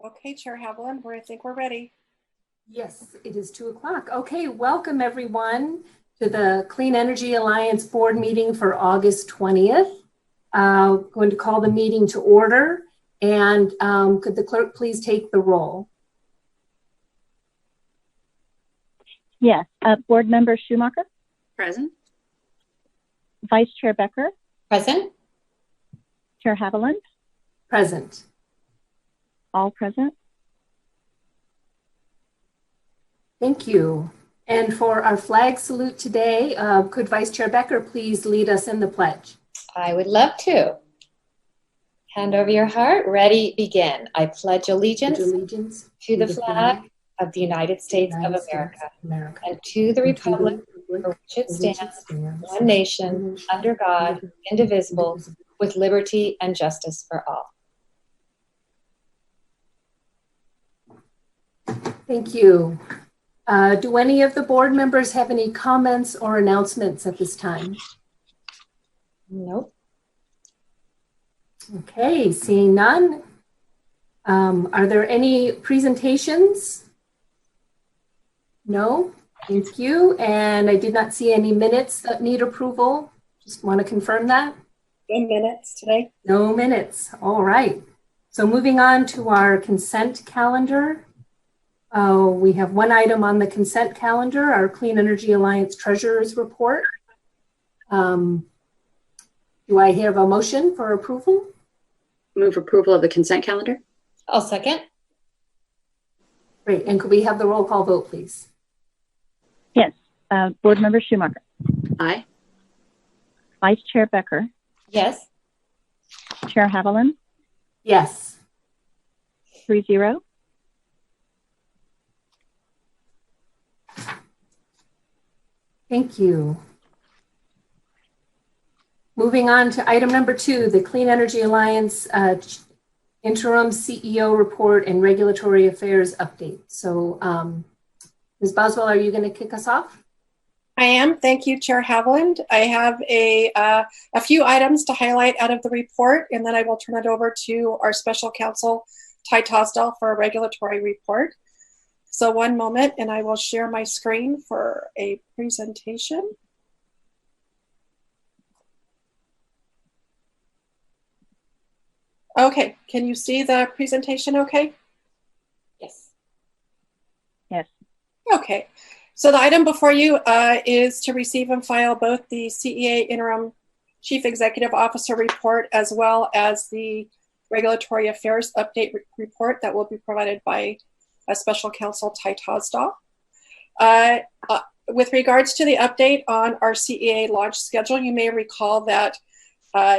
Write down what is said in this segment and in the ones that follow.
Okay, Chair Haviland, I think we're ready. Yes, it is 2 o'clock. Okay, welcome everyone to the Clean Energy Alliance board meeting for August 20th. Going to call the meeting to order, and could the clerk please take the roll? Yes, Board Member Schumacher? Present. Vice Chair Becker? Present. Chair Haviland? Present. All present. Thank you. And for our flag salute today, could Vice Chair Becker please lead us in the pledge? I would love to. Hand over your heart. Ready, begin. I pledge allegiance to the flag of the United States of America and to the republic for which it stands, one nation, under God, indivisible, with liberty and justice for all. Thank you. Do any of the board members have any comments or announcements at this time? Nope. Okay, seeing none. Are there any presentations? No, thank you. And I did not see any minutes that need approval. Just want to confirm that. No minutes today. No minutes. All right. So moving on to our consent calendar. We have one item on the consent calendar, our Clean Energy Alliance Treasurer's Report. Do I have a motion for approval? Move approval of the consent calendar. I'll second. Great. And could we have the roll call vote, please? Yes, Board Member Schumacher? Aye. Vice Chair Becker? Yes. Chair Haviland? Yes. 3-0. Thank you. Moving on to item number 2, the Clean Energy Alliance Interim CEO Report and Regulatory Affairs Update. So Ms. Boswell, are you going to kick us off? I am. Thank you, Chair Haviland. I have a few items to highlight out of the report, and then I will turn it over to our special counsel, Ty Tosdell, for a regulatory report. So one moment, and I will share my screen for a presentation. Okay, can you see the presentation okay? Yes. Yes. Okay, so the item before you is to receive and file both the CEA Interim Chief Executive Officer report as well as the Regulatory Affairs Update report that will be provided by a special counsel, Ty Tosdell. With regards to the update on our CEA launch schedule, you may recall that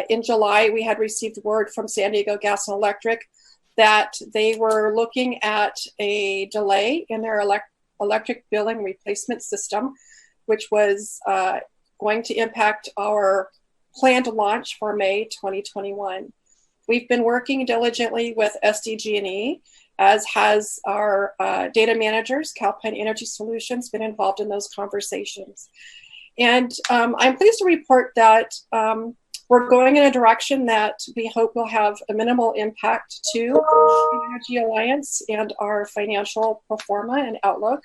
in July, we had received word from San Diego Gas and Electric that they were looking at a delay in their electric billing replacement system, which was going to impact our planned launch for May 2021. We've been working diligently with SDG&E, as has our data managers. Calpine Energy Solutions been involved in those conversations. And I'm pleased to report that we're going in a direction that we hope will have a minimal impact to the Energy Alliance and our financial pro forma and outlook.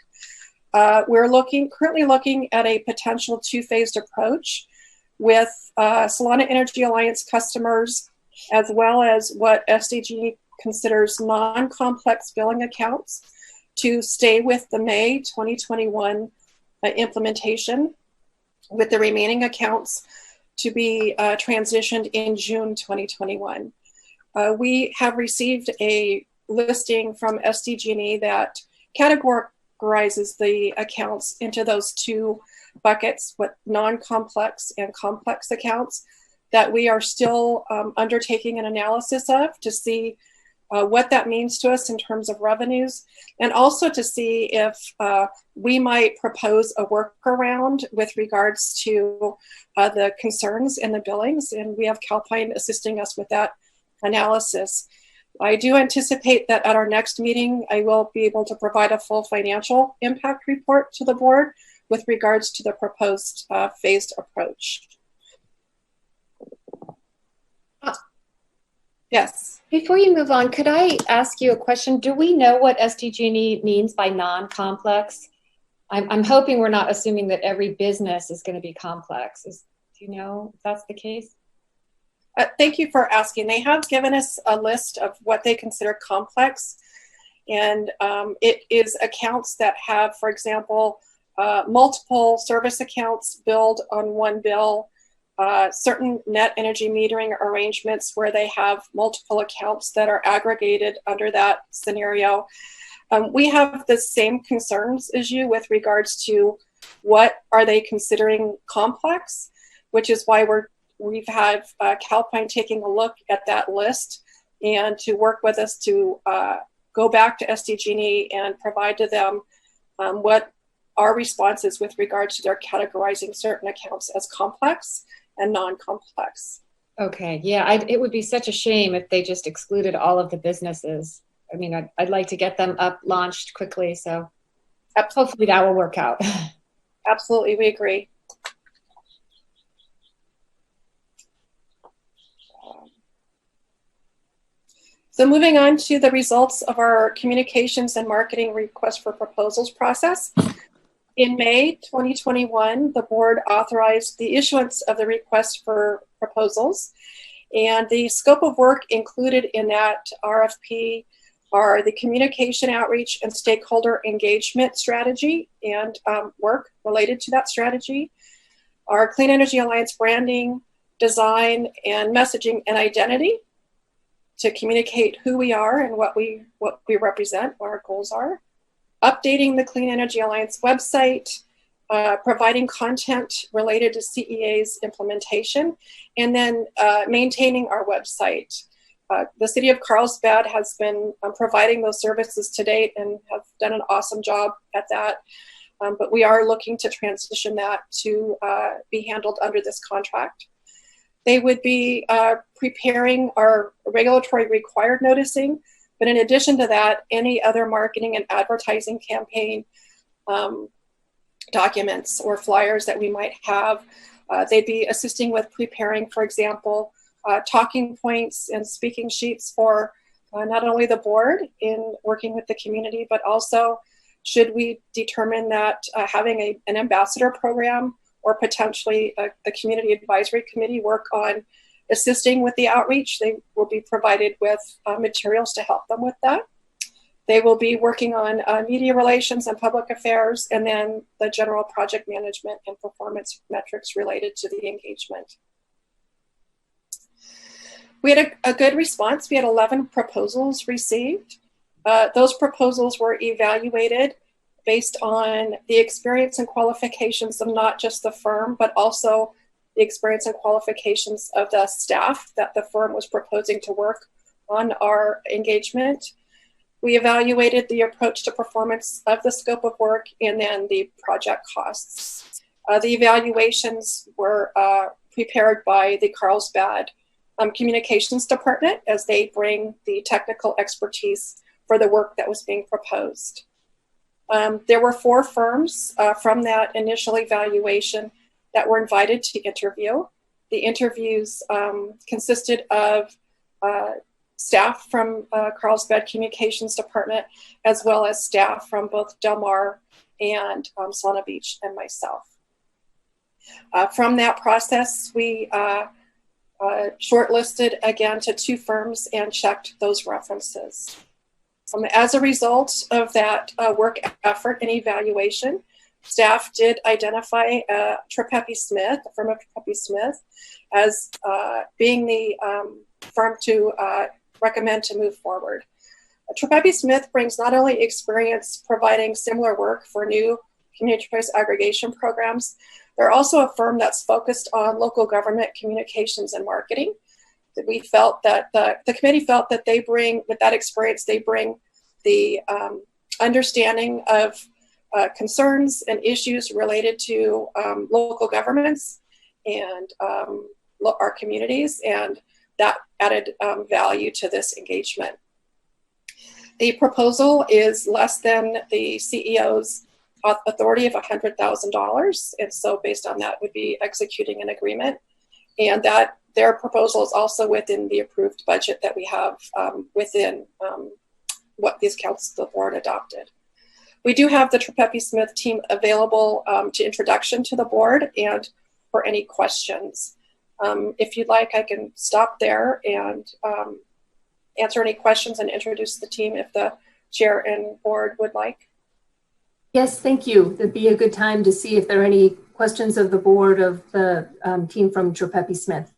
We're currently looking at a potential 2-phased approach with Solana Energy Alliance customers, as well as what SDG considers non-complex billing accounts, to stay with the May 2021 implementation, with the remaining accounts to be transitioned in June 2021. We have received a listing from SDG&E that categorizes the accounts into those 2 buckets, with non-complex and complex accounts, that we are still undertaking an analysis of to see what that means to us in terms of revenues, and also to see if we might propose a workaround with regards to the concerns in the billings, and we have Calpine assisting us with that analysis. I do anticipate that at our next meeting, I will be able to provide a full financial impact report to the board with regards to the proposed phased approach. Yes. Before you move on, could I ask you a question? Do we know what SDG&E means by non-complex? I'm hoping we're not assuming that every business is going to be complex. Do you know if that's the case? Thank you for asking. They have given us a list of what they consider complex, and it is accounts that have, for example, multiple service accounts billed on one bill, certain net energy metering arrangements where they have multiple accounts that are aggregated under that scenario. We have the same concerns as you with regards to what are they considering complex, which is why we've had Calpine taking a look at that list and to work with us to go back to SDG&E and provide to them what our response is with regard to their categorizing certain accounts as complex and non-complex. Okay, yeah, it would be such a shame if they just excluded all of the businesses. I mean, I'd like to get them up launched quickly, so hopefully that will work out. Absolutely, we agree. So moving on to the results of our communications and marketing request for proposals process. In May 2021, the board authorized the issuance of the request for proposals, and the scope of work included in that RFP are the communication outreach and stakeholder engagement strategy and work related to that strategy, our Clean Energy Alliance branding, design, and messaging and identity to communicate who we are and what we represent, what our goals are, updating the Clean Energy Alliance website, providing content related to CEA's implementation, and then maintaining our website. The City of Carlsbad has been providing those services to date and have done an awesome job at that. But we are looking to transition that to be handled under this contract. They would be preparing our regulatory required noticing, but in addition to that, any other marketing and advertising campaign documents or flyers that we might have. They'd be assisting with preparing, for example, talking points and speaking sheets for not only the board in working with the community, but also should we determine that having an ambassador program or potentially a community advisory committee work on assisting with the outreach, they will be provided with materials to help them with that. They will be working on media relations and public affairs, and then the general project management and performance metrics related to the engagement. We had a good response. We had 11 proposals received. Those proposals were evaluated based on the experience and qualifications of not just the firm, but also the experience and qualifications of the staff that the firm was proposing to work on our engagement. We evaluated the approach to performance of the scope of work and then the project costs. The evaluations were prepared by the Carlsbad Communications Department as they bring the technical expertise for the work that was being proposed. There were 4 firms from that initial evaluation that were invited to interview. The interviews consisted of staff from Carlsbad Communications Department, as well as staff from both Del Mar and Solana Beach and myself. From that process, we shortlisted again to 2 firms and checked those references. As a result of that work effort and evaluation, staff did identify Tripeppi Smith, the firm of Tripeppi Smith, as being the firm to recommend to move forward. Tripeppi Smith brings not only experience providing similar work for new community choice aggregation programs, they're also a firm that's focused on local government communications and marketing. We felt that the committee felt that they bring, with that experience, they bring the understanding of concerns and issues related to local governments and our communities, and that added value to this engagement. The proposal is less than the CEO's authority of $100,000, and so based on that would be executing an agreement, and that their proposal is also within the approved budget that we have within what these council the board adopted. We do have the Trippepi Smith team available to introduction to the board and for any questions. If you'd like, I can stop there and answer any questions and introduce the team if the chair and board would like. Yes, thank you. That'd be a good time to see if there are any questions of the board of the team from Trippepi Smith.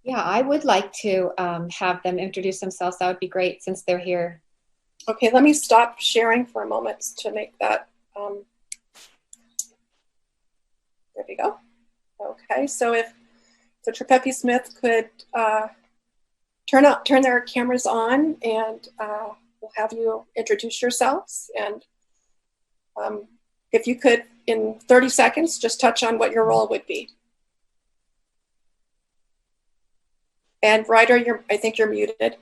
Yeah, I would like to have them introduce themselves. That would be great since they're here. Okay, let me stop sharing for a moment to make that. There we go. Okay, so if the Trippepi Smith could turn their cameras on, and we'll have you introduce yourselves. And if you could, in 30 seconds, just touch on what your role would be. And Ryder, I think you're muted.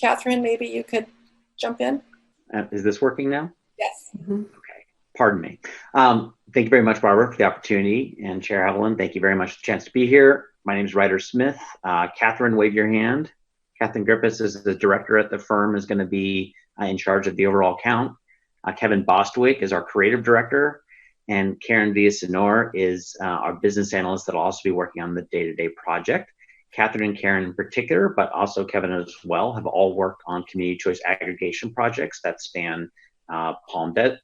Catherine, maybe you could jump in. Is this working now? Yes. Mm-hmm. Okay, pardon me. Thank you very much, Barbara, for the opportunity, and Chair Haviland, thank you very much for the chance to be here. My name is Ryder Smith. Catherine, wave your hand. Catherine Grippis is the director at the firm, is going to be in charge of the overall count. Kevin Bostwick is our creative director, and Karen Villasenor is our business analyst that will also be working on the day-to-day project. Catherine and Karen in particular, but also Kevin as well, have all worked on community choice aggregation projects that span Palmdale,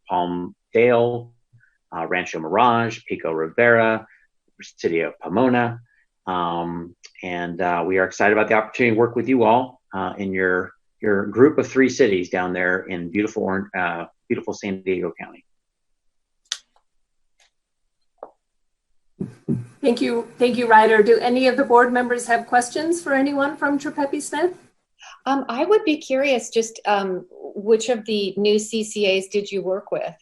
Rancho Mirage, Pico Rivera, City of Pomona. And we are excited about the opportunity to work with you all in your group of 3 cities down there in beautiful San Diego County. Thank you, Ryder. Do any of the board members have questions for anyone from Trippepi Smith? I would be curious, just which of the new CCAs did you work with?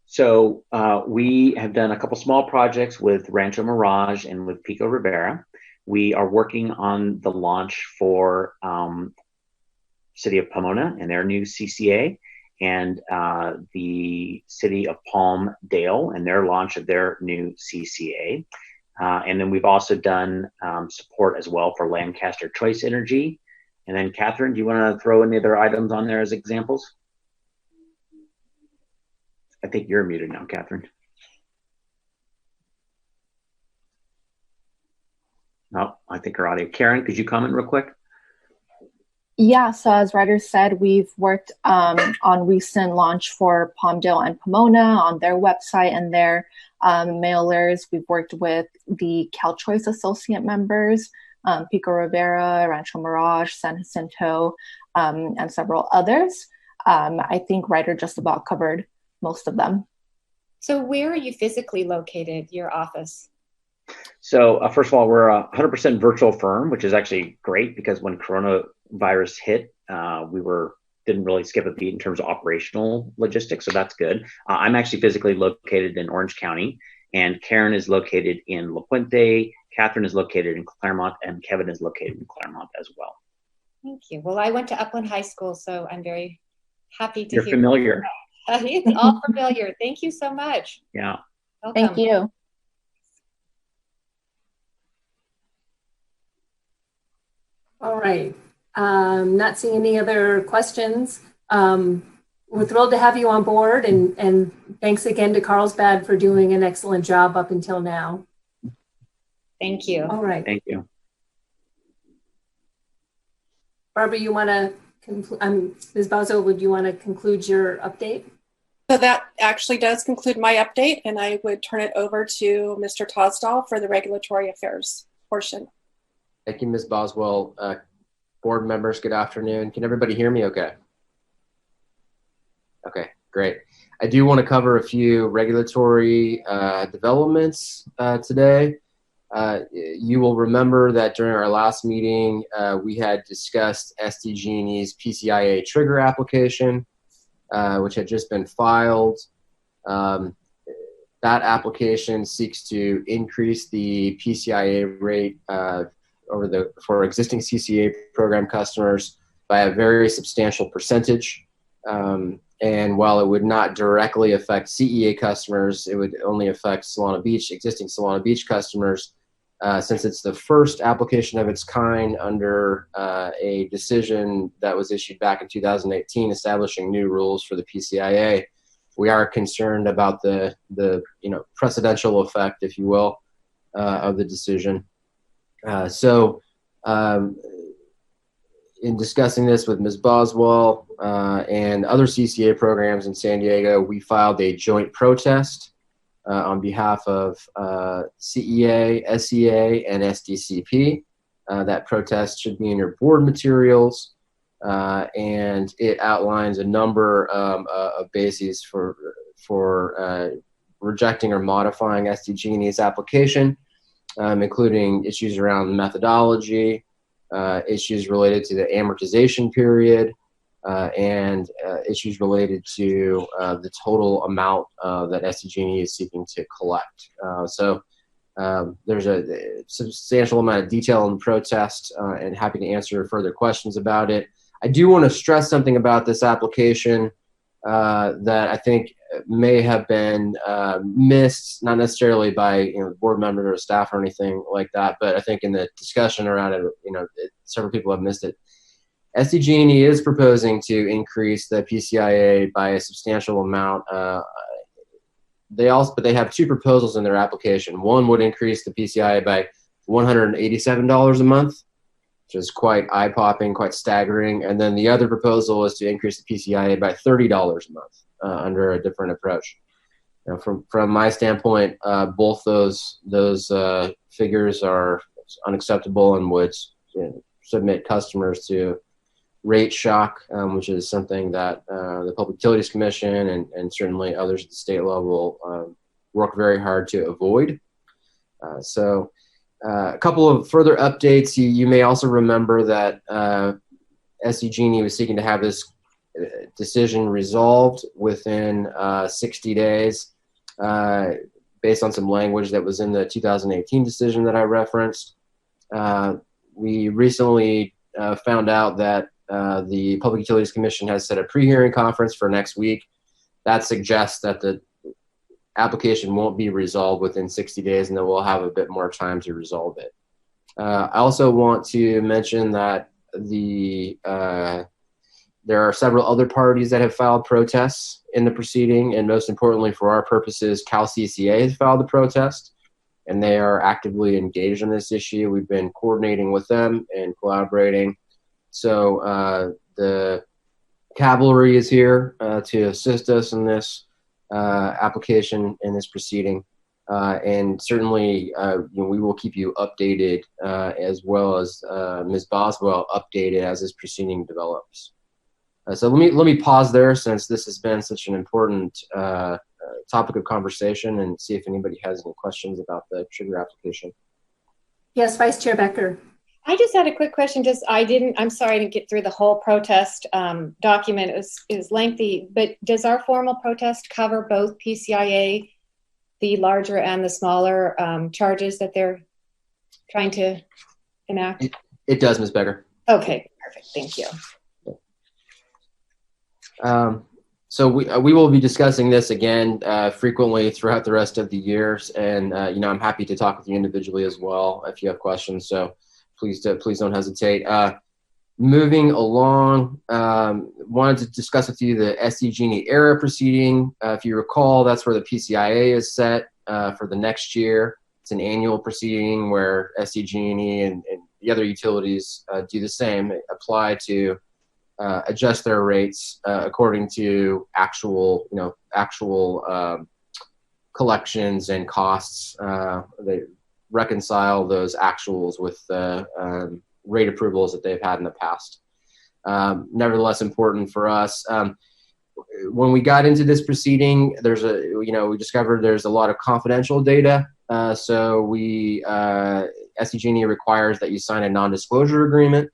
So we have done a couple small projects with Rancho Mirage and with Pico Rivera. We are working on the launch for City of Pomona and their new CCA, and the City of Palmdale and their launch of their new CCA. And then we've also done support as well for Lancaster Choice Energy. And then Catherine, do you want to throw any other items on there as examples? I think you're muted now, Catherine. No, I think her audio. Karen, could you comment real quick? Yeah, so as Ryder said, we've worked on recent launch for Palmdale and Pomona on their website and their mailers. We've worked with the CalChoice Associate members, Pico Rivera, Rancho Mirage, San Jacinto, and several others. I think Ryder just about covered most of them. So where are you physically located, your office? So first of all, we're a 100% virtual firm, which is actually great because when coronavirus hit, we didn't really skip a beat in terms of operational logistics. So that's good. I'm actually physically located in Orange County, and Karen is located in La Puente. Catherine is located in Claremont, and Kevin is located in Claremont as well. Thank you. Well, I went to Upland High School, so I'm very happy to You're hear. familiar. It's all familiar. Thank you so much. Yeah. Welcome. Thank you. All right. Not seeing any other questions. We're thrilled to have you on board, and thanks again to Carlsbad for doing an excellent job up until now. Thank you. All right. Thank you. Barbara, you want to conclude? Ms. Bozzo, would you want to conclude your update? So that actually does conclude my update, and I would turn it over to Mr. Tosdahl for the regulatory affairs portion. Thank you, Ms. Boswell. Board members, good afternoon. Can everybody hear me okay? Okay, great. I do want to cover a few regulatory developments today. You will remember that during our last meeting, we had discussed SDG&E's PCIA trigger application, which had just been filed. That application seeks to increase the PCIA rate for existing CCA program customers by a very substantial percentage. And while it would not directly affect CEA customers, it would only affect existing Solana Beach customers, since it's the first application of its kind under a decision that was issued back in 2018 establishing new rules for the PCIA. We are concerned about the precedential effect, if you will, of the decision. In discussing this with Ms. Boswell and other CCA programs in San Diego, we filed a joint protest on behalf of CEA, SEA, and SDCP. That protest should be in your board materials, and it outlines a number of bases for rejecting or modifying SDG&E's application, including issues around methodology, issues related to the amortization period, and issues related to the total amount that SDG&E is seeking to collect. There's a substantial amount of detail in the protest, and happy to answer further questions about it. I do want to stress something about this application that I think may have been missed, not necessarily by board members or staff or anything like that, but I think in the discussion around it, several people have missed it. SDG&E is proposing to increase the PCIA by a substantial amount. But they have two proposals in their application. One would increase the PCIA by $187 a month, which is quite eye-popping, quite staggering. And then the other proposal is to increase the PCIA by $30 a month under a different approach. From my standpoint, both those figures are unacceptable and would submit customers to rate shock, which is something that the Public Utilities Commission and certainly others at the state level work very hard to avoid. A couple of further updates. You may also remember that SDG&E was seeking to have this decision resolved within 60 days based on some language that was in the 2018 decision that I referenced. We recently found out that the Public Utilities Commission has set a pre-hearing conference for next week. That suggests that the application won't be resolved within 60 days and that we'll have a bit more time to resolve it. I also want to mention that there are several other parties that have filed protests in the proceeding, and most importantly for our purposes, CalCCA has filed a protest, and they are actively engaged in this issue. We've been coordinating with them and collaborating. So the cavalry is here to assist us in this application, in this proceeding. And certainly we will keep you updated as well as Ms. Boswell updated as this proceeding develops. So let me pause there, since this has been such an important topic of conversation, and see if anybody has any questions about the trigger application. Yes, Vice Chair Becker. I just had a quick question. I'm sorry I didn't get through the whole protest document. It was lengthy, but does our formal protest cover both PCIA, the larger and the smaller charges that they're trying to enact? It does, Ms. Becker. Okay, perfect. Thank you. So we will be discussing this again frequently throughout the rest of the years, and I'm happy to talk with you individually as well if you have questions. So please don't hesitate. Moving along, wanted to discuss with you the SDG&E era proceeding. If you recall, that's where the PCIA is set for the next year. It's an annual proceeding where SDG&E and the other utilities do the same, apply to adjust their rates according to actual collections and costs. They reconcile those actuals with the rate approvals that they've had in the past. Nevertheless, important for us. When we got into this proceeding, we discovered there's a lot of confidential data. So SDG&E requires that you sign a non-disclosure agreement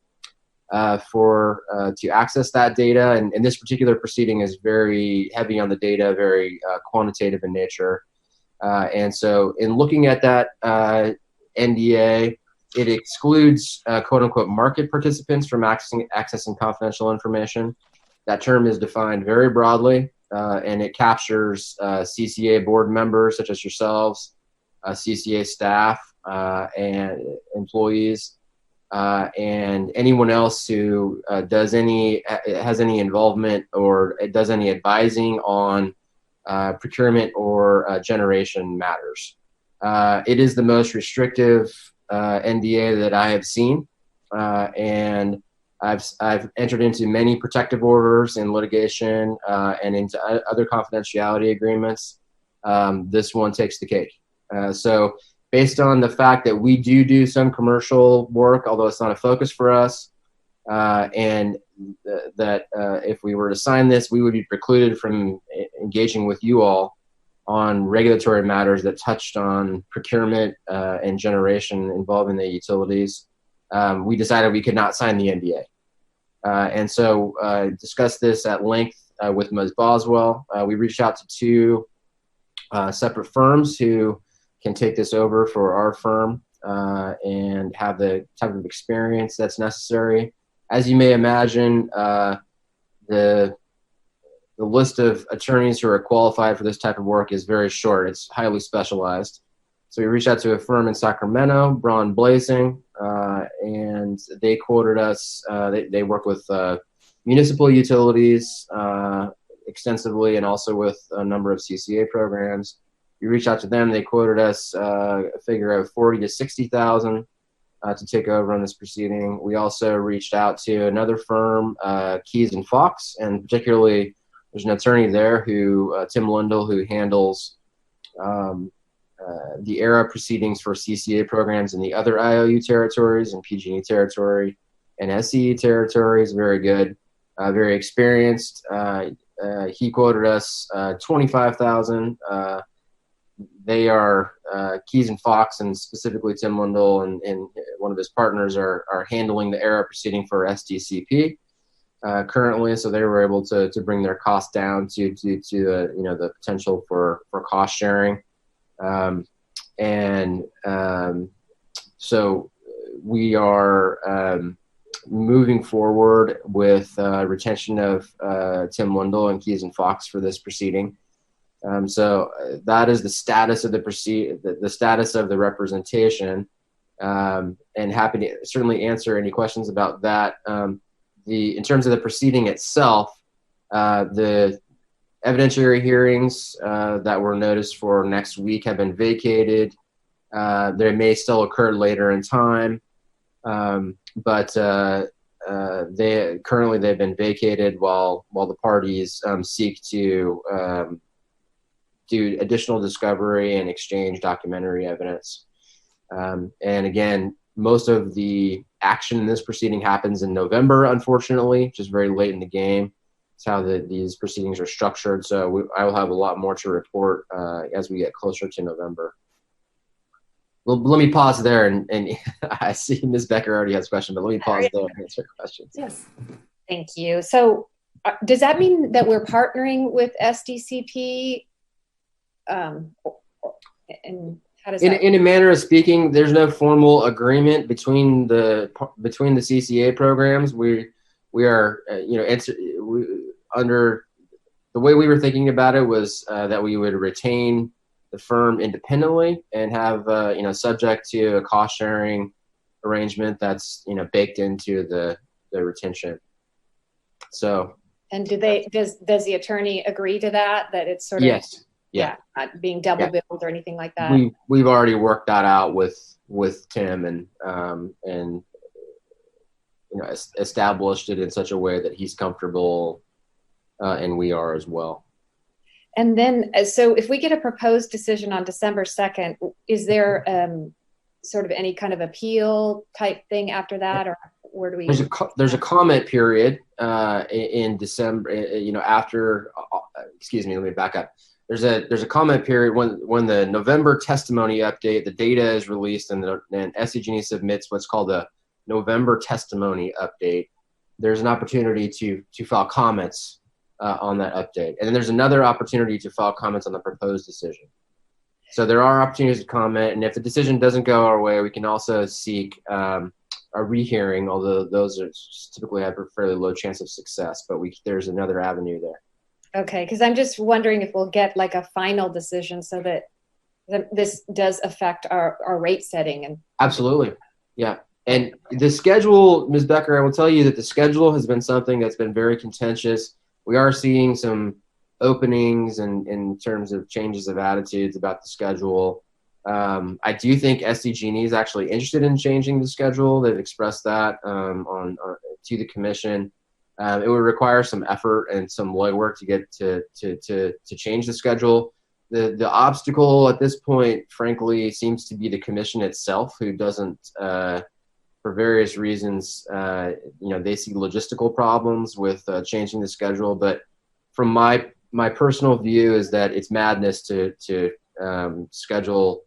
to access that data. And this particular proceeding is very heavy on the data, very quantitative in nature. And so in looking at that NDA, It excludes quote unquote market participants from accessing confidential information. That term is defined very broadly, and it captures CCA board members such as yourselves, CCA staff, and employees, and anyone else who has any involvement or does any advising on procurement or generation matters. It is the most restrictive NDA that I have seen, and I've entered into many protective orders in litigation and into other confidentiality agreements. This one takes the cake. So based on the fact that we do some commercial work, although it's not a focus for us, and that if we were to sign this, we would be precluded from engaging with you all on regulatory matters that touched on procurement and generation involving the utilities. We decided we could not sign the NDA. And so discussed this at length with Ms. Boswell. We reached out to two separate firms who can take this over for our firm and have the type of experience that's necessary. As you may imagine, the list of attorneys who are qualified for this type of work is very short. It's highly specialized. So we reached out to a firm in Sacramento, Braun Blazing, and they quoted us. They work with municipal utilities extensively and also with a number of CCA programs. We reached out to them. They quoted us a figure of $40,000 to $60,000 to take over on this proceeding. We also reached out to another firm, Keys and Fox, and particularly there's an attorney there who, Tim Lindell, who handles the ERA proceedings for CCA programs in the other IOU territories and PG&E territory and SCE territories. Very good, very experienced. He quoted us $25,000. They are Keys and Fox, and specifically Tim Lindell and one of his partners are handling the ERA proceeding for SDCP currently. So they were able to bring their costs down to the potential for cost sharing. So we are moving forward with retention of Tim Lindell and Keys and Fox for this proceeding. So that is the status of the status of the representation, and happy to certainly answer any questions about that. In terms of the proceeding itself, the evidentiary hearings that were noticed for next week have been vacated. They may still occur later in time, but they've been vacated while the parties seek to do additional discovery and exchange documentary evidence. And again, most of the action in this proceeding happens in November, unfortunately, which is very late in the game. It's how these proceedings are structured. So I will have a lot more to report as we get closer to November. Well, let me pause there, and I see Ms. Becker already has a question, but let me pause there and answer questions. Yes. Thank you. So does that mean that we're partnering with SDCP? And how does that? In a manner of speaking, there's no formal agreement between the CCA programs. We are under the way we were thinking about it was that we would retain the firm independently and have subject to a cost sharing arrangement that's baked into the retention. So. And does the attorney agree to that it's sort of? Yes. Yeah, not being double billed or anything like that. We've already worked that out with Tim and established it in such a way that he's comfortable, and we are as well. And then, so if we get a proposed decision on December 2nd, is there sort of any kind of appeal type thing after that, or where do we? There's a comment period in December. After. Excuse me. Let me back up. There's a comment period when the November testimony update, the data is released, and SDG&E submits what's called a November testimony update. There's an opportunity to file comments on that update, and then there's another opportunity to file comments on the proposed decision. So there are opportunities to comment, and if the decision doesn't go our way, we can also seek a rehearing, although those are typically have a fairly low chance of success, but there's another avenue there. Okay, because I'm just wondering if we'll get like a final decision so that this does affect our rate setting. And Absolutely, yeah. And the schedule, Ms. Becker, I will tell you that the schedule has been something that's been very contentious. We are seeing some openings and in terms of changes of attitudes about the schedule. I do think SDG&E is actually interested in changing the schedule. They've expressed that to the commission. It would require some effort and some legwork to get to change the schedule. The obstacle at this point, frankly, seems to be the commission itself, who doesn't, for various reasons, they see logistical problems with changing the schedule. But from my personal view is that it's madness to schedule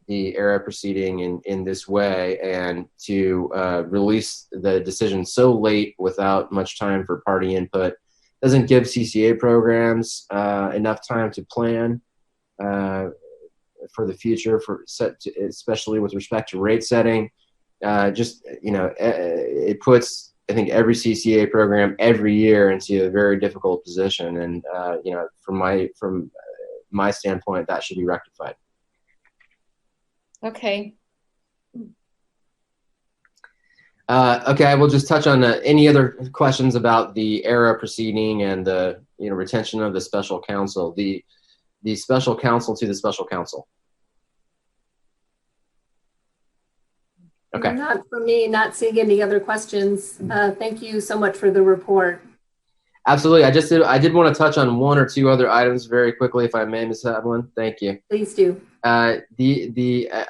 the ERA proceeding in this way and to release the decision so late without much time for party input. Doesn't give CCA programs enough time to plan for the future, especially with respect to rate setting. It puts, I think, every CCA program every year into a very difficult position, and from my standpoint, that should be rectified. Okay. Okay, I will just touch on any other questions about the ERA proceeding and the retention of the special counsel. The special counsel to the special counsel. Okay. Not for me, not seeing any other questions. Thank you so much for the report. Absolutely. I did want to touch on one or two other items very quickly, if I may, Ms. Havlin. Thank you. Please do. I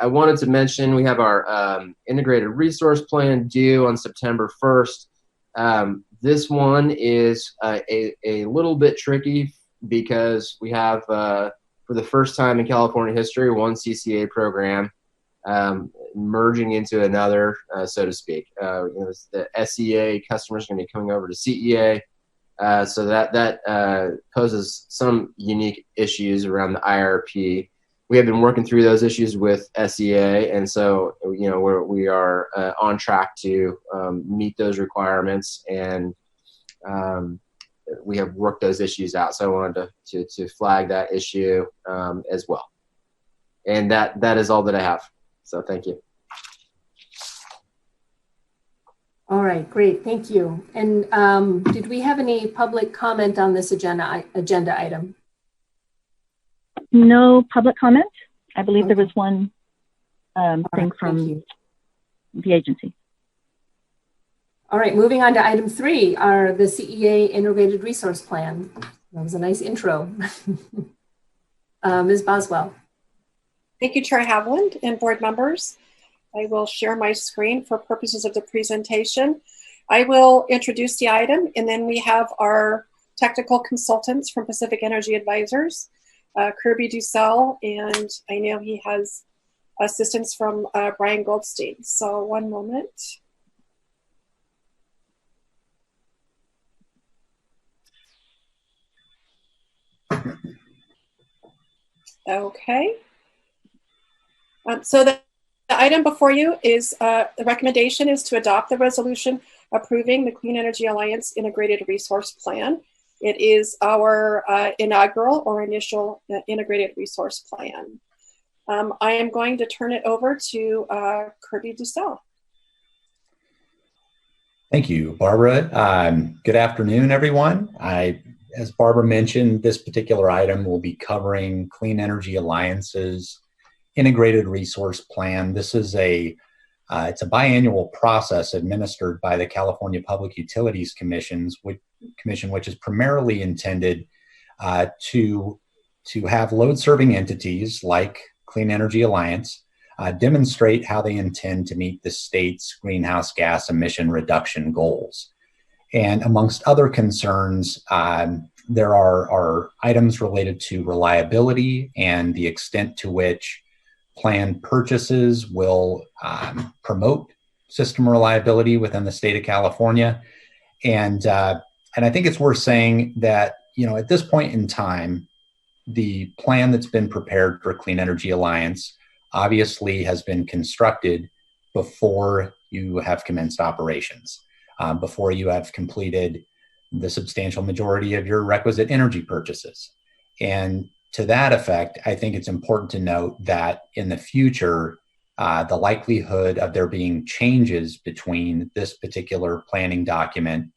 wanted to mention we have our integrated resource plan due on September 1st. This one is a little bit tricky because we have, for the first time in California history, one CCA program merging into another, so to speak. The SEA customers are going to be coming over to CEA. So that poses some unique issues around the IRP. We have been working through those issues with SEA, and so we are on track to meet those requirements, and we have worked those issues out. So I wanted to flag that issue as well. And that is all that I have. So thank you. All right, great, thank you. And did we have any public comment on this agenda item? No public comment. I believe there was one thing from the agency. All right, moving on to item 3, the CEA Integrated Resource Plan. That was a nice intro. Ms. Boswell. Thank you, Chair Havland and board members. I will share my screen for purposes of the presentation. I will introduce the item, and then we have our technical consultants from Pacific Energy Advisors, Kirby Dussel, and I know he has assistance from Brian Goldstein. So one moment. Okay. So the item before you is the recommendation is to adopt the resolution approving the Clean Energy Alliance Integrated Resource Plan. It is our inaugural or initial integrated resource plan. I am going to turn it over to Kirby Dussel. Thank you, Barbara. Good afternoon, everyone. As Barbara mentioned, this particular item will be covering Clean Energy Alliance's Integrated Resource Plan. This is it's a biannual process administered by the California Public Utilities Commission, which is primarily intended to have load-serving entities like Clean Energy Alliance demonstrate how they intend to meet the state's greenhouse gas emission reduction goals. And amongst other concerns, there are items related to reliability and the extent to which planned purchases will promote system reliability within the state of California. And I think it's worth saying that, at this point in time, the plan that's been prepared for Clean Energy Alliance obviously has been constructed before you have commenced operations, before you have completed the substantial majority of your requisite energy purchases. And to that effect, I think it's important to note that in the future, the likelihood of there being changes between this particular planning document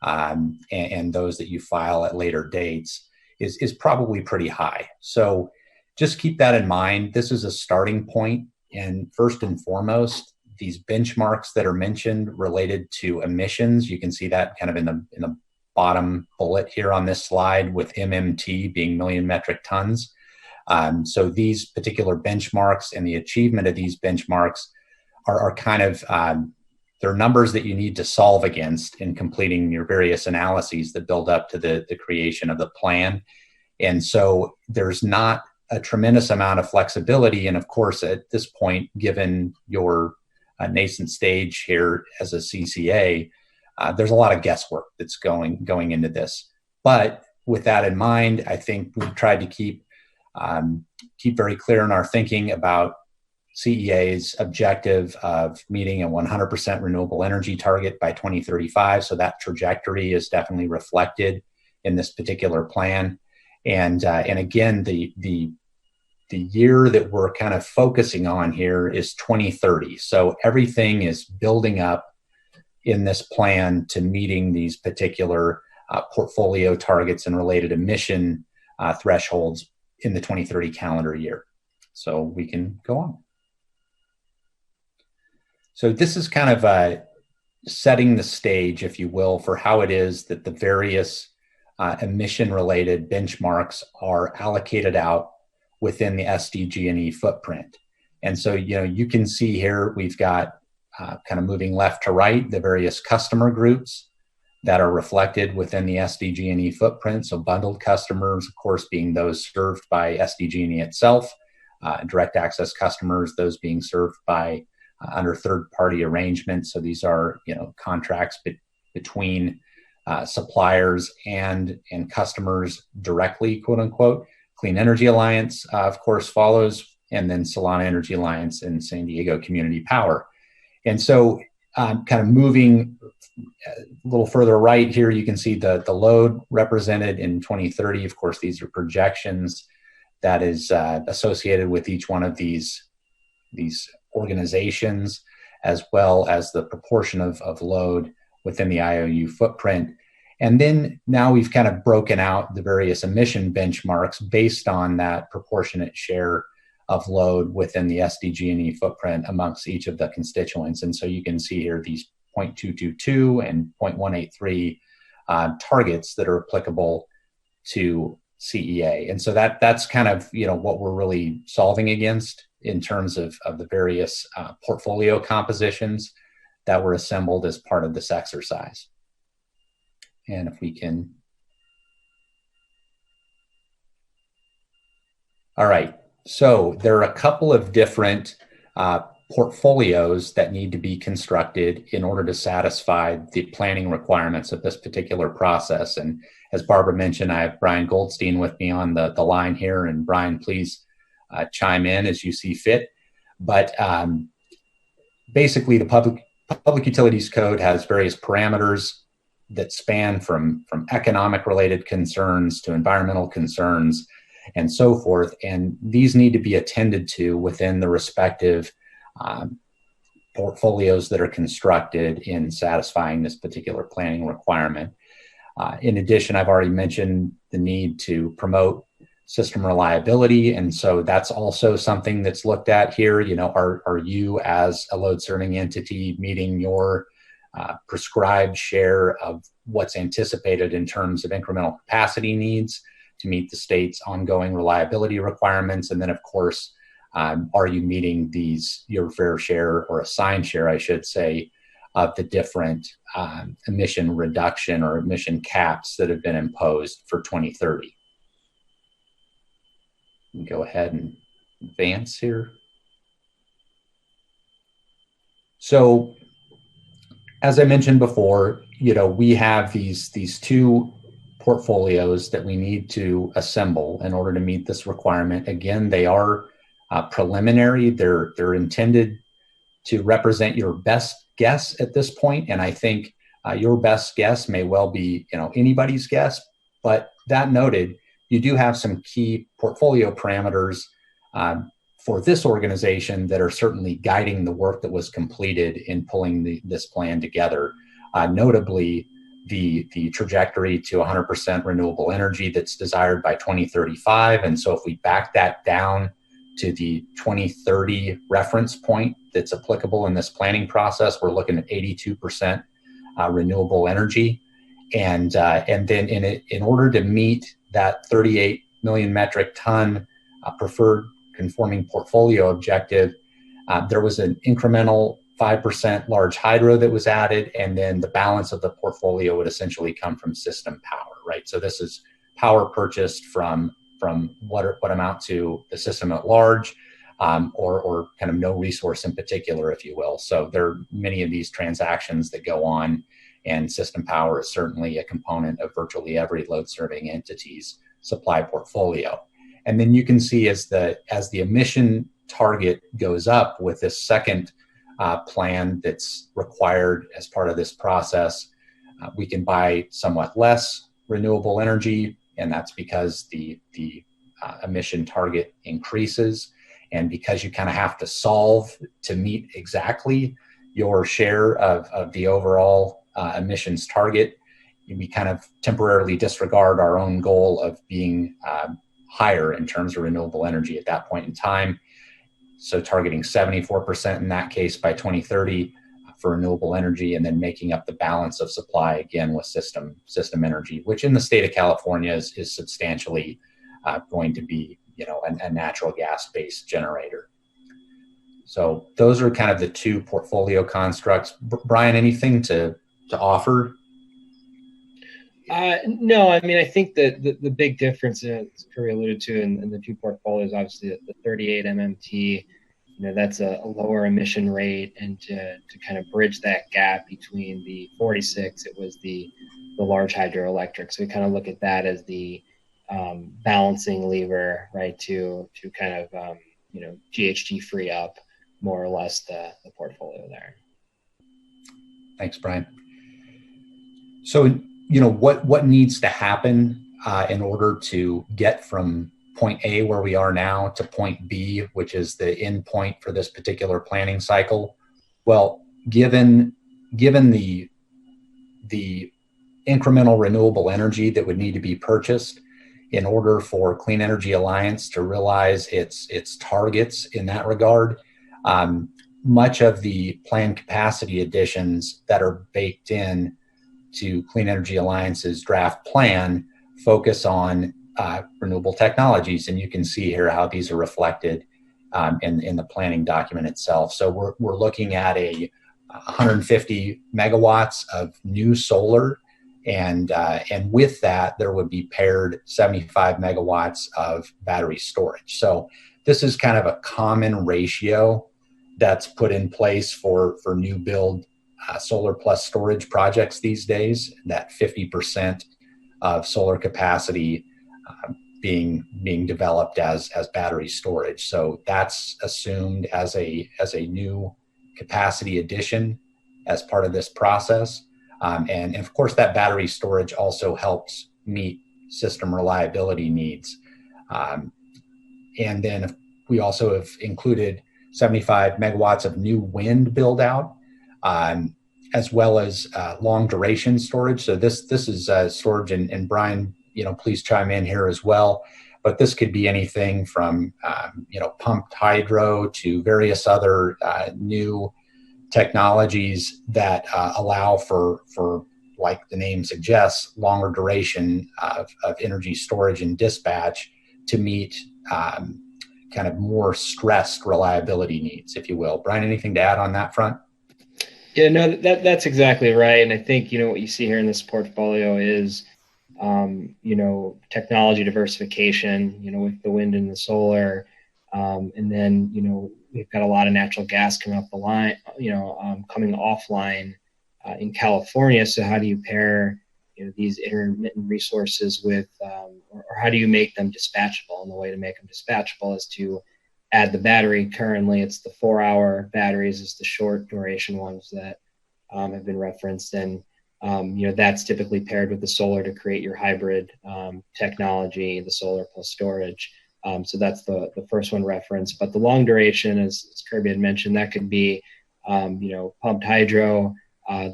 and those that you file at later dates is probably pretty high. So just keep that in mind. This is a starting point. And first and foremost, these benchmarks that are mentioned related to emissions, you can see that kind of in the bottom bullet here on this slide, with MMT being million metric tons. So these particular benchmarks and the achievement of these benchmarks are kind of, they're numbers that you need to solve against in completing your various analyses that build up to the creation of the plan. And so there's not a tremendous amount of flexibility. And of course, at this point, given your nascent stage here as a CCA, there's a lot of guesswork that's going into this. But with that in mind, I think we've tried to keep very clear in our thinking about CEA's objective of meeting a 100% renewable energy target by 2035. So that trajectory is definitely reflected in this particular plan. And again, the year that we're kind of focusing on here is 2030. So everything is building up in this plan to meeting these particular portfolio targets and related emission thresholds in the 2030 calendar year. So we can go on. So this is kind of setting the stage, if you will, for how it is that the various emission-related benchmarks are allocated out within the SDG&E footprint. And so, you can see here, we've got kind of moving left to right, the various customer groups that are reflected within the SDG&E footprint. So bundled customers, of course, being those served by SDG&E itself, direct access customers, those being served by under third-party arrangements. So these are, contracts between suppliers and customers directly, quote unquote. Clean Energy Alliance, of course, follows, and then Solana Energy Alliance and San Diego Community Power. And so kind of moving a little further right here, you can see the load represented in 2030. Of course, these are projections that is associated with each one of these organizations, as well as the proportion of load within the IOU footprint. And then now we've kind of broken out the various emission benchmarks based on that proportionate share of load within the SDG&E footprint amongst each of the constituents. And so you can see here these 0.222 and 0.183 targets that are applicable to CEA. And so that's kind of, what we're really solving against in terms of the various portfolio compositions that were assembled as part of this exercise. And if we can. All right. So there are a couple of different portfolios that need to be constructed in order to satisfy the planning requirements of this particular process. And as Barbara mentioned, I have Brian Goldstein with me on the line here. And Brian, please chime in as you see fit. But basically, the Public Utilities Code has various parameters that span from economic related concerns to environmental concerns and so forth. And these need to be attended to within the respective portfolios that are constructed in satisfying this particular planning requirement. In addition, I've already mentioned the need to promote system reliability. And so that's also something that's looked at here. Are you as a load serving entity meeting your prescribed share of what's anticipated in terms of incremental capacity needs to meet the state's ongoing reliability requirements? And then, of course, are you meeting your fair share, or assigned share, I should say, of the different emission reduction or emission caps that have been imposed for 2030? Go ahead and advance here. So, as I mentioned before, we have these two portfolios that we need to assemble in order to meet this requirement. Again, they are preliminary. They're intended to represent your best guess at this point, and I think your best guess may well be, anybody's guess. But that noted, you do have some key portfolio parameters for this organization that are certainly guiding the work that was completed in pulling this plan together. Notably, the trajectory to 100% renewable energy that's desired by 2035. And so if we back that down to the 2030 reference point that's applicable in this planning process, we're looking at 82% renewable energy. And then in order to meet that 38 million metric ton preferred conforming portfolio objective, there was an incremental 5% large hydro that was added, and then the balance of the portfolio would essentially come from system power, right? So this is power purchased from what amount to the system at large, or kind of no resource in particular, if you will. So there are many of these transactions that go on, and system power is certainly a component of virtually every load serving entity's supply portfolio. And then you can see as the emission target goes up with this second plan that's required as part of this process, we can buy somewhat less renewable energy, and that's because the emission target increases, and because you kind of have to solve to meet exactly your share of the overall emissions target, we kind of temporarily disregard our own goal of being higher in terms of renewable energy at that point in time. So targeting 74% in that case by 2030 for renewable energy, and then making up the balance of supply again with system energy, which in the state of California is substantially going to be, a natural gas-based generator. So those are kind of the two portfolio constructs. Brian, anything to offer? No, I mean, I think that the big difference, as Curry alluded to, in the two portfolios, obviously the 38 MMT, that's a lower emission rate, and to kind of bridge that gap between the 46, it was the large hydroelectric. So we kind of look at that as the balancing lever, right, to kind of GHG free up more or less the portfolio there. Thanks, Brian. So, what needs to happen in order to get from point A, where we are now, to point B, which is the end point for this particular planning cycle? Well, given the incremental renewable energy that would need to be purchased in order for Clean Energy Alliance to realize its targets in that regard, much of the planned capacity additions that are baked in to Clean Energy Alliance's draft plan focus on renewable technologies, and you can see here how these are reflected in the planning document itself. So we're looking at 150 megawatts of new solar, and with that there would be paired 75 megawatts of battery storage. So this is kind of a common ratio that's put in place for new build solar plus storage projects these days, that 50% of solar capacity being developed as battery storage. So that's assumed as a new capacity addition as part of this process. And of course, that battery storage also helps meet system reliability needs. And then we also have included 75 megawatts of new wind build out, as well as long duration storage. So this is storage, and Brian, please chime in here as well. But this could be anything from pumped hydro to various other new technologies that allow for, like the name suggests, longer duration of energy storage and dispatch to meet kind of more stressed reliability needs, if you will. Brian, anything to add on that front? Yeah, no, that's exactly right. And I think, what you see here in this portfolio is, technology diversification, with the wind and the solar. And then, we've got a lot of natural gas coming up the line, coming offline in California. So how do you pair these intermittent resources with, or how do you make them dispatchable? And the way to make them dispatchable is to add the battery. Currently, it's the 4-hour batteries, is the short duration ones that have been referenced, and that's typically paired with the solar to create your hybrid technology, the solar plus storage. So that's the first one referenced. But the long duration, as Kirby had mentioned, that could be pumped hydro.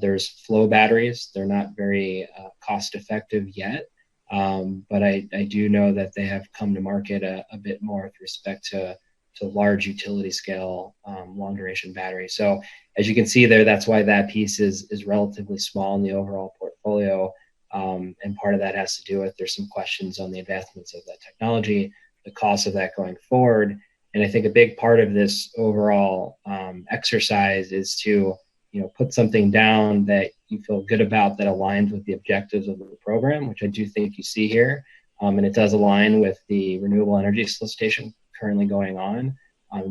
There's flow batteries. They're not very cost effective yet, but I do know that they have come to market a bit more with respect to large utility scale long duration batteries. So as you can see there, that's why that piece is relatively small in the overall portfolio. And part of that has to do with, there's some questions on the advancements of that technology, the cost of that going forward. And I think a big part of this overall exercise is to put something down that you feel good about, that aligns with the objectives of the program, which I do think you see here. And it does align with the renewable energy solicitation currently going on,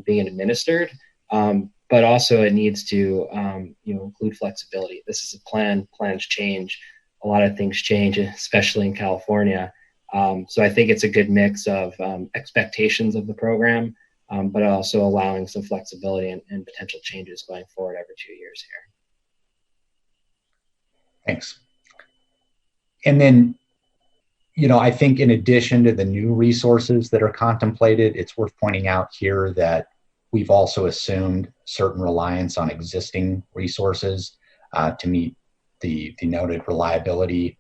being administered. But also it needs to include flexibility. This is a plan. Plans change. A lot of things change, especially in California. So I think it's a good mix of expectations of the program, but also allowing some flexibility and potential changes going forward every 2 years here. Thanks. And then, I think in addition to the new resources that are contemplated, it's worth pointing out here that we've also assumed certain reliance on existing resources to meet the noted reliability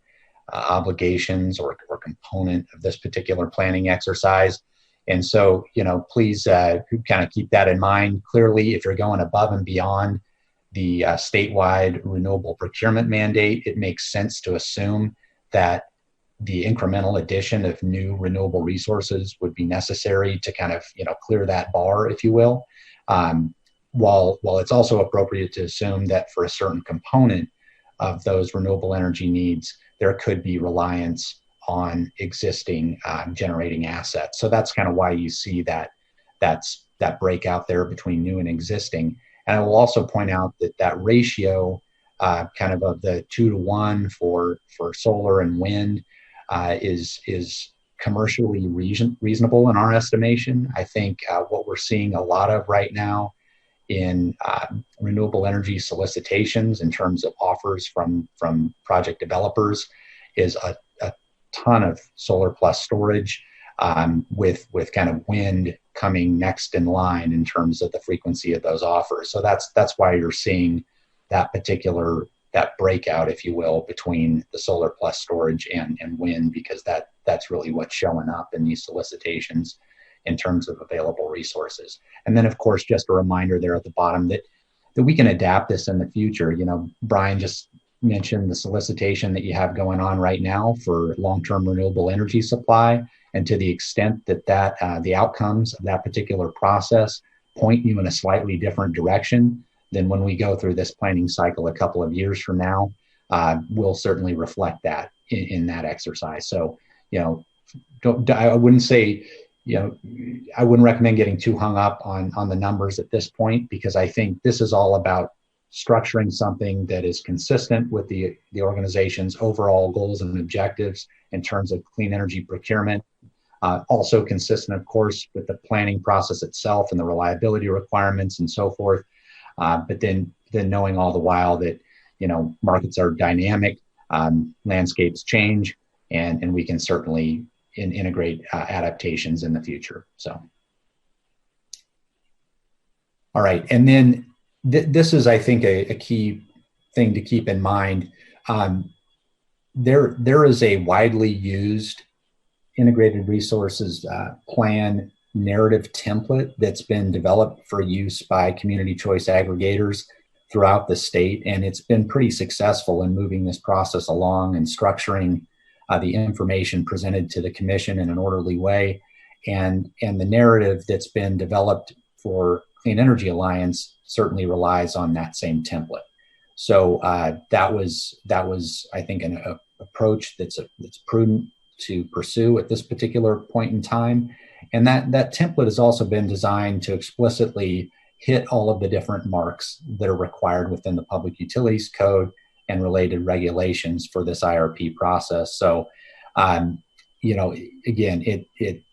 obligations or component of this particular planning exercise. And so, please kind of keep that in mind. Clearly, if you're going above and beyond the statewide renewable procurement mandate, it makes sense to assume that the incremental addition of new renewable resources would be necessary to kind of, clear that bar, if you will. While it's also appropriate to assume that for a certain component of those renewable energy needs, there could be reliance on existing generating assets. So that's kind of why you see that breakout there between new and existing. And I will also point out that ratio kind of the 2 to 1 for solar and wind is commercially reasonable in our estimation. I think what we're seeing a lot of right now in renewable energy solicitations in terms of offers from project developers is a ton of solar plus storage, with kind of wind coming next in line in terms of the frequency of those offers. So that's why you're seeing that breakout, if you will, between the solar plus storage and wind, because that's really what's showing up in these solicitations in terms of available resources. And then, of course, just a reminder there at the bottom that we can adapt this in the future. Brian just mentioned the solicitation that you have going on right now for long-term renewable energy supply. And to the extent that the outcomes of that particular process point you in a slightly different direction than when we go through this planning cycle a couple of years from now, we'll certainly reflect that in that exercise. So, I wouldn't say, I wouldn't recommend getting too hung up on the numbers at this point, because I think this is all about structuring something that is consistent with the organization's overall goals and objectives in terms of clean energy procurement. Also consistent, of course, with the planning process itself and the reliability requirements and so forth. But then knowing all the while that, markets are dynamic, landscapes change, and we can certainly integrate adaptations in the future. So, all right. And then this is, I think, a key thing to keep in mind. There is a widely used integrated resources plan narrative template that's been developed for use by community choice aggregators throughout the state. And it's been pretty successful in moving this process along and structuring the information presented to the commission in an orderly way. And the narrative that's been developed for Clean Energy Alliance certainly relies on that same template. So that was, I think, an approach that's prudent to pursue at this particular point in time. And that template has also been designed to explicitly hit all of the different marks that are required within the Public Utilities Code and related regulations for this IRP process. So, again, it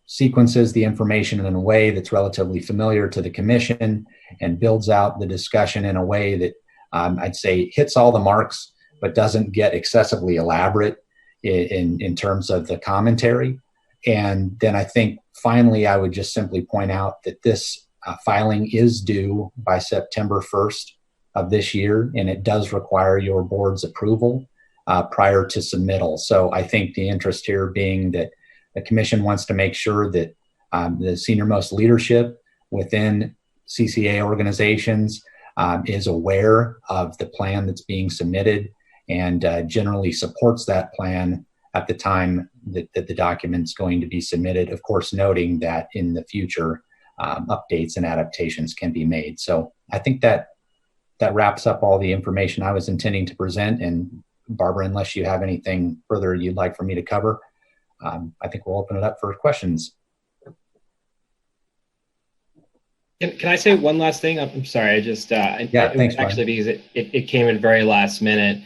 sequences the information in a way that's relatively familiar to the commission and builds out the discussion in a way that I'd say hits all the marks, but doesn't get excessively elaborate in terms of the commentary. And then I think finally, I would just simply point out that this filing is due by September 1st of this year, and it does require your board's approval prior to submittal. So I think the interest here being that the commission wants to make sure that the senior-most leadership within CCA organizations is aware of the plan that's being submitted and generally supports that plan at the time that the document's going to be submitted, of course, noting that in the future, updates and adaptations can be made. So I think that wraps up all the information I was intending to present. And Barbara, unless you have anything further you'd like for me to cover, I think we'll open it up for questions. Can I say one last thing? I'm sorry, I just, thanks, actually, because it came in very last minute.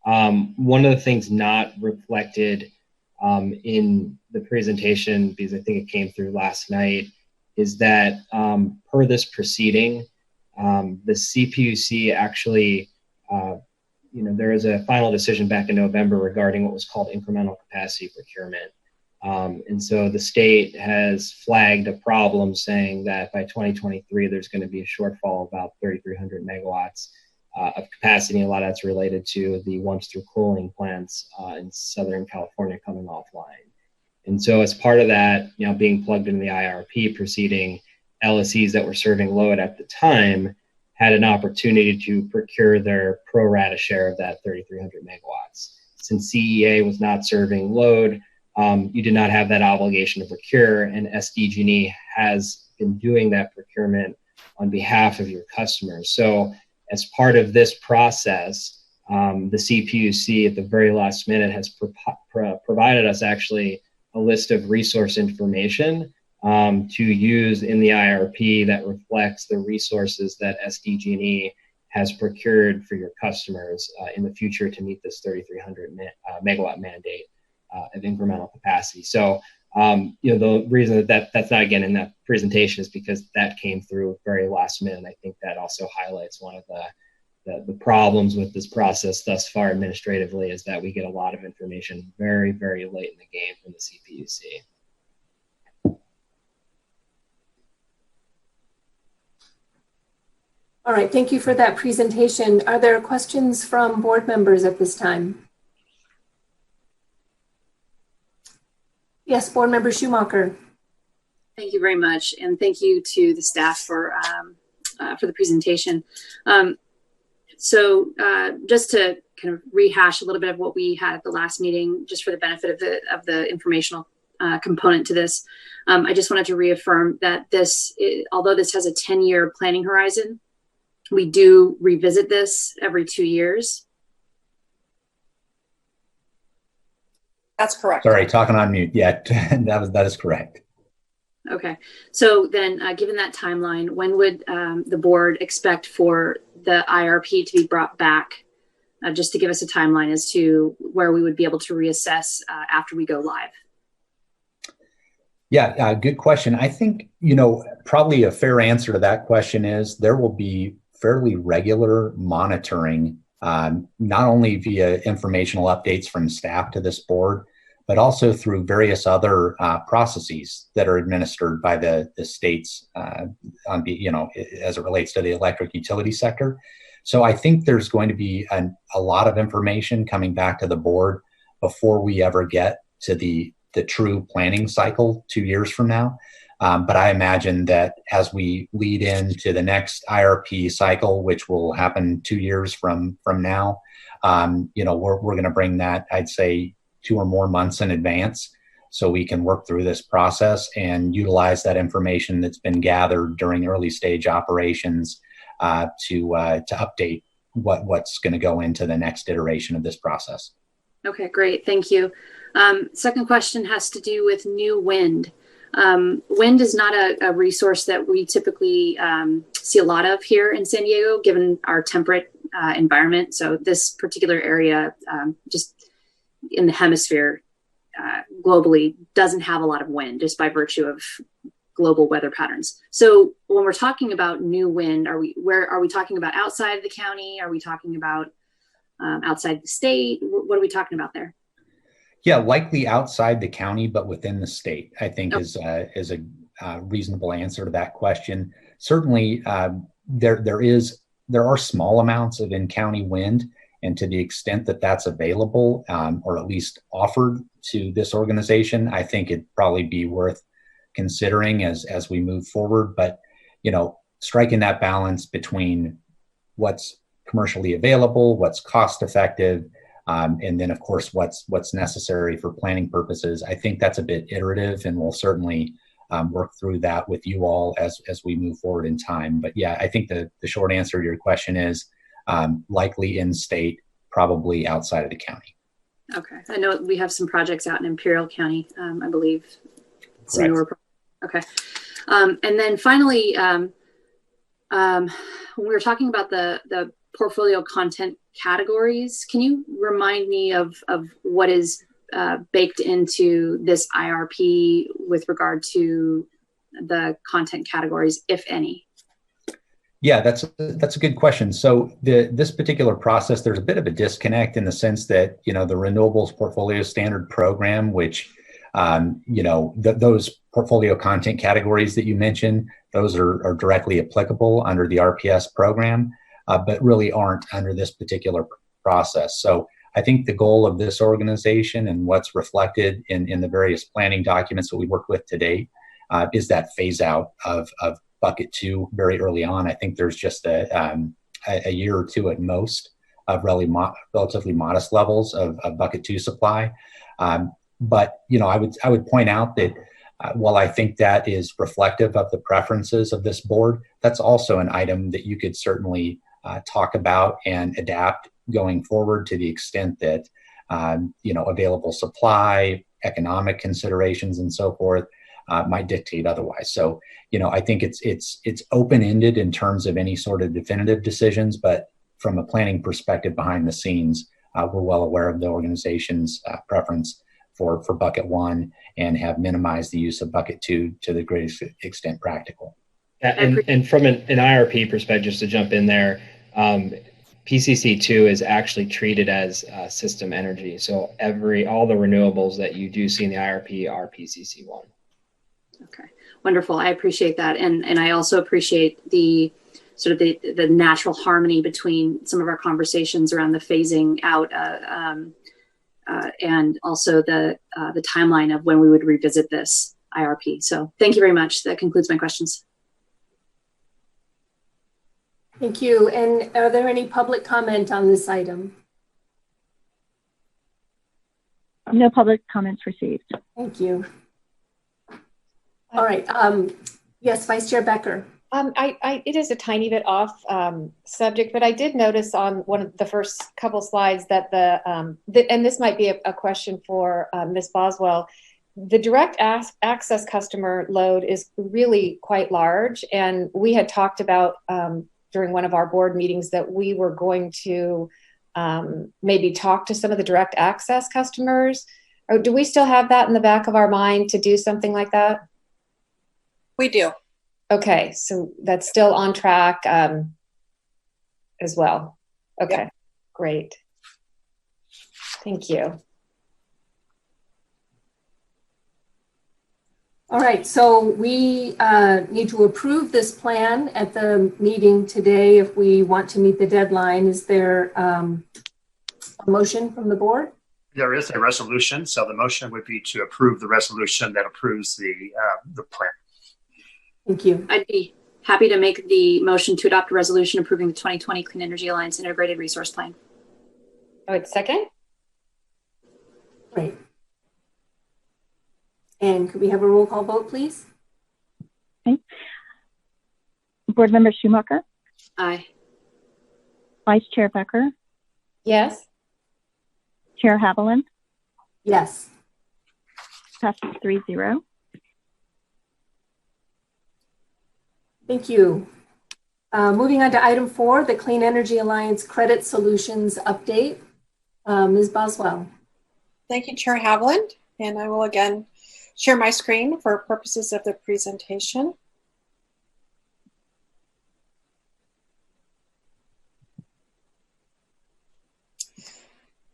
One of the things not reflected in the presentation, because I think it came through last night, is that per this proceeding, the CPUC actually, there was a final decision back in November regarding what was called incremental capacity procurement. And so the state has flagged a problem saying that by 2023, there's going to be a shortfall of about 3,300 megawatts of capacity. A lot of that's related to the once-through cooling plants in Southern California coming offline. And so as part of that, being plugged into the IRP proceeding, LSEs that were serving load at the time had an opportunity to procure their pro rata share of that 3,300 megawatts. Since CEA was not serving load, you did not have that obligation to procure, and SDG&E has been doing that procurement on behalf of your customers. So as part of this process, the CPUC at the very last minute has provided us actually a list of resource information to use in the IRP that reflects the resources that SDG&E has procured for your customers in the future to meet this 3,300 megawatt mandate of incremental capacity. So, the reason that's not again in that presentation is because that came through very last minute. I think that also highlights one of the problems with this process thus far administratively is that we get a lot of information very, very late in the game from the CPUC. All right, thank you for that presentation. Are there questions from board members at this time? Yes, Board Member Schumacher. Thank you very much, and thank you to the staff for the presentation. So just to kind of rehash a little bit of what we had at the last meeting, just for the benefit of the informational component to this, I just wanted to reaffirm that although this has a 10-year planning horizon, we do revisit this every 2 years. That's correct. Sorry, talking on mute. Yeah, that is correct. Okay. So then, given that timeline, when would the board expect for the IRP to be brought back, just to give us a timeline as to where we would be able to reassess after we go live? Yeah, good question. I think, probably a fair answer to that question is there will be fairly regular monitoring, not only via informational updates from staff to this board, but also through various other processes that are administered by the states as it relates to the electric utility sector. So I think there's going to be a lot of information coming back to the board before we ever get to the true planning cycle 2 years from now. But I imagine that as we lead into the next IRP cycle, which will happen 2 years from now, we're going to bring that, I'd say, 2 or more months in advance so we can work through this process and utilize that information that's been gathered during early stage operations to update what's going to go into the next iteration of this process. Okay, great. Thank you. Second question has to do with new wind. Wind is not a resource that we typically see a lot of here in San Diego, given our temperate environment. So this particular area, just in the hemisphere, globally, doesn't have a lot of wind just by virtue of global weather patterns. So when we're talking about new wind, are we talking about outside of the county? Are we talking about outside the state? What are we talking about there? Yeah, likely outside the county, but within the state, I think is a reasonable answer to that question. Certainly, there are small amounts of in-county wind, and to the extent that that's available, or at least offered to this organization, I think it'd probably be worth considering as we move forward. But, striking that balance between what's commercially available, what's cost effective, and then of course what's necessary for planning purposes, I think that's a bit iterative, and we'll certainly work through that with you all as we move forward in time. But yeah, I think the short answer to your question is likely in state, probably outside of the county. Okay, I know we have some projects out in Imperial County, I believe. Okay, and then finally, when we were talking about the portfolio content categories, can you remind me of what is baked into this IRP with regard to the content categories, if any? Yeah, that's a good question. So this particular process, there's a bit of a disconnect in the sense that, the Renewables Portfolio Standard Program, which, those portfolio content categories that you mentioned, those are directly applicable under the RPS program, but really aren't under this particular process. So I think the goal of this organization and what's reflected in the various planning documents that we work with to date is that phase out of bucket 2 very early on. I think there's just a year or two at most of relatively modest levels of bucket 2 supply. But I would point out that while I think that is reflective of the preferences of this board, that's also an item that you could certainly talk about and adapt going forward to the extent that available supply, economic considerations, and so forth might dictate otherwise. So I think it's open-ended in terms of any sort of definitive decisions, but from a planning perspective behind the scenes, we're well aware of the organization's preference for bucket 1 and have minimized the use of bucket 2 to the greatest extent practical. And from an IRP perspective, just to jump in there, PCC2 is actually treated as system energy. So all the renewables that you do see in the IRP are PCC1. Okay, wonderful. I appreciate that. And I also appreciate the sort of the natural harmony between some of our conversations around the phasing out and also the timeline of when we would revisit this IRP. So thank you very much. That concludes my questions. Thank you. And are there any public comment on this item? No public comments received. Thank you. All right. Yes, Vice Chair Becker. It is a tiny bit off subject, but I did notice on one of the first couple slides that and this might be a question for Ms. Boswell, the direct access customer load is really quite large. And we had talked about during one of our board meetings that we were going to maybe talk to some of the direct access customers. Or do we still have that in the back of our mind to do something like that? We do. Okay, so that's still on track as well. Okay, yep. Great. Thank you. All right, so we need to approve this plan at the meeting today if we want to meet the deadline. Is there a motion from the board? There is a resolution, so the motion would be to approve the resolution that approves the plan. Thank you. I'd be happy to make the motion to adopt a resolution approving the 2020 Clean Energy Alliance Integrated Resource Plan. I would second. Great. And could we have a roll call vote, please? Okay. Board Member Schumacher? Aye. Vice Chair Becker? Yes. Chair Haviland? Yes. Passes 3-0. Thank you. Moving on to item 4, the Clean Energy Alliance Credit Solutions Update. Ms. Boswell. Thank you, Chair Haviland. And I will again share my screen for purposes of the presentation.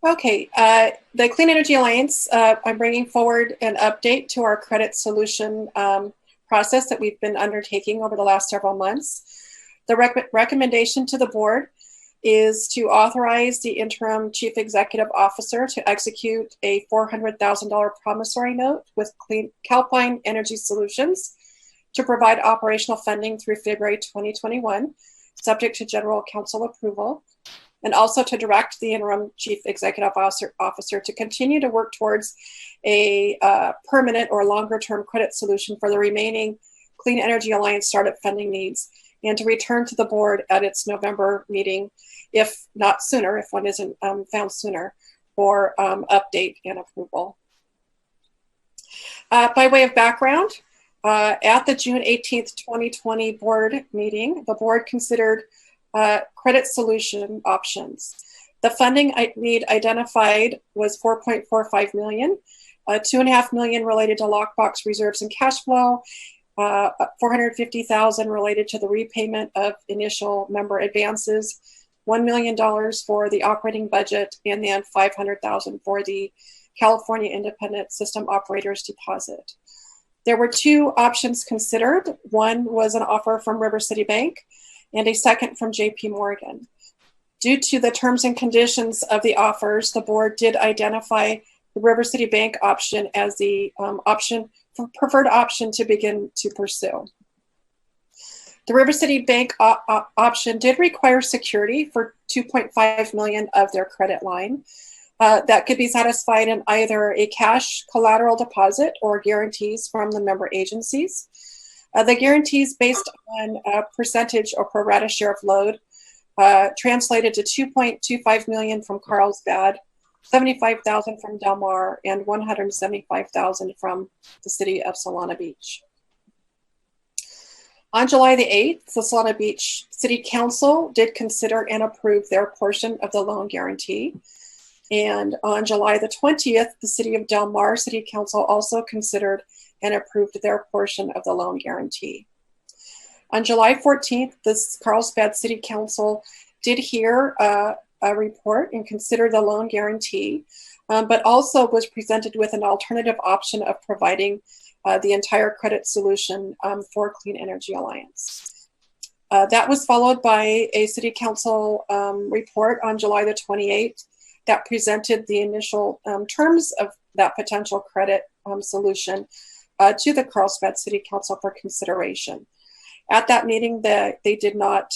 Okay, the Clean Energy Alliance, I'm bringing forward an update to our credit solution process that we've been undertaking over the last several months. The recommendation to the board is to authorize the interim chief executive officer to execute a $400,000 promissory note with Calpine Energy Solutions to provide operational funding through February 2021, subject to general council approval, and also to direct the interim chief executive officer to continue to work towards a permanent or longer term credit solution for the remaining Clean Energy Alliance startup funding needs, and to return to the board at its November meeting, if not sooner, if one isn't found sooner, for update and approval. By way of background, at the June 18th, 2020 board meeting, the board considered credit solution options. The funding need identified was $4.45 million, $2.5 million related to lockbox reserves and cash flow, $450,000 related to the repayment of initial member advances, $1 million for the operating budget, and then $500,000 for the California Independent System Operators deposit. There were 2 options considered. One was an offer from River City Bank, and a second from JP Morgan. Due to the terms and conditions of the offers, the board did identify the River City Bank option as the preferred option to begin to pursue. The River City Bank option did require security for $2.5 million of their credit line. That could be satisfied in either a cash collateral deposit or guarantees from the member agencies. The guarantees based on a percentage or pro rata share of load translated to $2.25 million from Carlsbad, $75,000 from Del Mar, and $175,000 from the city of Solana Beach. On July the 8th, the Solana Beach City Council did consider and approve their portion of the loan guarantee. And on July the 20th, the city of Del Mar City Council also considered and approved their portion of the loan guarantee. On July 14th, the Carlsbad City Council did hear a report and consider the loan guarantee, but also was presented with an alternative option of providing the entire credit solution for Clean Energy Alliance. That was followed by a City Council report on July the 28th that presented the initial terms of that potential credit solution to the Carlsbad City Council for consideration. At that meeting, they did not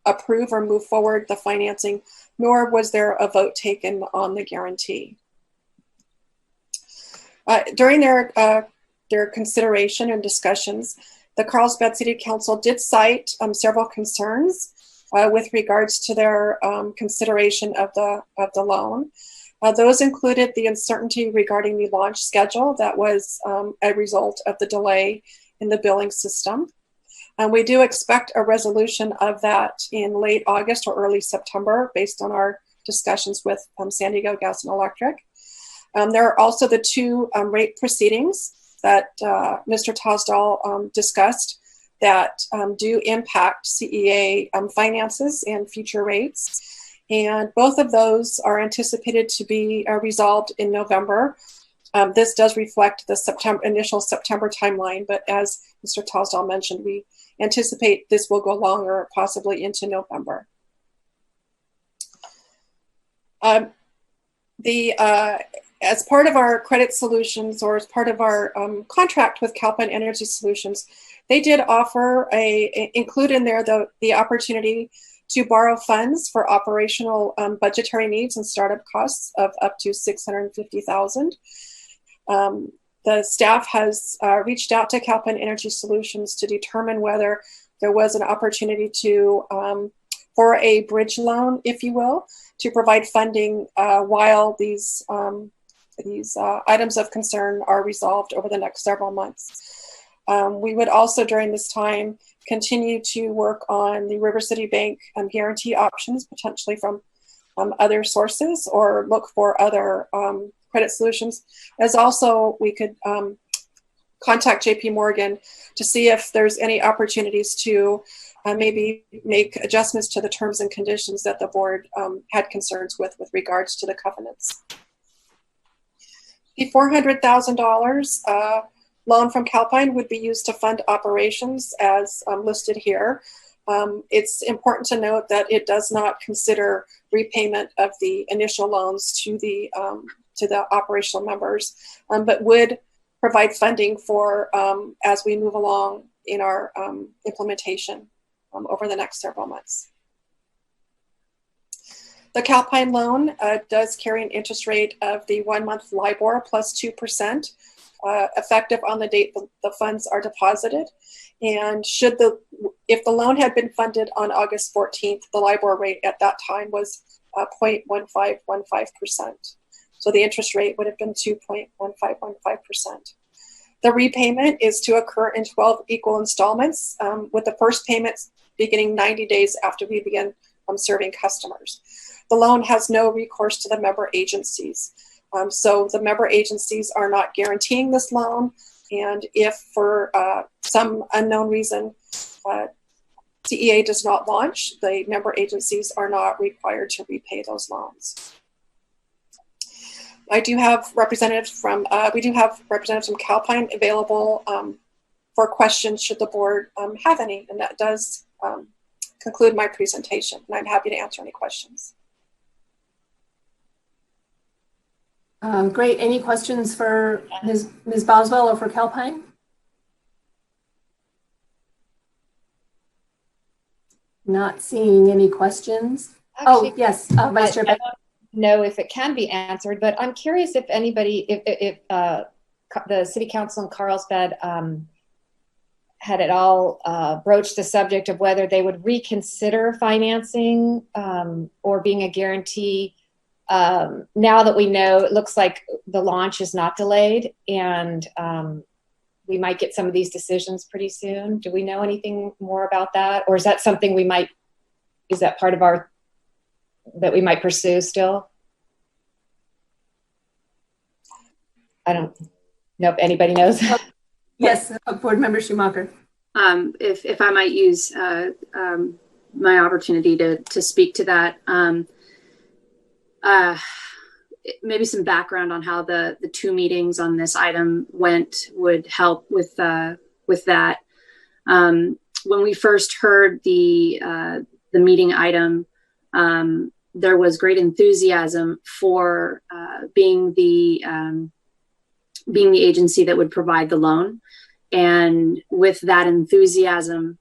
approve or move forward the financing, nor was there a vote taken on the guarantee. During their consideration and discussions, the Carlsbad City Council did cite several concerns with regards to their consideration of the loan. Those included the uncertainty regarding the launch schedule that was a result of the delay in the billing system. And we do expect a resolution of that in late August or early September based on our discussions with San Diego Gas and Electric. There are also the 2 rate proceedings that Mr. Tosdahl discussed that do impact CEA finances and future rates. And both of those are anticipated to be resolved in November. This does reflect the initial September timeline, but as Mr. Tosdahl mentioned, we anticipate this will go longer, possibly into November. As part of our credit solutions, or as part of our contract with Calpine Energy Solutions, they did offer include in there the opportunity to borrow funds for operational budgetary needs and startup costs of up to $650,000. The staff has reached out to Calpine Energy Solutions to determine whether there was an opportunity to, for a bridge loan, if you will, to provide funding while these items of concern are resolved over the next several months. We would also, during this time, continue to work on the River City Bank guarantee options, potentially from other sources, or look for other credit solutions. As also, we could contact JP Morgan to see if there's any opportunities to maybe make adjustments to the terms and conditions that the board had concerns with regards to the covenants. The $400,000 loan from Calpine would be used to fund operations as listed here. It's important to note that it does not consider repayment of the initial loans to the operational members, but would provide funding for as we move along in our implementation over the next several months. The Calpine loan does carry an interest rate of the 1-month LIBOR plus 2%, effective on the date the funds are deposited. And if the loan had been funded on August 14th, the LIBOR rate at that time was 0.1515%. So the interest rate would have been 2.1515%. The repayment is to occur in 12 equal installments, with the first payment beginning 90 days after we begin serving customers. The loan has no recourse to the member agencies. So the member agencies are not guaranteeing this loan. And if for some unknown reason CEA does not launch, the member agencies are not required to repay those loans. We do have representatives from Calpine available for questions should the board have any, and that does conclude my presentation, and I'm happy to answer any questions. Great. Any questions for Ms. Boswell or for Calpine? Not seeing any questions. Actually, yes, Vice Chair. I don't know if it can be answered, but I'm curious if anybody, if the City Council in Carlsbad had at all broached the subject of whether they would reconsider financing or being a guarantee. Now that we know, it looks like the launch is not delayed, and we might get some of these decisions pretty soon. Do we know anything more about that? Or is that something is that part of that we might pursue still? I don't know if anybody knows. Yes, Board Member Schumacher. If I might use my opportunity to speak to that. Maybe some background on how the two meetings on this item went would help with that. When we first heard the meeting item, there was great enthusiasm for being the agency that would provide the loan, and with that enthusiasm,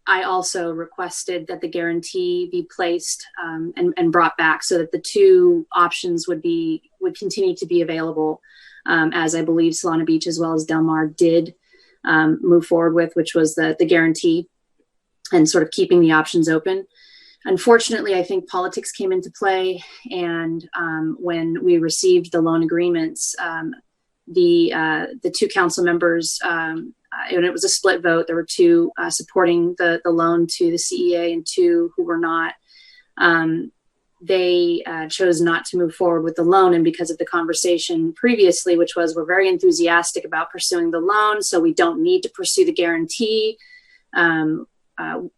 I also requested that the guarantee be placed and brought back so that the two options would continue to be available, as I believe Solana Beach as well as Del Mar did move forward with, which was the guarantee and sort of keeping the options open. Unfortunately, I think politics came into play, and when we received the loan agreements, the two council members, and it was a split vote. There were two supporting the loan to the CEA and two who were not. They chose not to move forward with the loan, and because of the conversation previously, which was we're very enthusiastic about pursuing the loan, so we don't need to pursue the guarantee. And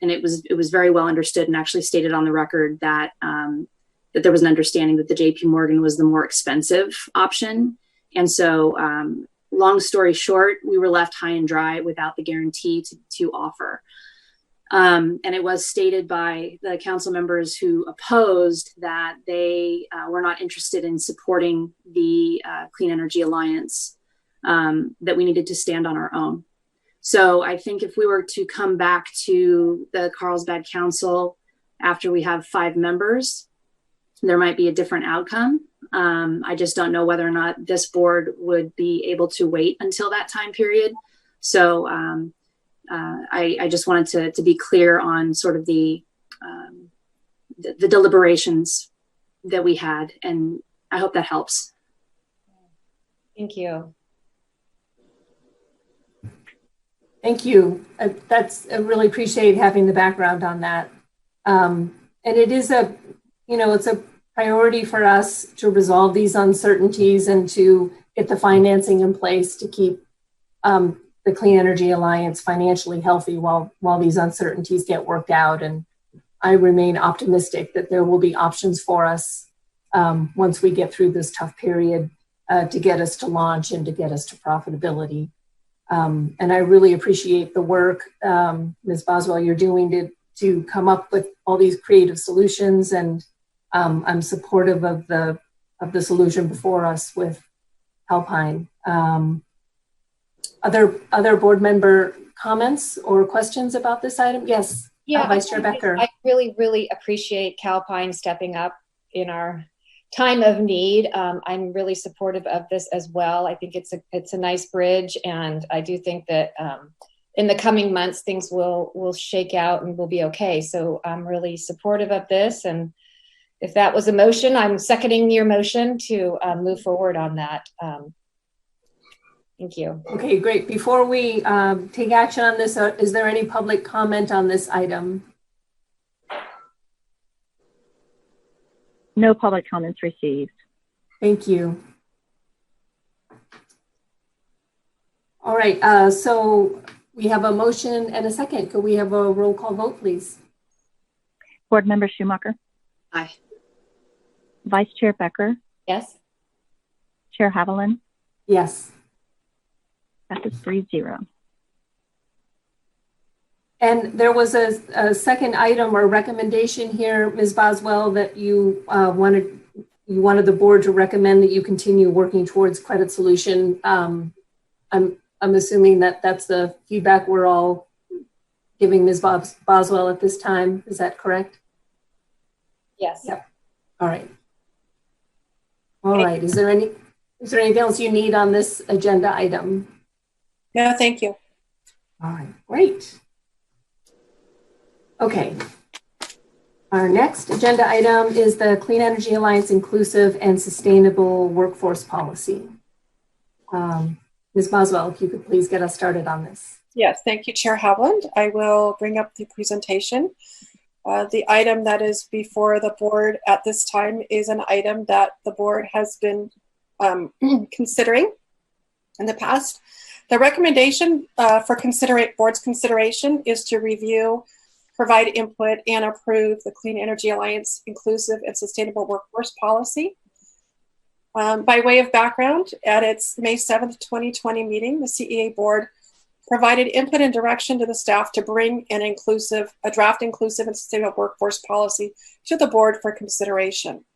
it was very well understood and actually stated on the record that that there was an understanding that the JP Morgan was the more expensive option, and so. Long story short, we were left high and dry without the guarantee to offer. And it was stated by the council members who opposed that they were not interested in supporting the Clean Energy Alliance, that we needed to stand on our own. So I think if we were to come back to the Carlsbad Council after we have 5 members, there might be a different outcome. I just don't know whether or not this board would be able to wait until that time period. So I just wanted to be clear on sort of the deliberations that we had, and I hope that helps. Thank you. Thank you. I really appreciate having the background on that. And it is it's a priority for us to resolve these uncertainties and to get the financing in place to keep the Clean Energy Alliance financially healthy while these uncertainties get worked out. And I remain optimistic that there will be options for us once we get through this tough period to get us to launch and to get us to profitability. And I really appreciate the work, Ms. Boswell, you're doing to come up with all these creative solutions. And I'm supportive of the solution before us with Calpine. Other board member comments or questions about this item? Yes, yeah, Vice Chair Becker. I really, really appreciate Calpine stepping up in our time of need. I'm really supportive of this as well. I think it's a nice bridge, and I do think that in the coming months things will shake out and we'll be okay. So I'm really supportive of this, and if that was a motion, I'm seconding your motion to move forward on that. Thank you. Okay, great. Before we take action on this, is there any public comment on this item? No public comments received. Thank you. All right, so we have a motion and a second. Could we have a roll call vote, please? Board Member Schumacher? Aye. Vice Chair Becker? Yes. Chair Haviland? Yes. That is 3-0. And there was a second item or recommendation here, Ms. Boswell, that you wanted the board to recommend that you continue working towards credit solution. I'm assuming that that's the feedback we're all giving Ms. Boswell at this time. Is that correct? Yes. Yep. All right. All right. Is there anything else you need on this agenda item? No, thank you. All right, great. Okay. Our next agenda item is the Clean Energy Alliance Inclusive and Sustainable Workforce Policy. Ms. Boswell, if you could please get us started on this. Yes, thank you, Chair Haviland. I will bring up the presentation. The item that is before the board at this time is an item that the board has been considering in the past. The recommendation for board's consideration is to review, provide input, and approve the Clean Energy Alliance Inclusive and Sustainable Workforce Policy. By way of background, at its May 7th, 2020 meeting, the CEA board provided input and direction to the staff to bring a draft inclusive and sustainable workforce policy to the board for consideration.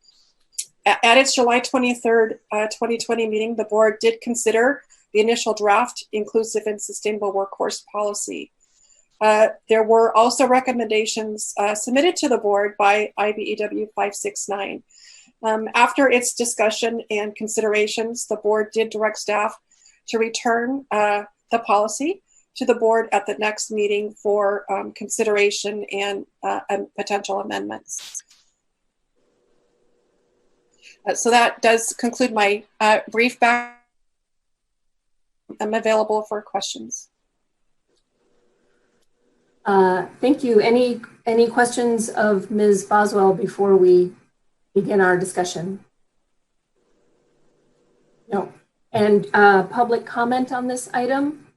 At its July 23rd, 2020 meeting, the board did consider the initial draft inclusive and sustainable workforce policy. There were also recommendations submitted to the board by IBEW 569. After its discussion and considerations, the board did direct staff to return the policy to the board at the next meeting for consideration and potential amendments. So that does conclude my brief background. I'm available for questions. Thank you. Any questions of Ms. Boswell before we begin our discussion? No. And public comment on this item?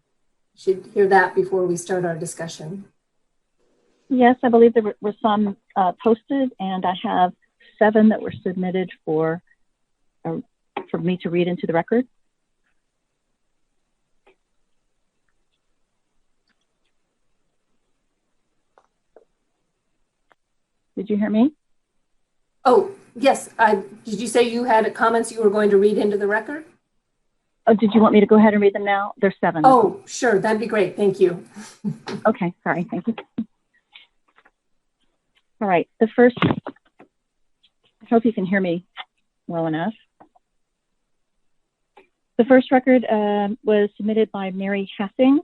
Should hear that before we start our discussion. Yes, I believe there were some posted, and I have 7 that were submitted for me to read into the record. Did you hear me? Oh, yes. Did you say you had comments you were going to read into the record? Oh, did you want me to go ahead and read them now? There's 7. Oh, sure. That'd be great. Thank you. Okay. Sorry. Thank you. All right. The first, I hope you can hear me well enough. The first record was submitted by Mary Hassing,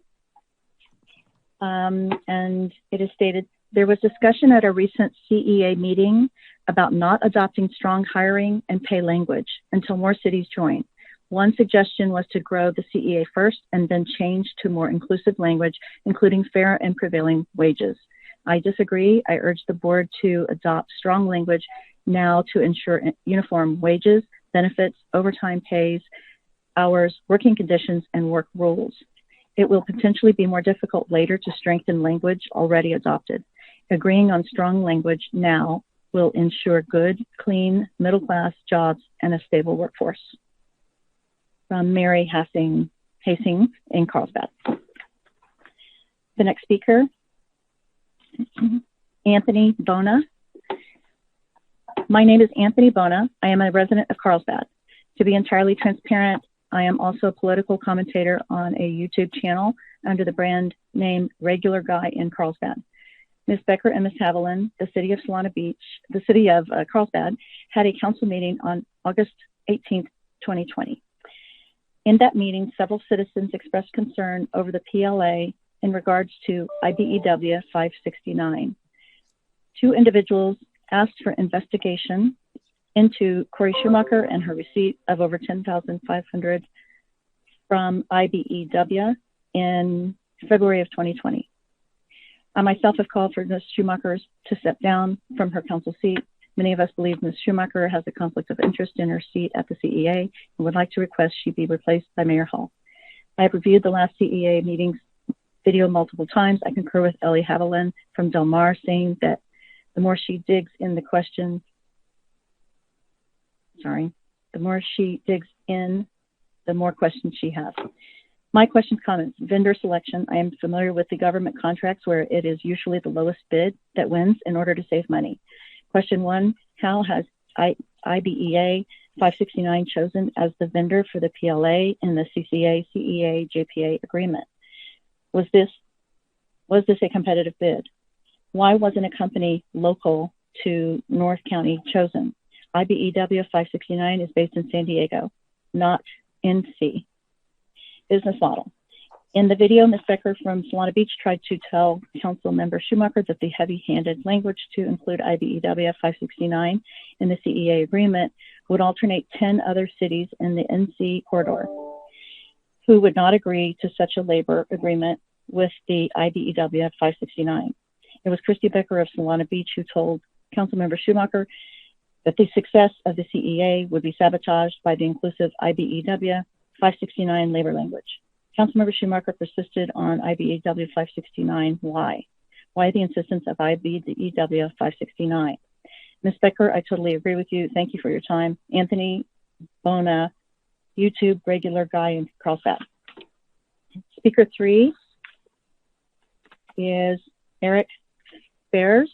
and it is stated, there was discussion at a recent CEA meeting about not adopting strong hiring and pay language until more cities join. One suggestion was to grow the CEA first and then change to more inclusive language, including fair and prevailing wages. I disagree. I urge the board to adopt strong language now to ensure uniform wages, benefits, overtime pays, hours, working conditions, and work rules. It will potentially be more difficult later to strengthen language already adopted. Agreeing on strong language now will ensure good, clean, middle-class jobs and a stable workforce. From Mary Hastings in Carlsbad. The next speaker, Anthony Bona. My name is Anthony Bona. I am a resident of Carlsbad. To be entirely transparent, I am also a political commentator on a YouTube channel under the brand name Regular Guy in Carlsbad. Ms. Becker and Ms. Haviland, the city of Carlsbad, had a council meeting on August 18th, 2020. In that meeting, several citizens expressed concern over the PLA in regards to IBEW 569. Two individuals asked for investigation into Corey Schumacher and her receipt of over $10,500 from IBEW in February of 2020. I myself have called for Ms. Schumacher to step down from her council seat. Many of us believe Ms. Schumacher has a conflict of interest in her seat at the CEA and would like to request she be replaced by Mayor Hall. I have reviewed the last CEA meetings video multiple times. I concur with Ellie Haviland from Del Mar saying that the more she digs in the question, the more she digs in, the more questions she has. My questions, comments, vendor selection. I am familiar with the government contracts where it is usually the lowest bid that wins in order to save money. Question one, how has IBEA 569 chosen as the vendor for the PLA in the CCA, CEA, JPA agreement? Was this a competitive bid? Why wasn't a company local to North County chosen? IBEW 569 is based in San Diego, not NC. Business model. In the video, Ms. Becker from Solana Beach tried to tell Council Member Schumacher that the heavy-handed language to include IBEW 569 in the CEA agreement would alternate 10 other cities in the NC corridor who would not agree to such a labor agreement with the IBEW 569. It was Christy Becker of Solana Beach who told Councilmember Schumacher that the success of the CEA would be sabotaged by the inclusive IBEW 569 labor language. Councilmember Schumacher persisted on IBEW 569. Why? Why the insistence of IBEW 569? Ms. Becker, I totally agree with you. Thank you for your time. Anthony Bona, YouTube Regular Guy in Carlsbad. Speaker 3 is Eric Furs.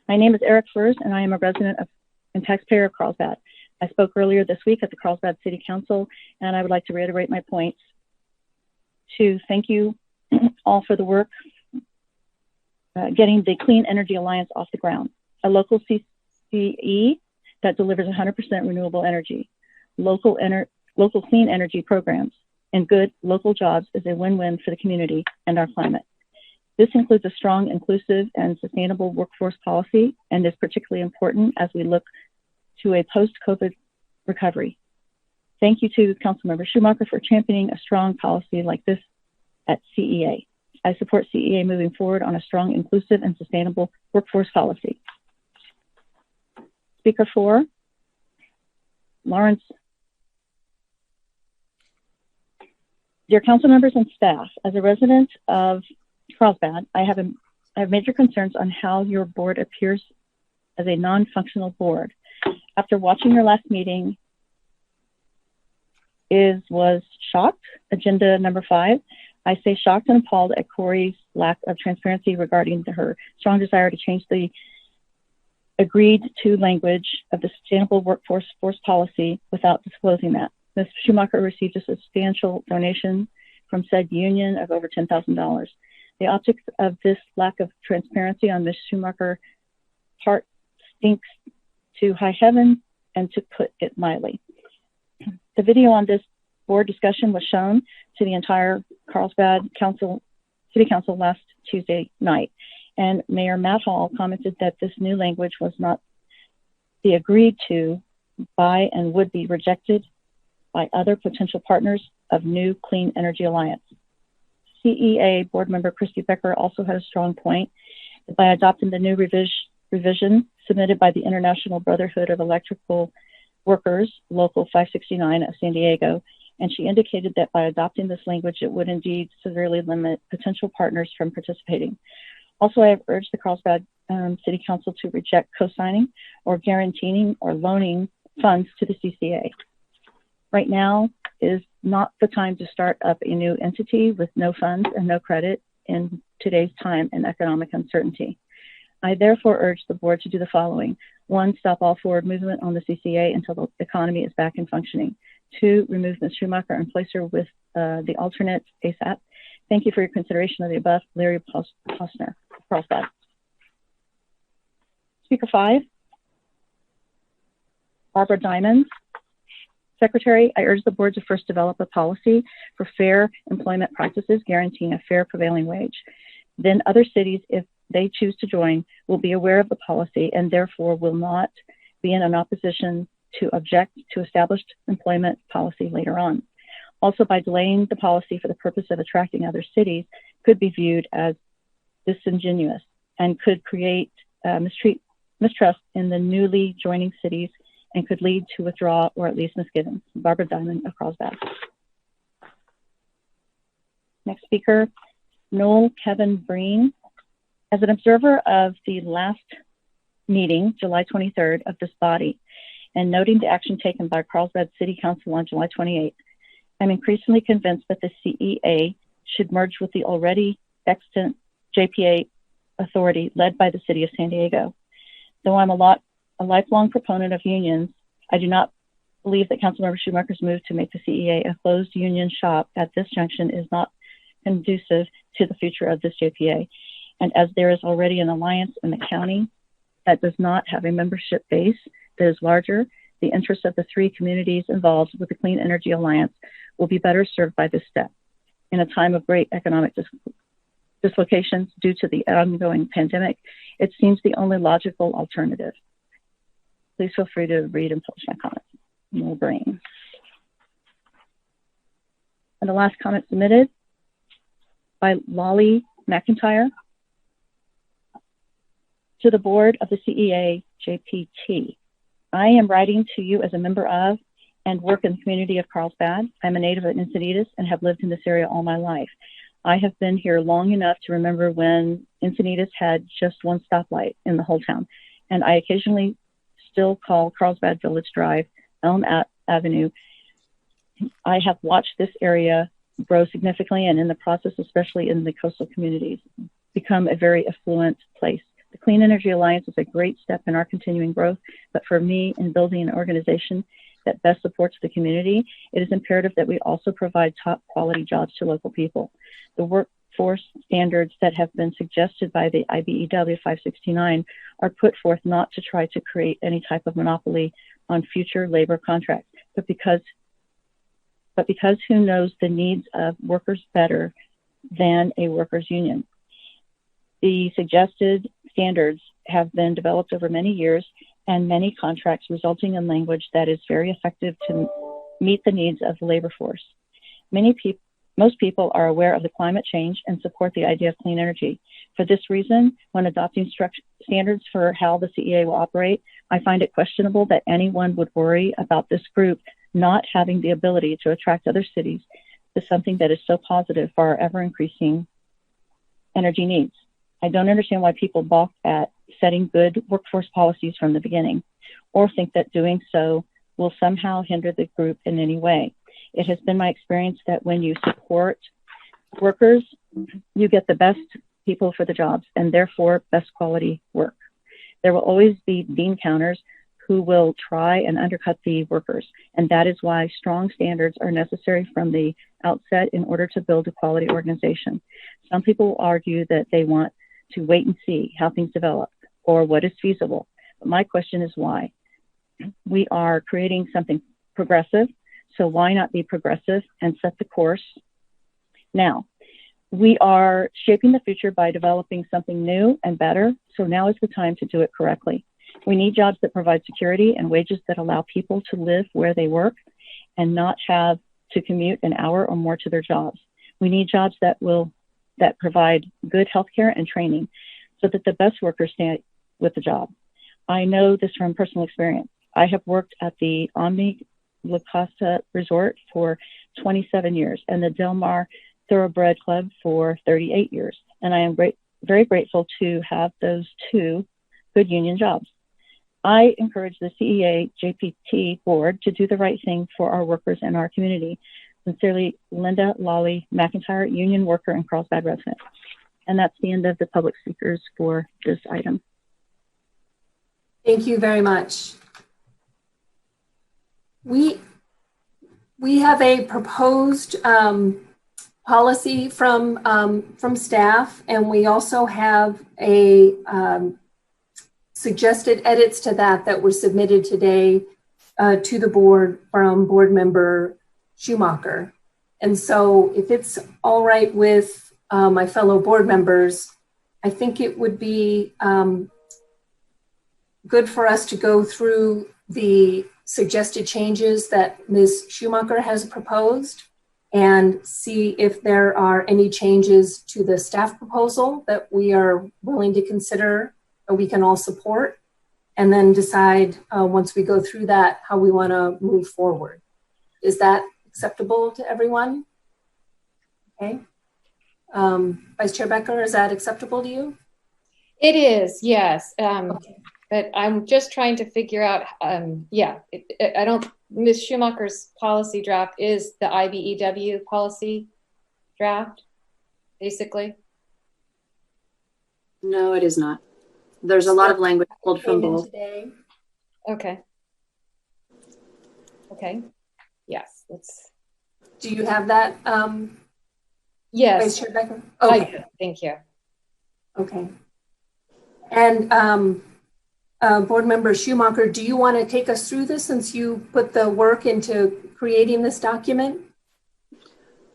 My name is Eric Furs, and I am a resident and taxpayer of Carlsbad. I spoke earlier this week at the Carlsbad City Council, and I would like to reiterate my points to thank you all for the work getting the Clean Energy Alliance off the ground, a local CCE that delivers 100% renewable energy, local clean energy programs, and good local jobs is a win-win for the community and our climate. This includes a strong, inclusive, and sustainable workforce policy and is particularly important as we look to a post-COVID recovery. Thank you to Councilmember Schumacher for championing a strong policy like this at CEA. I support CEA moving forward on a strong, inclusive, and sustainable workforce policy. Speaker 4, Lawrence. Dear council members and staff, as a resident of Carlsbad, I have major concerns on how your board appears as a non-functional board. After watching your last meeting, was shocked. Agenda number 5. I say shocked and appalled at Corey's lack of transparency regarding her strong desire to change the agreed to language of the sustainable workforce policy without disclosing that. Ms. Schumacher received a substantial donation from said union of over $10,000. The optics of this lack of transparency on Ms. Schumacher's part stinks to high heaven, and to put it mildly. The video on this board discussion was shown to the entire Carlsbad City Council last Tuesday night, and Mayor Matt Hall commented that this new language was not the agreed to by and would be rejected by other potential partners of new Clean Energy Alliance. CEA board member Christy Becker also had a strong point that by adopting the new revision submitted by the International Brotherhood of Electrical Workers, Local 569 of San Diego, and she indicated that by adopting this language, it would indeed severely limit potential partners from participating. Also, I have urged the Carlsbad City Council to reject co-signing or guaranteeing or loaning funds to the CCA. Right now is not the time to start up a new entity with no funds and no credit in today's time and economic uncertainty. I therefore urge the board to do the following. 1, stop all forward movement on the CCA until the economy is back and functioning. 2, remove Ms. Schumacher and place her with the alternate ASAP. Thank you for your consideration of the above. Larry Posner, Carlsbad. Speaker 5, Barbara Diamond. Secretary, I urge the board to first develop a policy for fair employment practices guaranteeing a fair prevailing wage. Then other cities, if they choose to join, will be aware of the policy and therefore will not be in an opposition to object to established employment policy later on. Also, by delaying the policy for the purpose of attracting other cities could be viewed as disingenuous and could create mistrust in the newly joining cities and could lead to withdrawal or at least misgivings. Barbara Diamond of Carlsbad. Next speaker, Noel Kevin Breen. As an observer of the last meeting, July 23rd, of this body, and noting the action taken by Carlsbad City Council on July 28th, I'm increasingly convinced that the CEA should merge with the already extant JPA authority led by the City of San Diego. Though I'm a lifelong proponent of unions, I do not believe that Councilmember Schumacher's move to make the CEA a closed union shop at this junction is not conducive to the future of this JPA. And as there is already an alliance in the county that does not have a membership base that is larger, the interests of the 3 communities involved with the Clean Energy Alliance will be better served by this step. In a time of great economic dislocations due to the ongoing pandemic, it seems the only logical alternative. Please feel free to read and publish my comments. Noel Breen. And the last comment submitted by Lolly McIntyre. To the board of the CEA JPT. I am writing to you as a member of and work in the community of Carlsbad. I'm a native of Encinitas and have lived in this area all my life. I have been here long enough to remember when Encinitas had just one stoplight in the whole town, and I occasionally still call Carlsbad Village Drive Elm Avenue. I have watched this area grow significantly and in the process, especially in the coastal communities, become a very affluent place. The Clean Energy Alliance is a great step in our continuing growth, but for me, in building an organization that best supports the community, it is imperative that we also provide top quality jobs to local people. The workforce standards that have been suggested by the IBEW 569 are put forth not to try to create any type of monopoly on future labor contracts, but because who knows the needs of workers better than a workers' union. The suggested standards have been developed over many years and many contracts, resulting in language that is very effective to meet the needs of the labor force. Most people are aware of the climate change and support the idea of clean energy. For this reason, when adopting standards for how the CEA will operate, I find it questionable that anyone would worry about this group not having the ability to attract other cities to something that is so positive for our ever-increasing energy needs. I don't understand why people balk at setting good workforce policies from the beginning, or think that doing so will somehow hinder the group in any way. It has been my experience that when you support workers, you get the best people for the jobs and therefore best quality work. There will always be bean counters who will try and undercut the workers, and that is why strong standards are necessary from the outset in order to build a quality organization. Some people argue that they want to wait and see how things develop or what is feasible. But my question is why? We are creating something progressive, so why not be progressive and set the course now? We are shaping the future by developing something new and better, so now is the time to do it correctly. We need jobs that provide security and wages that allow people to live where they work and not have to commute an hour or more to their jobs. We need jobs that provide good healthcare and training so that the best workers stay with the job. I know this from personal experience. I have worked at the Omni La Costa Resort for 27 years and the Del Mar Thoroughbred Club for 38 years. And I am very grateful to have those two good union jobs. I encourage the CEA JPT board to do the right thing for our workers and our community. Sincerely, Linda Lolly McIntyre, union worker and Carlsbad resident. And that's the end of the public speakers for this item. Thank you very much. We have a proposed policy from staff, and we also have a suggested edits to that were submitted today to the board from board member Schumacher. And so if it's all right with my fellow board members, I think it would be good for us to go through the suggested changes that Ms. Schumacher has proposed and see if there are any changes to the staff proposal that we are willing to consider or we can all support, and then decide once we go through that how we want to move forward. Is that acceptable to everyone? Okay. Vice Chair Becker, is that acceptable to you? It is, yes. Okay. But I'm just trying to figure out, Ms. Schumacher's policy draft is the IBEW policy draft, basically? No, it is not. There's a lot of language pulled from both. Okay. Okay. Yes. Let's. Do you have that? Yes. Vice Chair Becker? Okay. Thank you. Okay. And board member Schumacher, do you want to take us through this since you put the work into creating this document?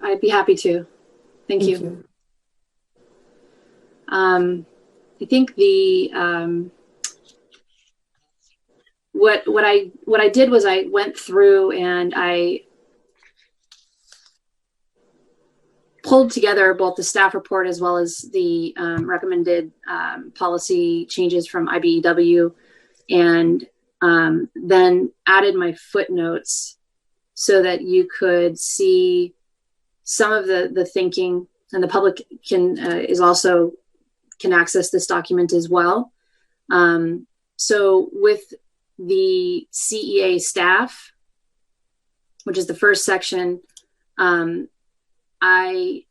I'd be happy to. Thank you. I think the what I did was I went through and I pulled together both the staff report as well as the recommended policy changes from IBEW, and then added my footnotes so that you could see some of the thinking, and the public can access this document as well. So with the CEA staff, which is the first section, I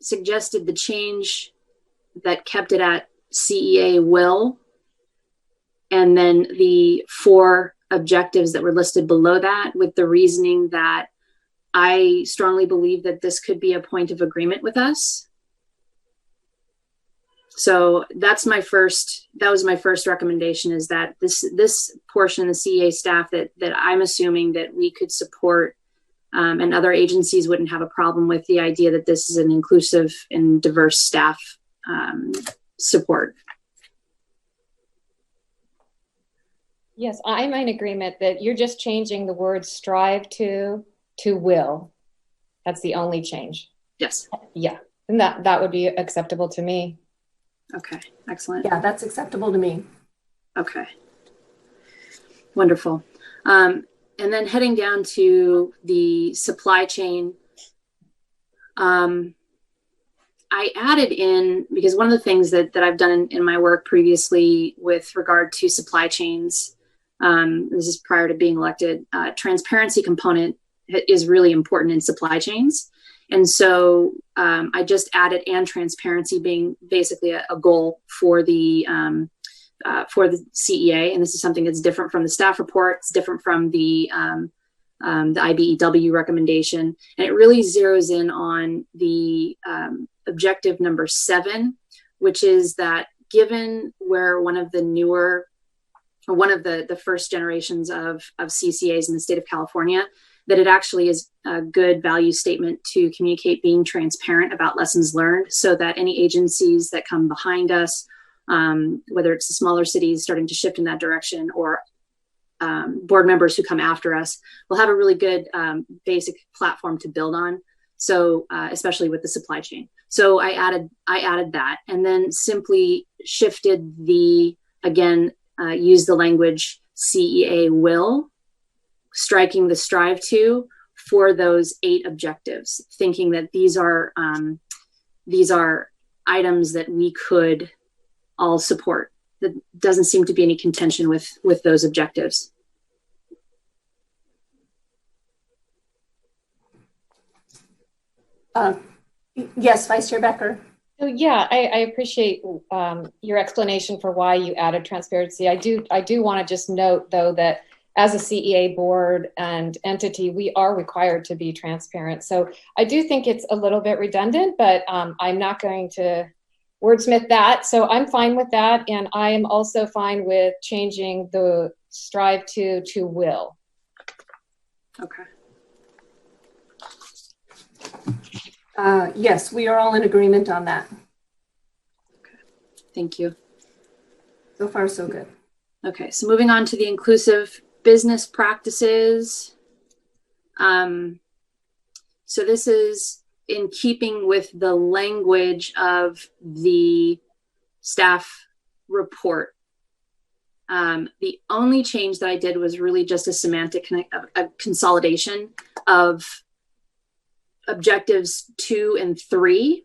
suggested the change that kept it at CEA will, and then the 4 objectives that were listed below that, with the reasoning that I strongly believe that this could be a point of agreement with us. So that was my first recommendation, is that this portion, the CEA staff, that I'm assuming that we could support, and other agencies wouldn't have a problem with the idea that this is an inclusive and diverse staff support. Yes, I'm in agreement that you're just changing the word strive to will. That's the only change. Yes. Yeah, and that would be acceptable to me. Okay, excellent. Yeah, that's acceptable to me. Okay, wonderful. And then heading down to the supply chain, I added in, because one of the things that I've done in my work previously with regard to supply chains, this is prior to being elected, transparency component is really important in supply chains. And so I just added "and transparency" being basically a goal for the CEA. And this is something that's different from the staff report. It's different from the IBEW recommendation. And it really zeroes in on the objective number 7, which is that given where one of the newer, or one of the first generations of CCAs in the state of California, that it actually is a good value statement to communicate being transparent about lessons learned, so that any agencies that come behind us, whether it's the smaller cities starting to shift in that direction, or board members who come after us will have a really good basic platform to build on. So especially with the supply chain. So I added that, and then simply shifted use the language CEA will, striking the strive to for those 8 objectives, thinking that these are items that we could all support. That doesn't seem to be any contention with those objectives. Yes, Vice Chair Becker. So yeah, I appreciate your explanation for why you added transparency. I do want to just note, though, that as a CEA board and entity, we are required to be transparent. So I do think it's a little bit redundant, but I'm not going to wordsmith that. So I'm fine with that. And I am also fine with changing the strive to will. Okay. Yes, we are all in agreement on that. Okay. Thank you. So far, so good. Okay, so moving on to the inclusive business practices. So this is in keeping with the language of the staff report. The only change that I did was really just a semantic consolidation of objectives 2 and 3.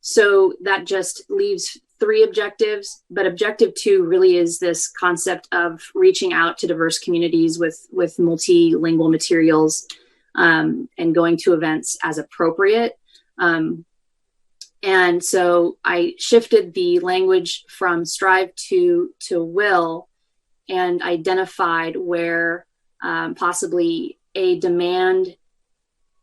So that just leaves 3 objectives, but objective 2 really is this concept of reaching out to diverse communities with multilingual materials and going to events as appropriate. And so I shifted the language from strive to will, and identified where possibly a demand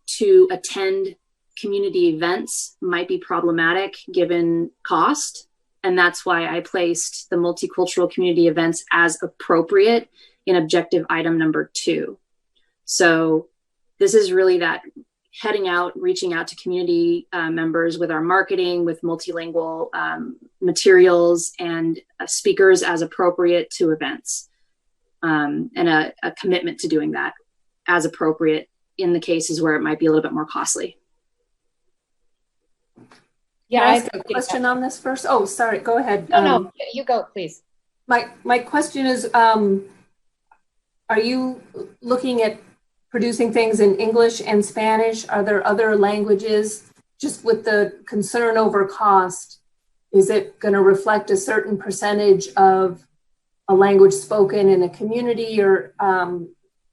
to attend community events might be problematic given cost. And that's why I placed the multicultural community events as appropriate in objective item number 2. So this is really that heading out, reaching out to community members with our marketing, with multilingual materials and speakers as appropriate to events, and a commitment to doing that as appropriate in the cases where it might be a little bit more costly. Yeah, I have a question on this first. Oh, sorry, go ahead. No, you go, please. My question is, are you looking at producing things in English and Spanish? Are there other languages? Just with the concern over cost, is it going to reflect a certain percentage of a language spoken in a community, or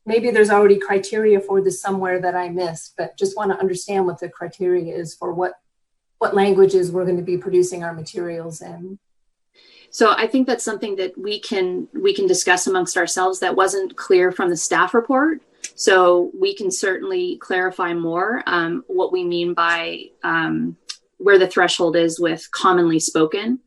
maybe there's already criteria for this somewhere that I missed, but just want to understand what the criteria is for what languages we're going to be producing our materials in. So I think that's something that we can discuss amongst ourselves that wasn't clear from the staff report. So we can certainly clarify more what we mean by where the threshold is with commonly spoken.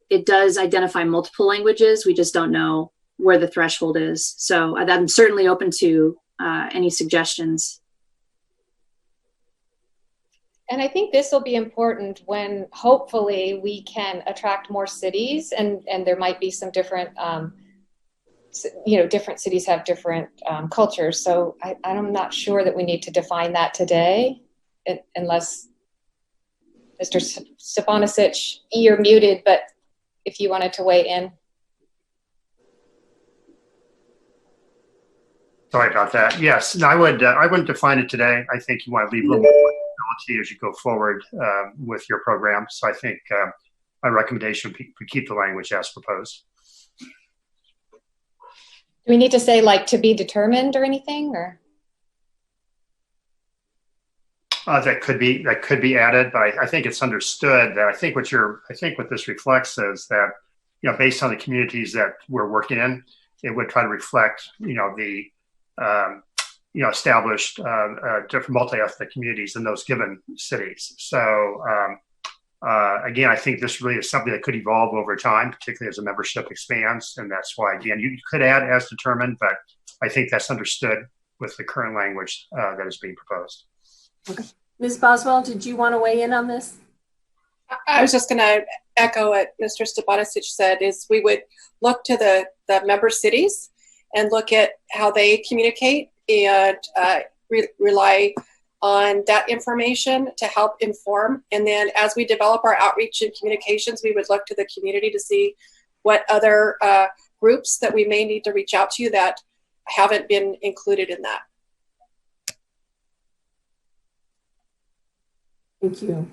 It does identify multiple languages. We just don't know where the threshold is. So I'm certainly open to any suggestions. And I think this will be important when hopefully we can attract more cities, and there might be some different, different cities have different cultures. So I'm not sure that we need to define that today, unless Mr. Stefanisic, you're muted, but if you wanted to weigh in. Sorry about that. Yes, no, I wouldn't define it today. I think you want to leave a little more flexibility as you go forward with your program. So I think my recommendation would be to keep the language as proposed. Do we need to say like to be determined or anything, or? That could be added, but I think it's understood that I think what this reflects is that, based on the communities that we're working in, it would try to reflect, the established different multi-ethnic communities in those given cities. So again, I think this really is something that could evolve over time, particularly as the membership expands. And that's why, again, you could add as determined, but I think that's understood with the current language that is being proposed. Okay. Ms. Boswell, did you want to weigh in on this? I was just going to echo what Mr. Stefanisic said, is we would look to the the member cities and look at how they communicate and rely on that information to help inform. And then as we develop our outreach and communications, we would look to the community to see what other groups that we may need to reach out to that haven't been included in that. Thank you.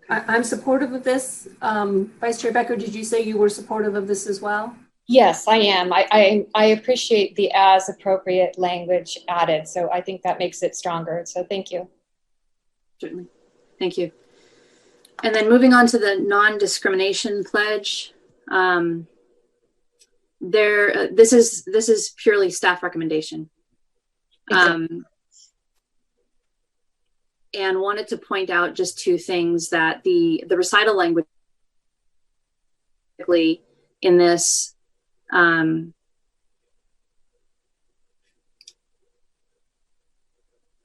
I'm supportive of this. Vice Chair Becker, did you say you were supportive of this as well? Yes, I am. I appreciate the as appropriate language added. So I think that makes it stronger. So thank you. Certainly. Thank you. And then moving on to the non-discrimination pledge. This is purely staff recommendation. And wanted to point out just two things, that the recital language in this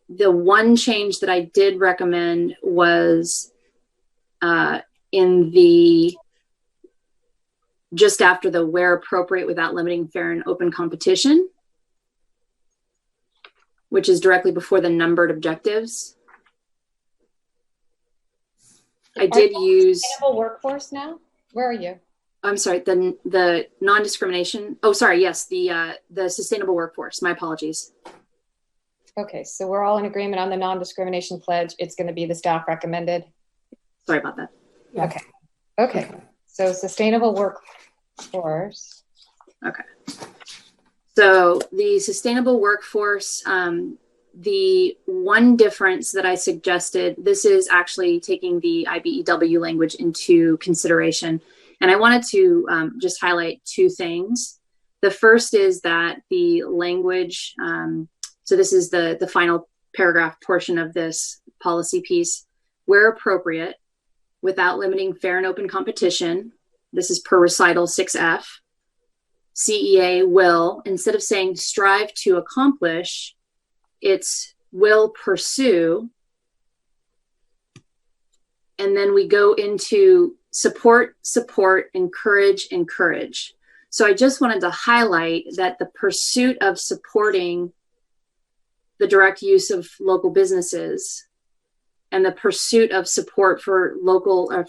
the one change that I did recommend was in the just after the where appropriate without limiting fair and open competition, which is directly before the numbered objectives. I did use sustainable workforce now. Where are you? I'm sorry, the non-discrimination. Oh, sorry. Yes, the sustainable workforce. My apologies. Okay, so we're all in agreement on the non-discrimination pledge. It's going to be the staff recommended. Sorry about that. Yeah. Okay. So sustainable workforce. Okay. So the sustainable workforce, the one difference that I suggested, this is actually taking the IBEW language into consideration. And I wanted to just highlight two things. The first is that the language, so this is the final paragraph portion of this policy piece, where appropriate, without limiting fair and open competition. This is per recital 6F. CEA will, instead of saying strive to accomplish, it's will pursue. And then we go into support, encourage. So I just wanted to highlight that the pursuit of supporting the direct use of local businesses and the pursuit of support for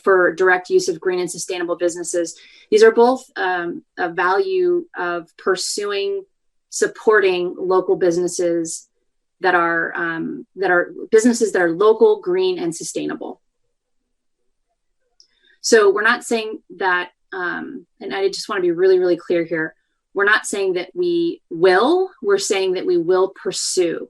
for direct use of green and sustainable businesses, these are both a value of supporting local businesses that are businesses that are local, green, and sustainable. So we're not saying that, and I just want to be really, really clear here. We're not saying that we will, we're saying that we will pursue.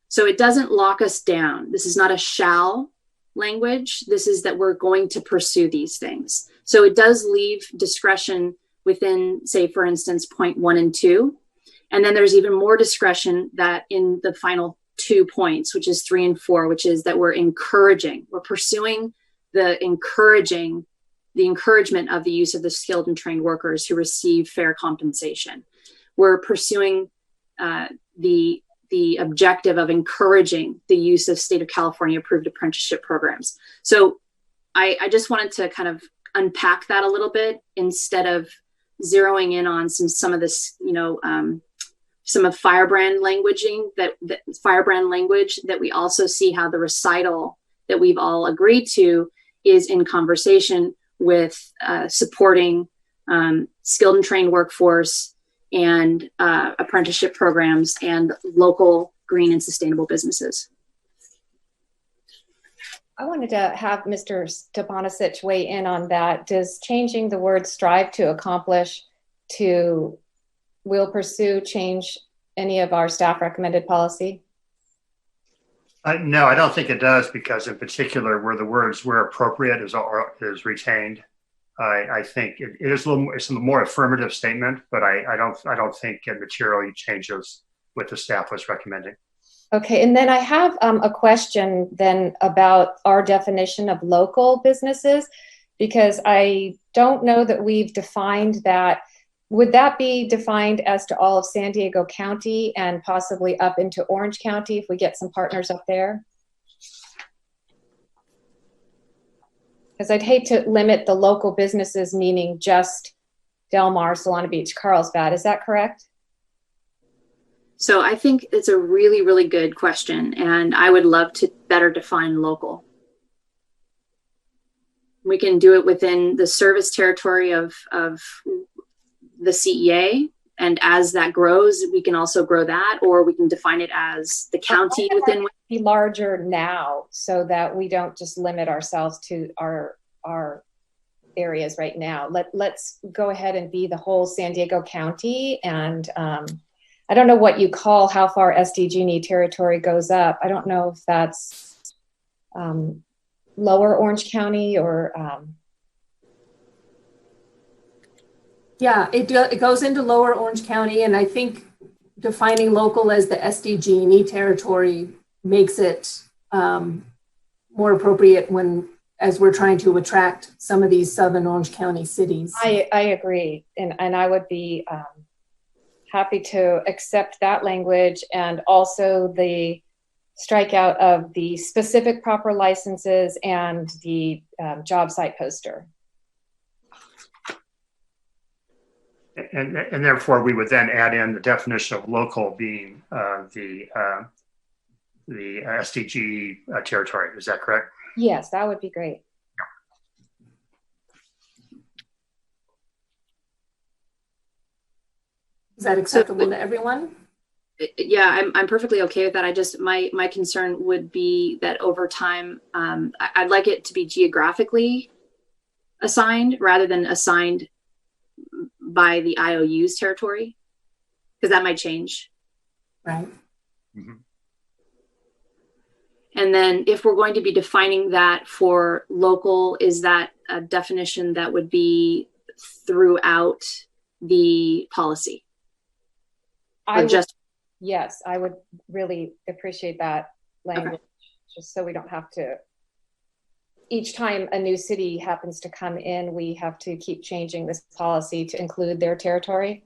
So it doesn't lock us down. This is not a shall language. This is that we're going to pursue these things. So it does leave discretion within, say, for instance, point 1 and 2. And then there's even more discretion that in the final 2 points, which is 3 and 4, which is that we're encouraging. We're pursuing the encouragement of the use of the skilled and trained workers who receive fair compensation. We're pursuing the objective of encouraging the use of state of California approved apprenticeship programs. So I just wanted to kind of unpack that a little bit instead of zeroing in on some of this, some of firebrand language that we also see how the recital that we've all agreed to is in conversation with supporting skilled and trained workforce and apprenticeship programs and local green and sustainable businesses. I wanted to have Mr. Stepanisic weigh in on that. Does changing the word strive to accomplish to will pursue change any of our staff recommended policy? No, I don't think it does, because in particular where the words where appropriate is retained, I think it is it's a more affirmative statement, but I don't think it materially changes what the staff was recommending. Okay, and then I have a question then about our definition of local businesses, because I don't know that we've defined that. Would that be defined as to all of San Diego County and possibly up into Orange County if we get some partners up there? Because I'd hate to limit the local businesses, meaning just Del Mar, Solana Beach, Carlsbad. Is that correct? So I think it's a really, really good question, and I would love to better define local. We can do it within the service territory of the CEA, and as that grows, we can also grow that, or we can define it as the county within. Be larger now, so that we don't just limit ourselves to our areas right now. Let's go ahead and be the whole San Diego County, and I don't know what you call how far SDG&E territory goes up. I don't know if that's Lower Orange County or. Yeah, it goes into Lower Orange County, and I think defining local as the SDG&E territory makes it more appropriate as we're trying to attract some of these Southern Orange County cities. I agree, and I would be happy to accept that language, and also the strikeout of the specific proper licenses and the job site poster. And therefore, we would then add in the definition of local being the SDG territory. Is that correct? Yes, that would be great. Is that acceptable to everyone? Yeah, I'm perfectly okay with that. I just, my concern would be that over time, I'd like it to be geographically assigned rather than assigned by the IOU's territory, because that might change. Right. Mm-hmm. And then if we're going to be defining that for local, is that a definition that would be throughout the policy? Yes, I would really appreciate that language, just so we don't have to, each time a new city happens to come in, we have to keep changing this policy to include their territory.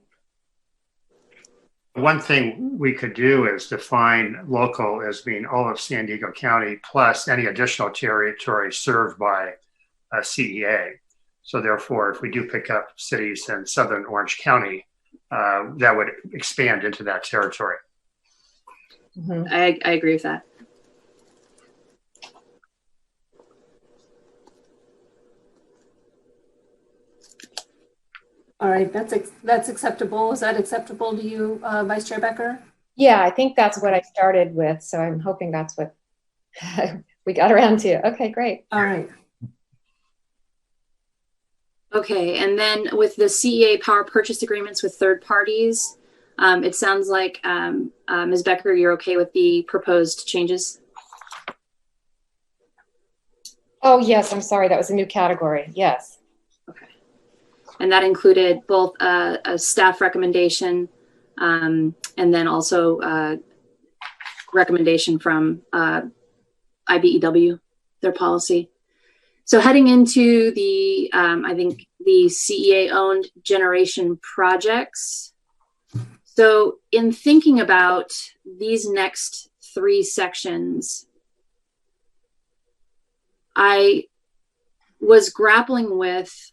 One thing we could do is define local as being all of San Diego County plus any additional territory served by a CEA. So therefore, if we do pick up cities in Southern Orange County, that would expand into that territory. Mm-hmm. I agree with that. All right, that's acceptable. Is that acceptable to you, Vice Chair Becker? Yeah, I think that's what I started with, so I'm hoping that's what we got around to. Okay, great. All right. Okay, and then with the CEA power purchase agreements with third parties, it sounds like, Ms. Becker, you're okay with the proposed changes? Oh, yes, I'm sorry, that was a new category, yes. Okay. And that included both a staff recommendation and then also a recommendation from IBEW, their policy. So heading into the, I think the CEA-owned generation projects. So in thinking about these next three sections, I was grappling with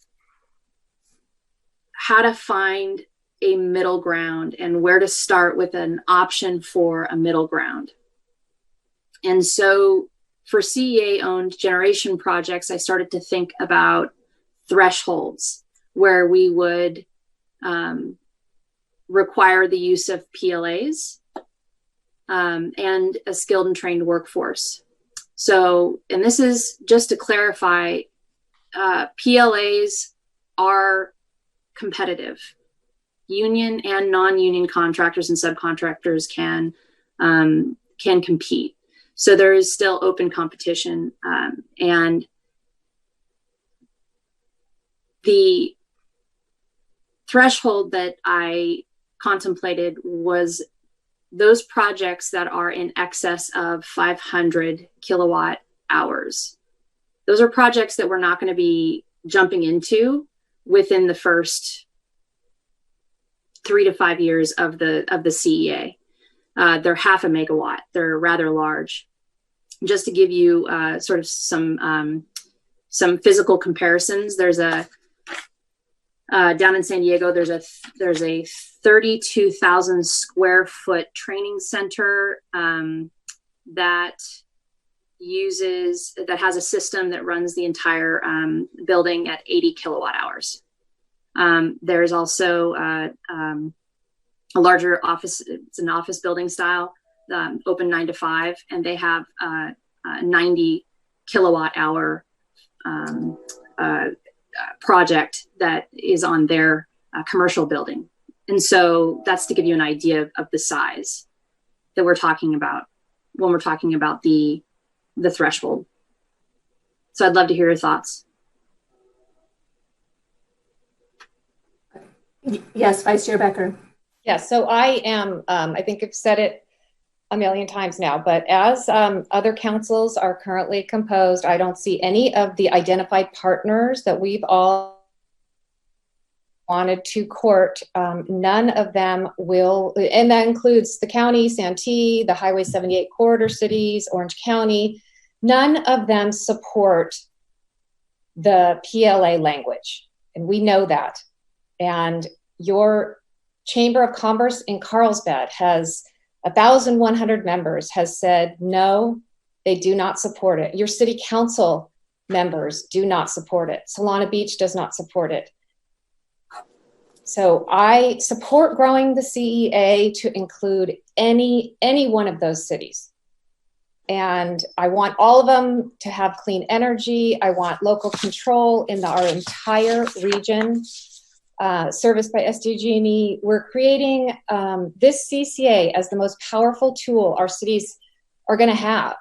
how to find a middle ground and where to start with an option for a middle ground. And so for CEA-owned generation projects, I started to think about thresholds where we would require the use of PLAs and a skilled and trained workforce. So, and this is just to clarify, PLAs are competitive. Union and non-union contractors and subcontractors can compete. So there is still open competition, and the threshold that I contemplated was those projects that are in excess of 500 kilowatt hours. Those are projects that we're not going to be jumping into within the first 3 to 5 years of the CEA. They're half a megawatt. They're rather large. Just to give you sort of some some physical comparisons. There's a down in San Diego, there's a 32,000 square foot training center that has a system that runs the entire building at 80 kilowatt hours. There's also a larger office. It's an office building style, open 9 to 5, and they have a 90 kilowatt hour project that is on their commercial building. And so that's to give you an idea of the size that we're talking about when we're talking about the threshold. So I'd love to hear your thoughts. Yes, Vice Chair Becker. Yes, so I am, I think I've said it a million times now, but as other councils are currently composed, I don't see any of the identified partners that we've all wanted to court. None of them will, and that includes the county, Santee, the Highway 78 corridor cities, Orange County. None of them support the PLA language, and we know that. And your Chamber of Commerce in Carlsbad has 1,100 members, has said, no, they do not support it. Your city council members do not support it. Solana Beach does not support it. So I support growing the CEA to include any one of those cities. And I want all of them to have clean energy. I want local control in our entire region. Serviced by SDG&E. We're creating this CCA as the most powerful tool our cities are going to have.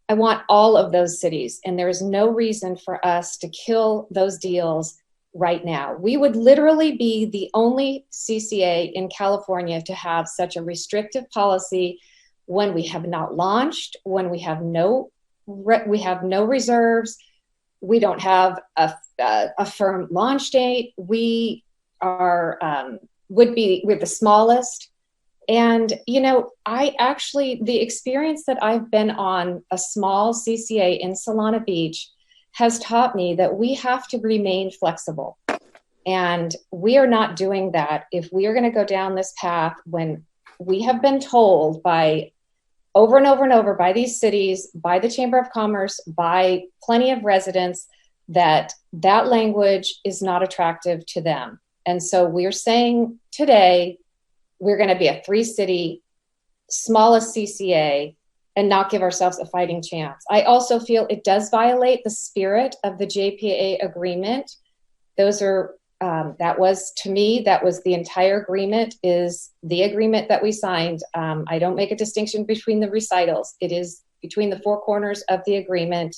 I want all of those cities, and there is no reason for us to kill those deals right now. We would literally be the only CCA in California to have such a restrictive policy when we have not launched, when we have no reserves, we don't have a firm launch date. We are would be with the smallest. And the experience that I've been on a small CCA in Solana Beach has taught me that we have to remain flexible, and we are not doing that if we are going to go down this path when we have been told by over and over and over by these cities, by the Chamber of Commerce, by plenty of residents, that language is not attractive to them. And so we're saying today, we're going to be a 3-city, smallest CCA and not give ourselves a fighting chance. I also feel it does violate the spirit of the JPA agreement. Those are, that was, to me, that was the entire agreement, is the agreement that we signed. I don't make a distinction between the recitals. It is between the 4 corners of the agreement.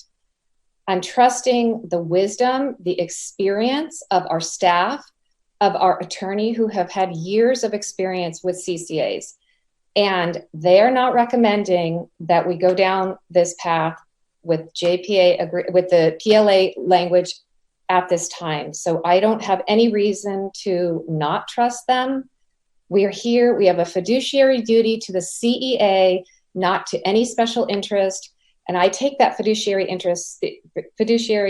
I'm trusting the wisdom, the experience of our staff, of our attorney who have had years of experience with CCAs. And they're not recommending that we go down this path with with the PLA language at this time. So I don't have any reason to not trust them. We are here, we have a fiduciary duty to the CEA, not to any special interest. And I take that fiduciary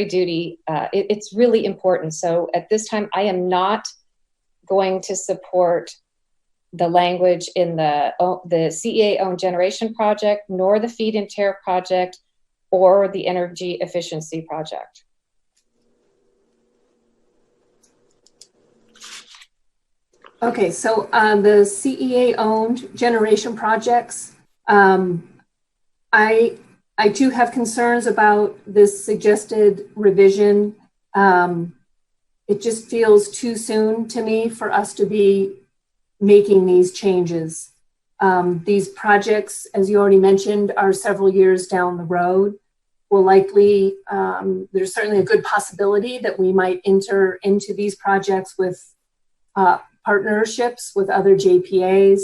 duty, it's really important. So at this time, I am not going to support the language in the CEA-owned generation project, nor the feed-in tariff project, or the energy efficiency project. Okay, so the CEA-owned generation projects, I do have concerns about this suggested revision. It just feels too soon to me for us to be making these changes. These projects, as you already mentioned, are several years down the road. Will likely, there's certainly a good possibility that we might enter into these projects with partnerships with other JPAs.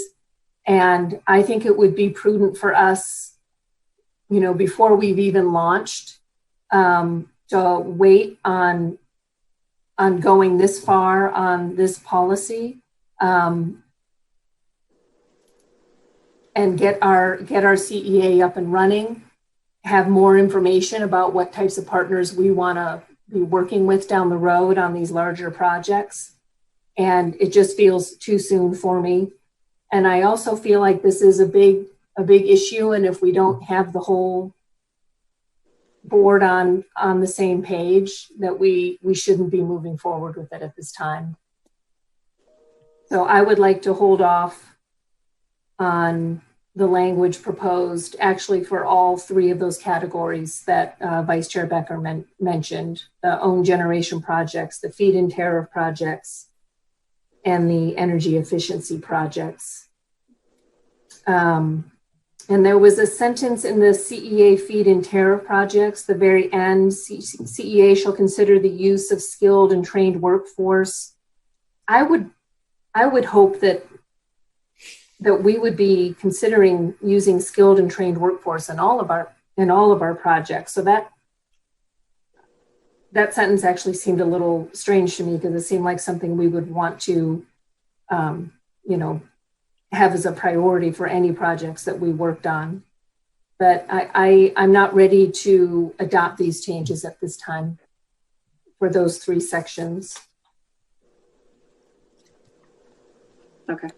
And I think it would be prudent for us, before we've even launched, to wait on going this far on this policy, and get our CEA up and running, have more information about what types of partners we want to be working with down the road on these larger projects. And it just feels too soon for me. And I also feel like this is a big issue. And if we don't have the whole board on the same page, that we shouldn't be moving forward with it at this time. So I would like to hold off on the language proposed actually for all three of those categories that Vice Chair Becker mentioned: the own generation projects, the feed-in tariff projects, and the energy efficiency projects. And there was a sentence in the CEA feed-in tariff projects, the very end, CEA shall consider the use of skilled and trained workforce. I would hope that we would be considering using skilled and trained workforce in all of our projects. So that sentence actually seemed a little strange to me, because it seemed like something we would want to, have as a priority for any projects that we worked on. But I'm not ready to adopt these changes at this time for those three sections. Okay.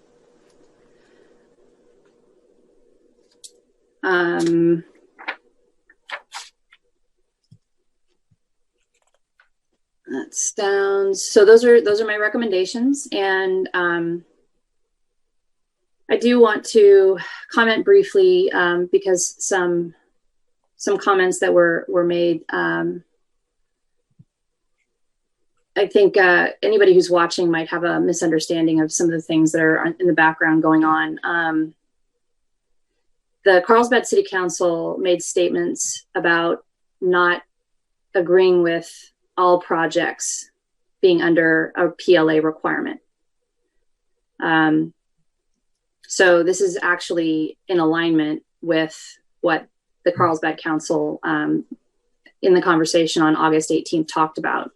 That sounds, so those are my recommendations. And I do want to comment briefly because some comments that were made. I think anybody who's watching might have a misunderstanding of some of the things that are in the background going on. The Carlsbad City Council made statements about not agreeing with all projects being under a PLA requirement. So this is actually in alignment with what the Carlsbad Council in the conversation on August 18th talked about.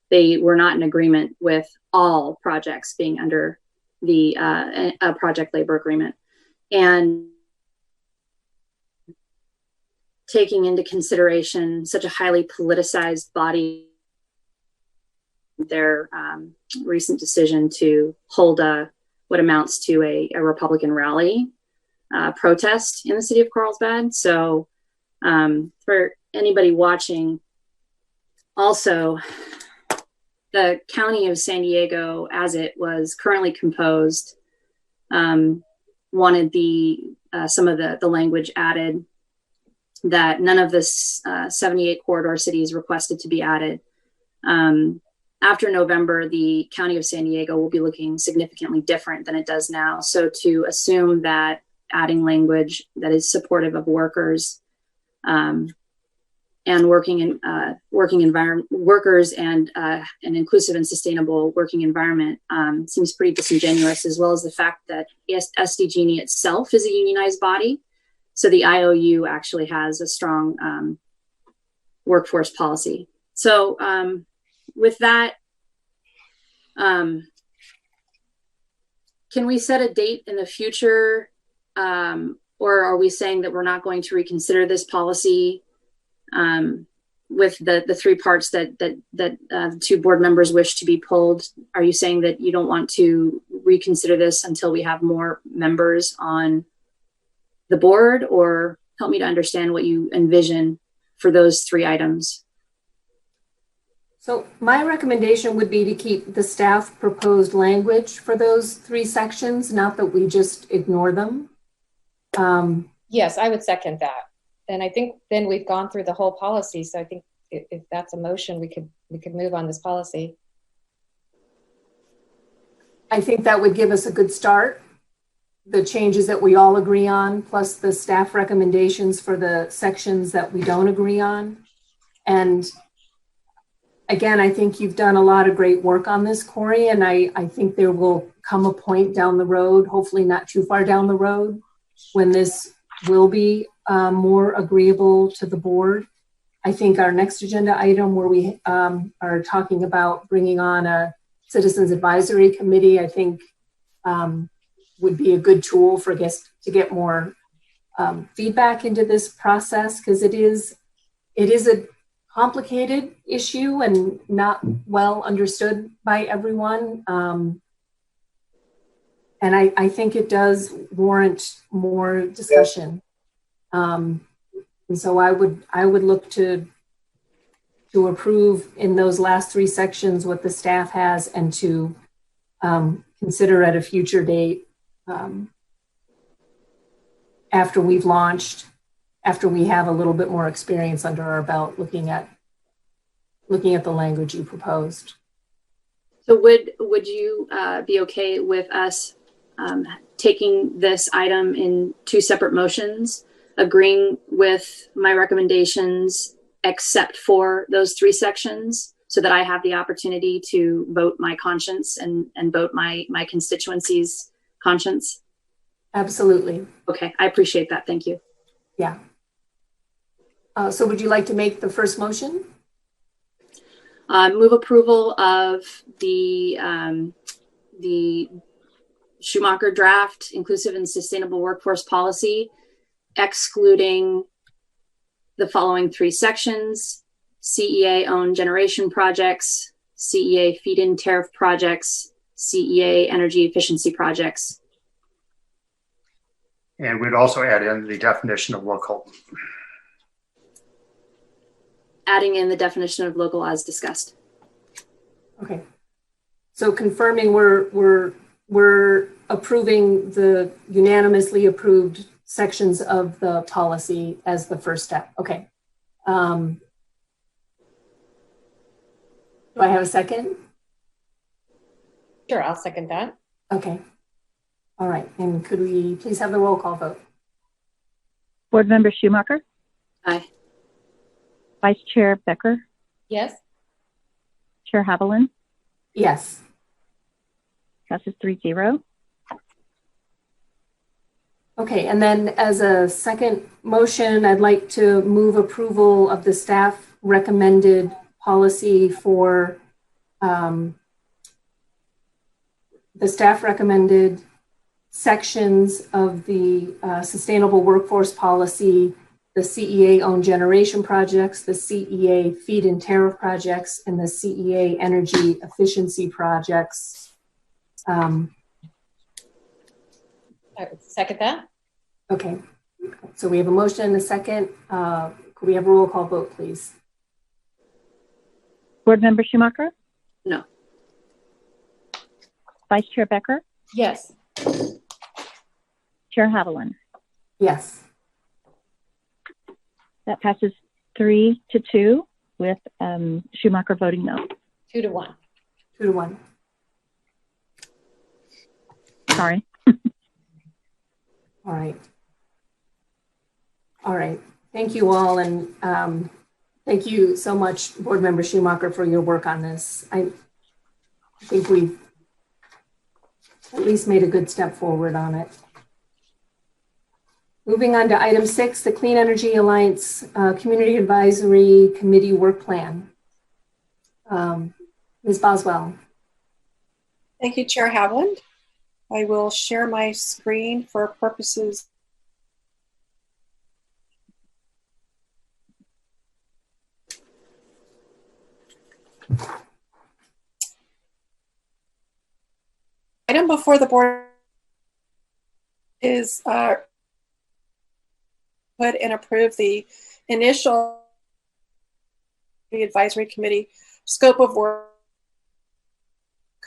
They were not in agreement with all projects being under the project labor agreement. And taking into consideration such a highly politicized body, their recent decision to hold what amounts to a Republican rally protest in the city of Carlsbad. So for anybody watching, also, the County of San Diego, as it was currently composed, wanted some of the language added that none of the 78 corridor cities requested to be added. After November, the County of San Diego will be looking significantly different than it does now. So to assume that adding language that is supportive of workers and working environment workers and an inclusive and sustainable working environment seems pretty disingenuous, as well as the fact that SDG&E itself is a unionized body. So the IOU actually has a strong workforce policy. So with that, can we set a date in the future, or are we saying that we're not going to reconsider this policy with the three parts that the two board members wish to be pulled? Are you saying that you don't want to reconsider this until we have more members on the board, or help me to understand what you envision for those three items? So my recommendation would be to keep the staff proposed language for those three sections, not that we just ignore them. Yes, I would second that. And I think then we've gone through the whole policy. So I think if that's a motion, we could move on this policy. I think that would give us a good start. The changes that we all agree on, plus the staff recommendations for the sections that we don't agree on. And again, I think you've done a lot of great work on this, Corey, and I think there will come a point down the road, hopefully not too far down the road, when this will be more agreeable to the board. I think our next agenda item, where we are talking about bringing on a citizens advisory committee, I think would be a good tool for guests to get more feedback into this process, because it is a complicated issue and not well understood by everyone. And I think it does warrant more discussion. And so I would look to approve in those last 3 sections what the staff has, and to consider at a future date after we've launched, after we have a little bit more experience under our belt looking at the language you proposed. So would you be okay with us taking this item in 2 separate motions, agreeing with my recommendations except for those 3 sections, so that I have the opportunity to vote my conscience and vote my constituency's conscience? Absolutely. Okay, I appreciate that. Thank you. Yeah. So would you like to make the first motion? Move approval of the Schumacher draft, inclusive and sustainable workforce policy, excluding the following 3 sections: CEA-owned generation projects, CEA feed-in tariff projects, CEA energy efficiency projects. And we'd also add in the definition of local. Adding in the definition of local as discussed. Okay. So confirming we're approving the unanimously approved sections of the policy as the first step. Okay. Do I have a second? Sure, I'll second that. Okay. All right. And could we please have the roll call vote? Board Member Schumacher? Aye. Vice Chair Becker? Yes. Chair Haviland? Yes. Passes 3-0. Okay, and then as a second motion, I'd like to move approval of the staff recommended policy for the staff recommended sections of the sustainable workforce policy, the CEA-owned generation projects, the CEA feed-in tariff projects, and the CEA energy efficiency projects. I would second that. Okay, so we have a motion and a second. Could we have a roll call vote, please? Board Member Schumacher? No. Vice Chair Becker? Yes. Chair Haviland? Yes. That passes 3-2 with Schumacher voting no. 2-1. 2-1. Sorry. All right. All right. Thank you all. And thank you so much, Board Member Schumacher, for your work on this. I think we've at least made a good step forward on it. Moving on to item 6, the Clean Energy Alliance Community Advisory Committee Work Plan. Ms. Boswell. Thank you, Chair Haviland. I will share my screen for purposes. Item before the board is put and approve the initial advisory committee scope of work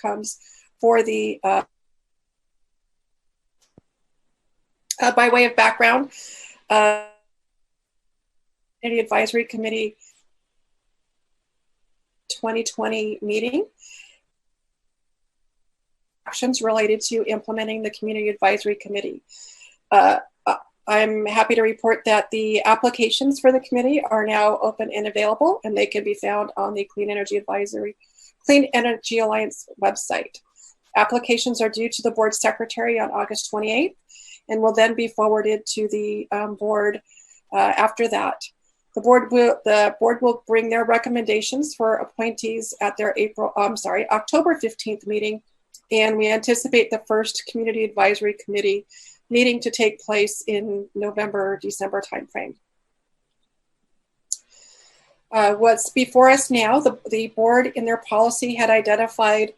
comes for the by way of background, Community Advisory Committee 2020 meeting. Actions related to implementing the Community Advisory Committee. I'm happy to report that the applications for the committee are now open and available, and they can be found on the Clean Energy Alliance website. Applications are due to the board secretary on August 28th and will then be forwarded to the board after that. The board will bring their recommendations for appointees at their October 15th meeting, and we anticipate the first Community Advisory Committee meeting to take place in November, December timeframe. What's before us now, the board in their policy had identified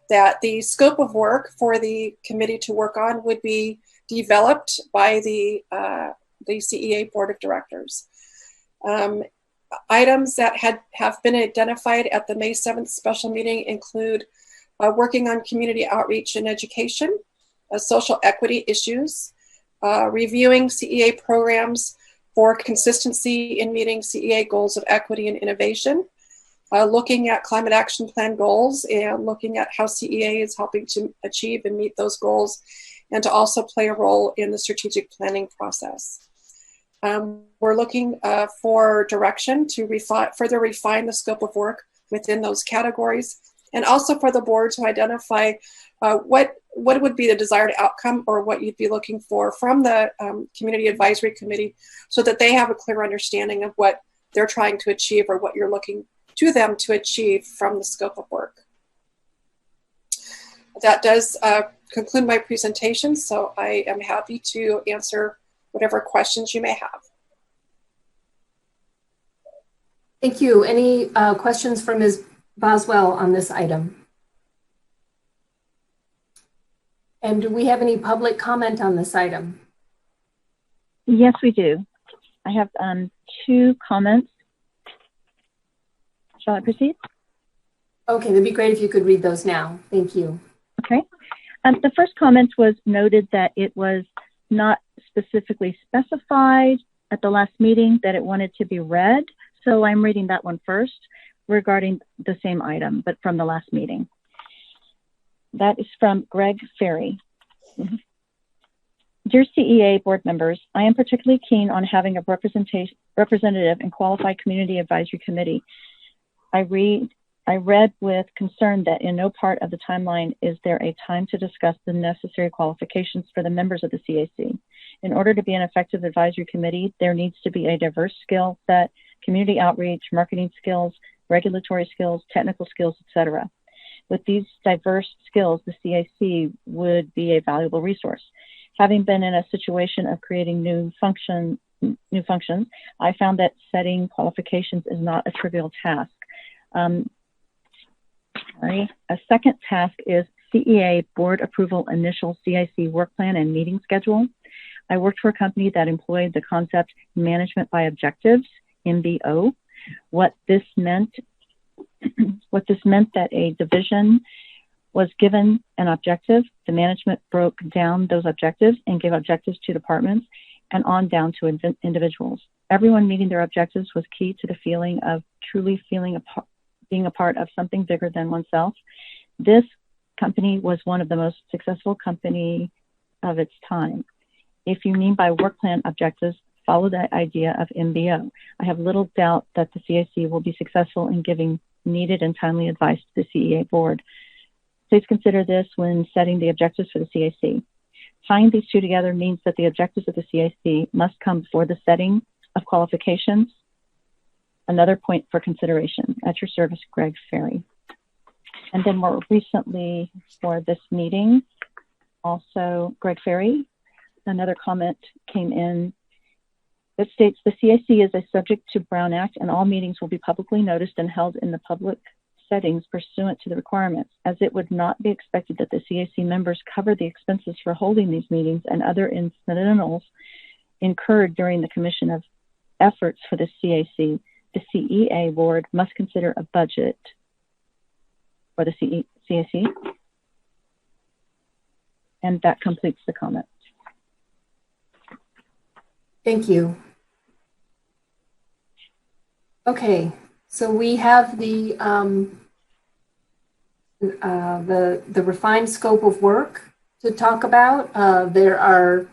that the scope of work for the committee to work on would be developed by the CEA Board of Directors. Items that have been identified at the May 7th special meeting include working on community outreach and education, social equity issues, reviewing CEA programs for consistency in meeting CEA goals of equity and innovation, looking at climate action plan goals and looking at how CEA is helping to achieve and meet those goals, and to also play a role in the strategic planning process. We're looking for direction to further refine the scope of work within those categories, and also for the board to identify what would be the desired outcome or what you'd be looking for from the Community Advisory Committee, so that they have a clear understanding of what they're trying to achieve or what you're looking to them to achieve from the scope of work. That does conclude my presentation, so I am happy to answer whatever questions you may have. Thank you. Any questions for Ms. Boswell on this item? And do we have any public comment on this item? Yes, we do. I have 2 comments. Shall I proceed? Okay, that'd be great if you could read those now. Thank you. Okay. The first comment was noted that it was not specifically specified at the last meeting that it wanted to be read. So I'm reading that one first regarding the same item, but from the last meeting. That is from Greg Ferry. Mm-hmm. Dear CEA board members, I am particularly keen on having a representative and qualified community advisory committee. I read with concern that in no part of the timeline is there a time to discuss the necessary qualifications for the members of the CAC. In order to be an effective advisory committee, there needs to be a diverse skill set, community outreach, marketing skills, regulatory skills, technical skills, etc. With these diverse skills, the CAC would be a valuable resource. Having been in a situation of creating new functions, I found that setting qualifications is not a trivial task. A second task is CEA board approval initial CIC work plan and meeting schedule. I worked for a company that employed the concept management by objectives, MBO. What this meant that a division was given an objective, the management broke down those objectives and gave objectives to departments and on down to individuals. Everyone meeting their objectives was key to the feeling of truly being a part of something bigger than oneself. This company was one of the most successful company of its time. If you mean by work plan objectives, follow the idea of MBO. I have little doubt that the CAC will be successful in giving needed and timely advice to the CEA board. Please consider this when setting the objectives for the CAC. Tying these two together means that the objectives of the CAC must come before the setting of qualifications. Another point for consideration. At your service, Greg Ferry. And then more recently for this meeting, also Greg Ferry, another comment came in that states the CAC is a subject to Brown Act and all meetings will be publicly noticed and held in the public settings pursuant to the requirements, as it would not be expected that the CAC members cover the expenses for holding these meetings and other incidentals incurred during the commission of efforts for the CAC. The CEA board must consider a budget for the CAC. And that completes the comment. Thank you. Okay, so we have the refined scope of work to talk about. There are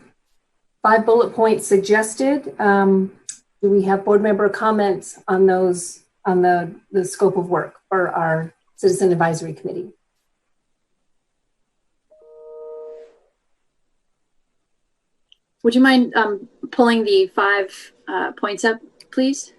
5 bullet points suggested. Do we have board member comments on those, on the scope of work for our Citizen Advisory Committee? Would you mind pulling the 5 points up, please?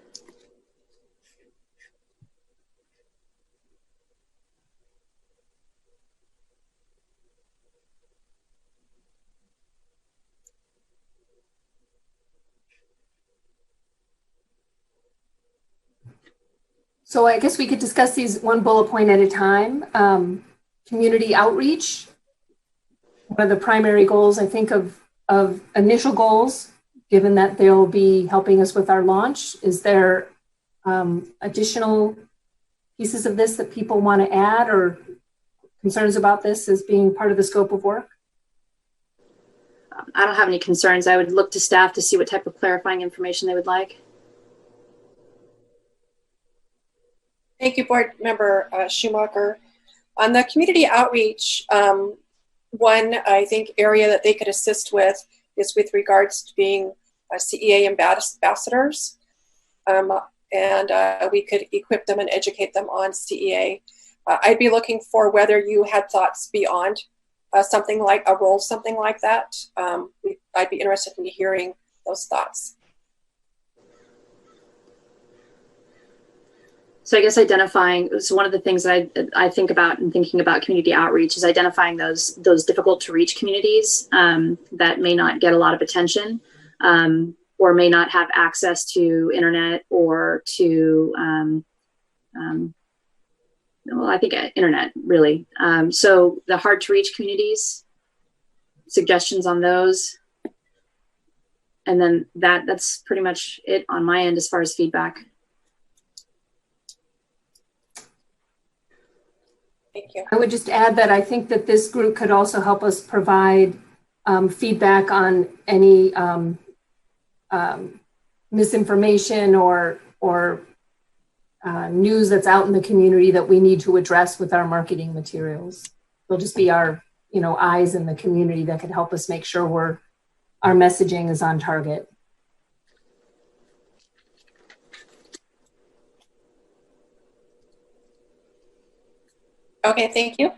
So I guess we could discuss these one bullet point at a time. Community outreach, one of the primary goals, I think, of initial goals, given that they'll be helping us with our launch. Is there additional pieces of this that people want to add or concerns about this as being part of the scope of work? I don't have any concerns. I would look to staff to see what type of clarifying information they would like. Thank you, Board Member Schumacher. On the community outreach, one, I think, area that they could assist with is with regards to being CEA ambassadors. And we could equip them and educate them on CEA. I'd be looking for whether you had thoughts beyond something like a role, something like that. I'd be interested in hearing those thoughts. So I guess identifying, so one of the things that I think about in thinking about community outreach is identifying those difficult to reach communities that may not get a lot of attention or may not have access to internet or to, well, I think internet really. So the hard to reach communities, suggestions on those. And then that's pretty much it on my end as far as feedback. Thank you. I would just add that I think that this group could also help us provide feedback on any misinformation or news that's out in the community that we need to address with our marketing materials. They'll just be our, eyes in the community that could help us make sure our messaging is on target. Okay, thank you.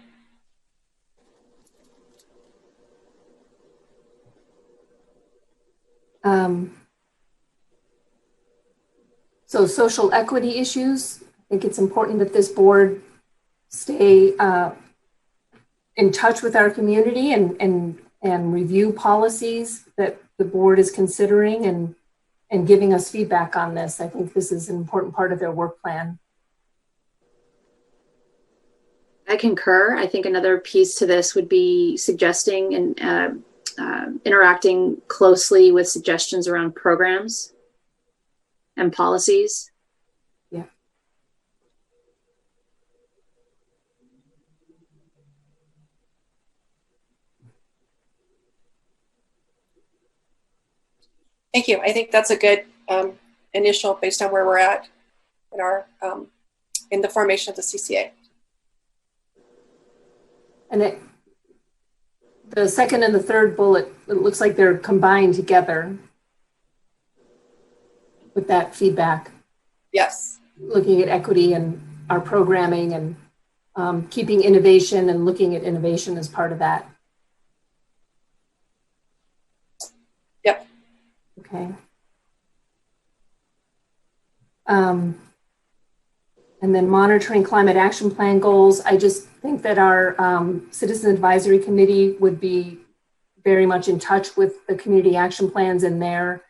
So social equity issues, I think it's important that this board stay in touch with our community and review policies that the board is considering and giving us feedback on this. I think this is an important part of their work plan. I concur. I think another piece to this would be suggesting and interacting closely with suggestions around programs and policies. Yeah. Thank you. I think that's a good initial based on where we're at in our in the formation of the CCA. And the second and the third bullet, it looks like they're combined together with that feedback. Yes. Looking at equity and our programming and keeping innovation and looking at innovation as part of that. Yep. Okay. And then monitoring climate action plan goals. I just think that our Citizen Advisory Committee would be very much in touch with the community action plans in their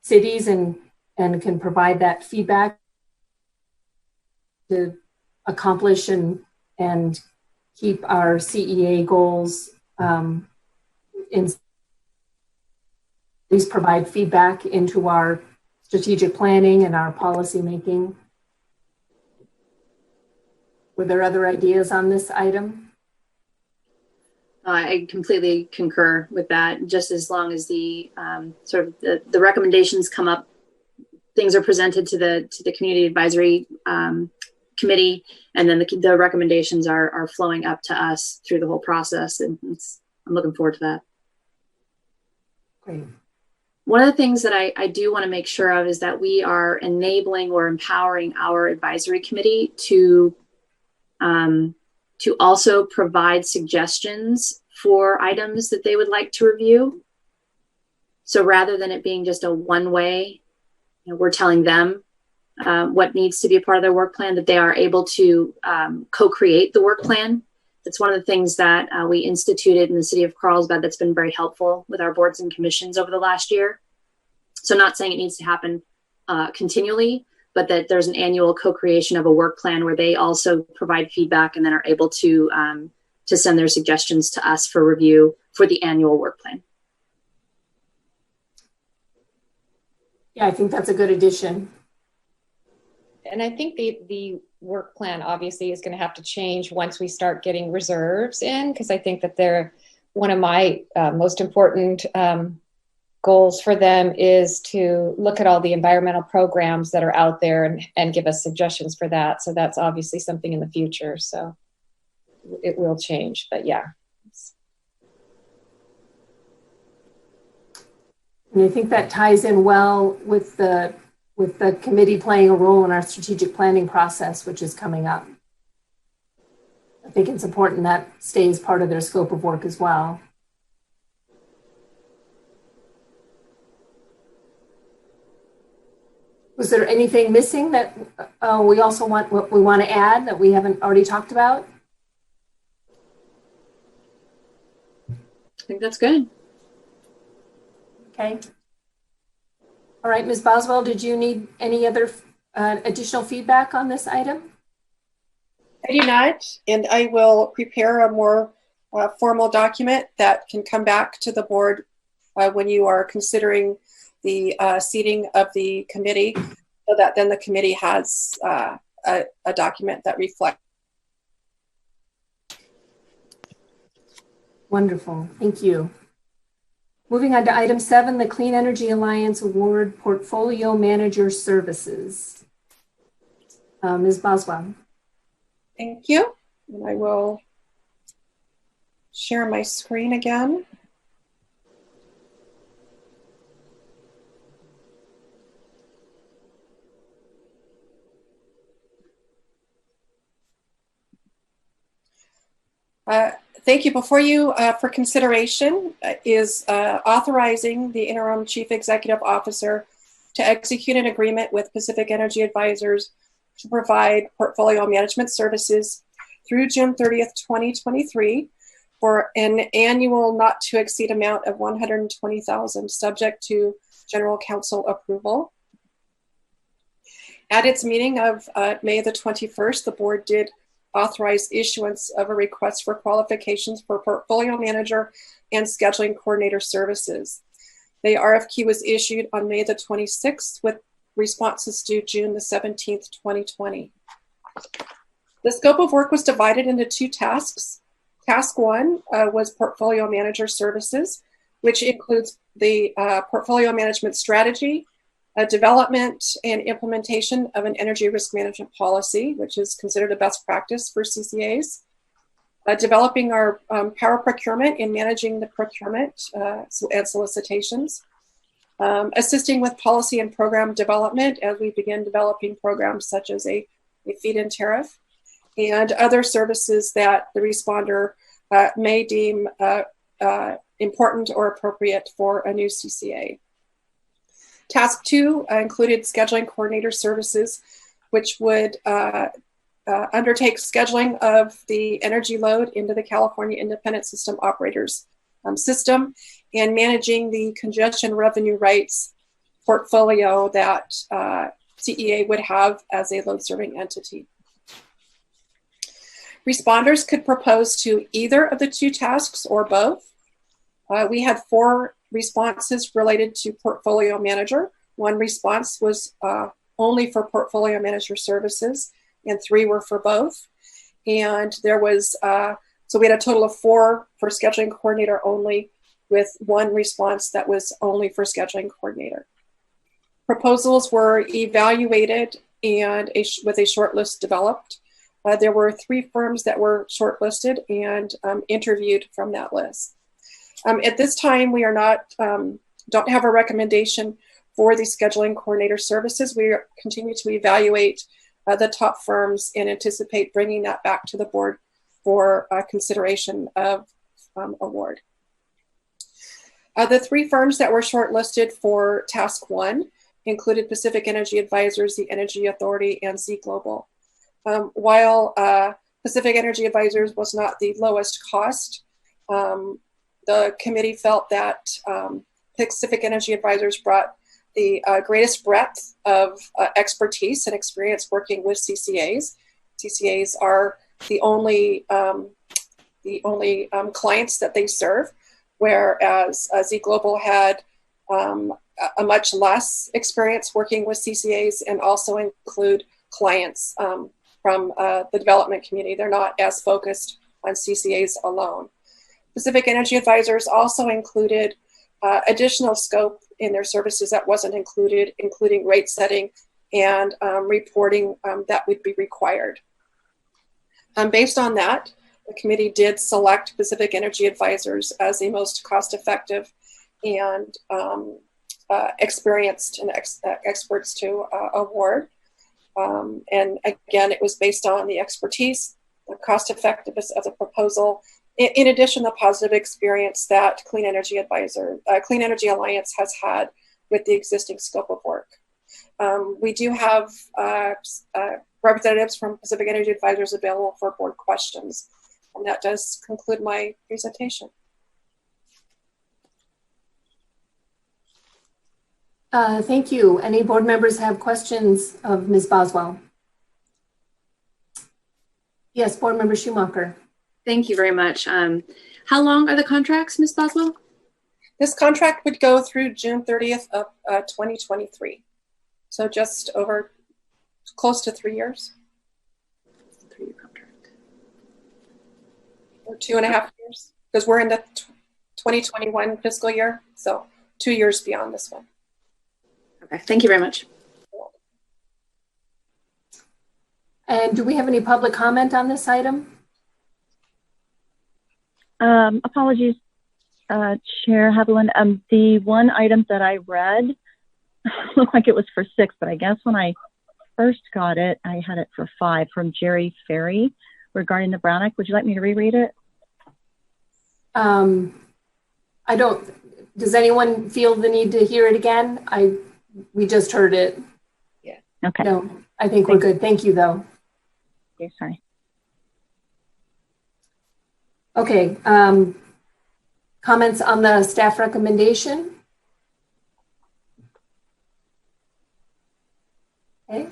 cities and can provide that feedback to accomplish and keep our CEA goals in at least provide feedback into our strategic planning and our policy making. Were there other ideas on this item? I completely concur with that. Just as long as the sort of the recommendations come up, things are presented to the community advisory committee, and then the recommendations are flowing up to us through the whole process, and I'm looking forward to that. Great. One of the things that I do want to make sure of is that we are enabling or empowering our advisory committee to also provide suggestions for items that they would like to review. So rather than it being just a one-way, we're telling them what needs to be a part of their work plan, that they are able to co-create the work plan. That's one of the things that we instituted in the city of Carlsbad that's been very helpful with our boards and commissions over the last year. So not saying it needs to happen continually, but that there's an annual co-creation of a work plan where they also provide feedback and then are able to send their suggestions to us for review for the annual work plan. Yeah, I think that's a good addition. And I think the work plan obviously is going to have to change once we start getting reserves in, because I think that they're one of my most important goals for them is to look at all the environmental programs that are out there and give us suggestions for that. So that's obviously something in the future. So it will change, but yeah. And I think that ties in well with the committee playing a role in our strategic planning process, which is coming up. I think it's important that stays part of their scope of work as well. Was there anything missing that we want to add that we haven't already talked about? I think that's good. Okay. All right, Ms. Boswell, did you need any other additional feedback on this item? I do not, and I will prepare a more formal document that can come back to the board when you are considering the seating of the committee, so that then the committee has a document that reflects. Wonderful, thank you. Moving on to item 7, the Clean Energy Alliance Award Portfolio Manager Services. Ms. Boswell. Thank you, and I will share my screen again. Thank you. Before you, for consideration, is authorizing the interim chief executive officer to execute an agreement with Pacific Energy Advisors to provide portfolio management services through June 30th, 2023 for an annual not to exceed amount of $120,000 subject to general counsel approval. At its meeting of May the 21st, the board did authorize issuance of a request for qualifications for portfolio manager and scheduling coordinator services. The RFQ was issued on May the 26th with responses due June the 17th, 2020. The scope of work was divided into 2 tasks. Task 1 was portfolio manager services, which includes the portfolio management strategy, development and implementation of an energy risk management policy, which is considered a best practice for CCAs, developing our power procurement and managing the procurement and solicitations, assisting with policy and program development as we begin developing programs such as a feed-in tariff, and other services that the responder may deem important or appropriate for a new CCA. Task 2 included scheduling coordinator services, which would undertake scheduling of the energy load into the California Independent System Operators system and managing the congestion revenue rights portfolio that CEA would have as a load serving entity. Responders could propose to either of the 2 tasks or both. We had 4 responses related to portfolio manager. 1 response was only for portfolio manager services, and 3 were for both. And there was, so we had a total of 4 for scheduling coordinator only, with 1 response that was only for scheduling coordinator. Proposals were evaluated and with a short list developed. There were 3 firms that were shortlisted and interviewed from that list. At this time, we are not, don't have a recommendation for the scheduling coordinator services. We continue to evaluate the top firms and anticipate bringing that back to the board for consideration of award. The 3 firms that were shortlisted for task 1 included Pacific Energy Advisors, the Energy Authority, and Z Global. While Pacific Energy Advisors was not the lowest cost, the committee felt that Pacific Energy Advisors brought the greatest breadth of expertise and experience working with CCAs. CCAs are the only clients that they serve, whereas Z Global had a much less experience working with CCAs and also include clients from the development community. They're not as focused on CCAs alone. Pacific Energy Advisors also included additional scope in their services that wasn't included, including rate setting and reporting that would be required. Based on that, the committee did select Pacific Energy Advisors as the most cost-effective and experienced and experts to award. And again, it was based on the expertise, the cost-effectiveness of the proposal, in addition, the positive experience that Clean Energy Alliance has had with the existing scope of work. We do have representatives from Pacific Energy Advisors available for board questions. And that does conclude my presentation. Thank you. Any board members have questions of Ms. Boswell? Yes, Board Member Schumacher. Thank you very much. How long are the contracts, Ms. Boswell? This contract would go through June 30th of 2023. So just over close to 3 years. 3-year contract. Or 2.5 years, because we're in the 2021 fiscal year. So 2 years beyond this one. Okay, thank you very much. And do we have any public comment on this item? Apologies, Chair Haviland. The one item that I read looked like it was for 6, but I guess when I first got it, I had it for 5 from Jerry Ferry regarding the Brown Act. Would you like me to reread it? I don't. Does anyone feel the need to hear it again? We just heard it. Yeah. Okay. No, I think we're good. Thank you, though. Okay, sorry. Okay. Comments on the staff recommendation? Okay.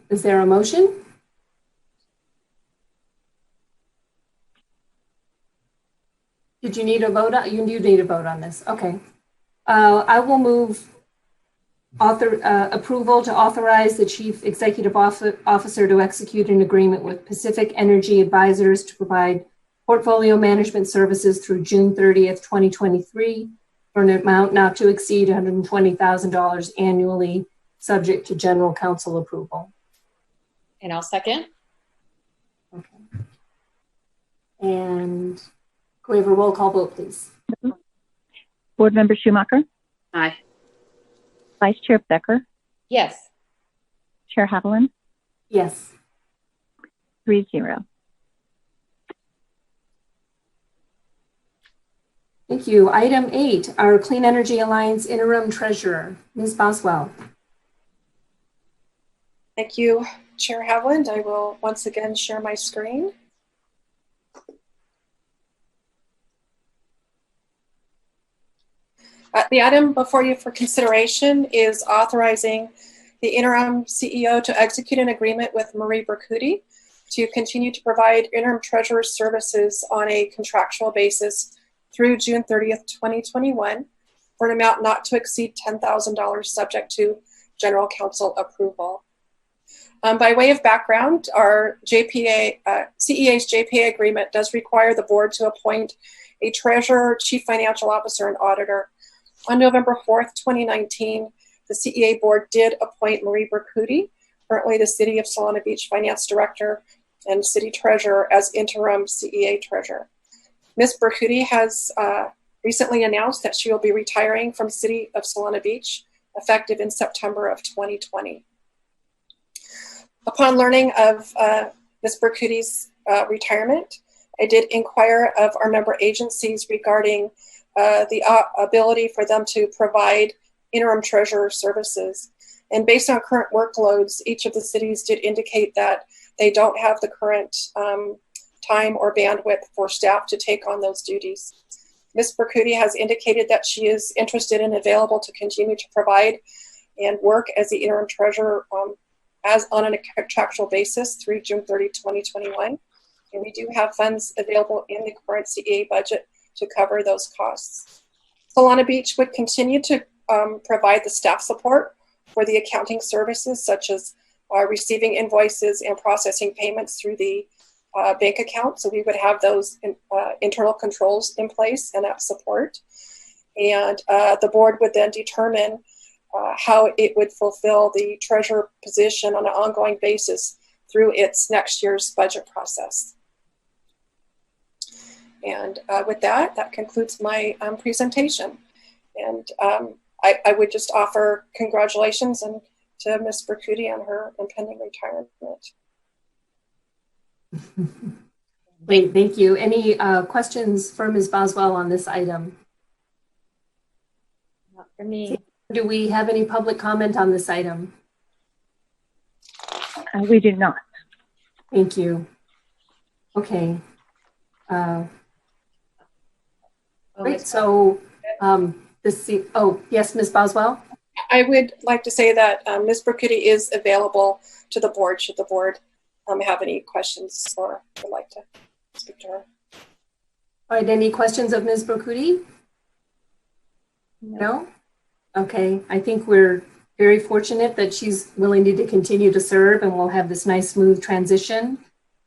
Is there a motion? Did you need a vote on? You do need a vote on this. Okay. I will move approval to authorize the Chief Executive Officer to execute an agreement with Pacific Energy Advisors to provide portfolio management services through June 30th, 2023 for an amount not to exceed $120,000 annually, subject to General Counsel approval. And I'll second. Okay. And can we have a roll call vote, please? Board Member Schumacher? Aye. Vice Chair Becker? Yes. Chair Haviland? Yes. 3-0. Thank you. Item 8, our Clean Energy Alliance Interim Treasurer, Ms. Boswell. Thank you, Chair Haviland. I will once again share my screen. The item before you for consideration is authorizing the interim CEO to execute an agreement with Marie Bercuti to continue to provide interim treasurer services on a contractual basis through June 30th, 2021 for an amount not to exceed $10,000 subject to General Counsel approval. By way of background, our CEA's JPA agreement does require the board to appoint a treasurer, chief financial officer, and auditor. On November 4th, 2019, the CEA board did appoint Marie Bercuti, currently the City of Solana Beach Finance Director and City Treasurer, as interim CEA Treasurer. Ms. Bercuti has recently announced that she will be retiring from City of Solana Beach, effective in September of 2020. Upon learning of Ms. Bercuti's retirement, I did inquire of our member agencies regarding the ability for them to provide interim treasurer services. And based on current workloads, each of the cities did indicate that they don't have the current time or bandwidth for staff to take on those duties. Ms. Bercuti has indicated that she is interested and available to continue to provide and work as the interim treasurer as on a contractual basis through June 30, 2021. And we do have funds available in the current CEA budget to cover those costs. Solana Beach would continue to provide the staff support for the accounting services, such as receiving invoices and processing payments through the bank account. So we would have those internal controls in place and that support. And the board would then determine how it would fulfill the treasurer position on an ongoing basis through its next year's budget process. And with that, that concludes my presentation. And I would just offer congratulations to Ms. Bercuti on her impending retirement. Great, thank you. Any questions for Ms. Boswell on this item? Not for me. Do we have any public comment on this item? We do not. Thank you. Okay. Great. So yes, Ms. Boswell. I would like to say that Ms. Bercuti is available to the board should the board have any questions or would like to speak to her. All right, any questions of Ms. Bercuti? No? Okay, I think we're very fortunate that she's willing to continue to serve and we'll have this nice smooth transition.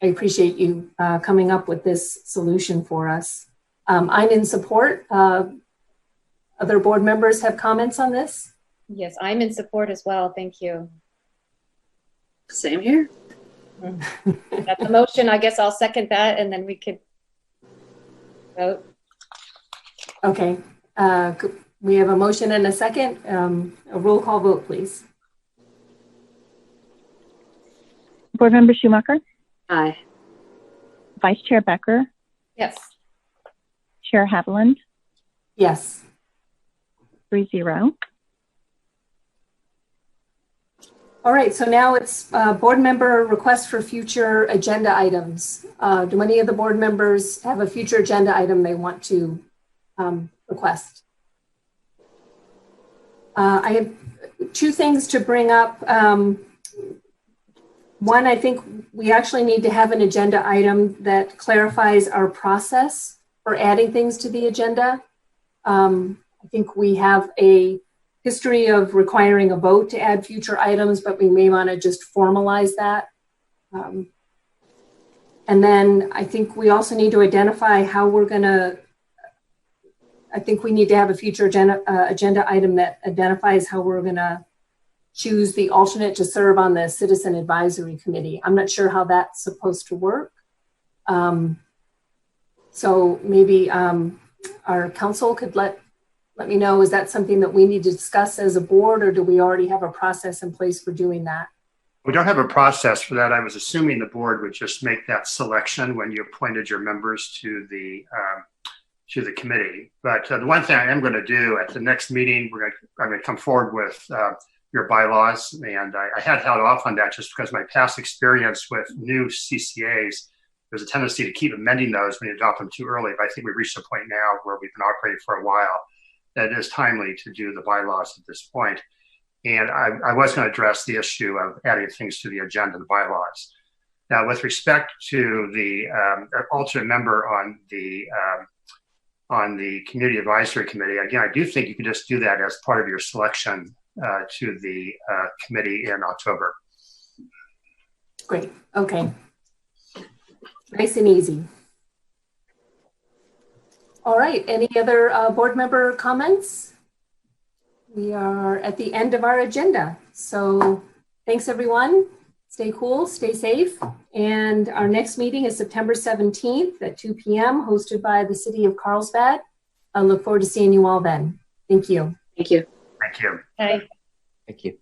I appreciate you coming up with this solution for us. I'm in support. Other board members have comments on this? Yes, I'm in support as well. Thank you. Same here. That's a motion. I guess I'll second that and then we could vote. Okay. We have a motion and a second. A roll call vote, please. Board Member Schumacher? Aye. Vice Chair Becker? Yes. Chair Haviland? Yes. 3-0. All right, so now it's board member requests for future agenda items. Do any of the board members have a future agenda item they want to request? I have two things to bring up. One, I think we actually need to have an agenda item that clarifies our process for adding things to the agenda. I think we have a history of requiring a vote to add future items, but we may want to just formalize that. And then I think we also need to identify how we're going to, I think we need to have a future agenda item that identifies how we're going to choose the alternate to serve on the Citizen Advisory Committee. I'm not sure how that's supposed to work. So maybe our council could let me know, is that something that we need to discuss as a board, or do we already have a process in place for doing that? We don't have a process for that. I was assuming the board would just make that selection when you appointed your members to the committee. But the one thing I am going to do at the next meeting, I'm going to come forward with your bylaws, and I had held off on that just because my past experience with new CCAs, there's a tendency to keep amending those when you adopt them too early. But I think we've reached a point now where we've been operating for a while that it is timely to do the bylaws at this point. And I was going to address the issue of adding things to the agenda, the bylaws. Now, with respect to the alternate member on the Community Advisory Committee, again, I do think you can just do that as part of your selection to the committee in October. Great. Okay. Nice and easy. All right. Any other board member comments? We are at the end of our agenda. So thanks, everyone. Stay cool, stay safe. And our next meeting is September 17th at 2 p.m. hosted by the City of Carlsbad. I look forward to seeing you all then. Thank you. Thank you. Thank you. Bye. Thank you.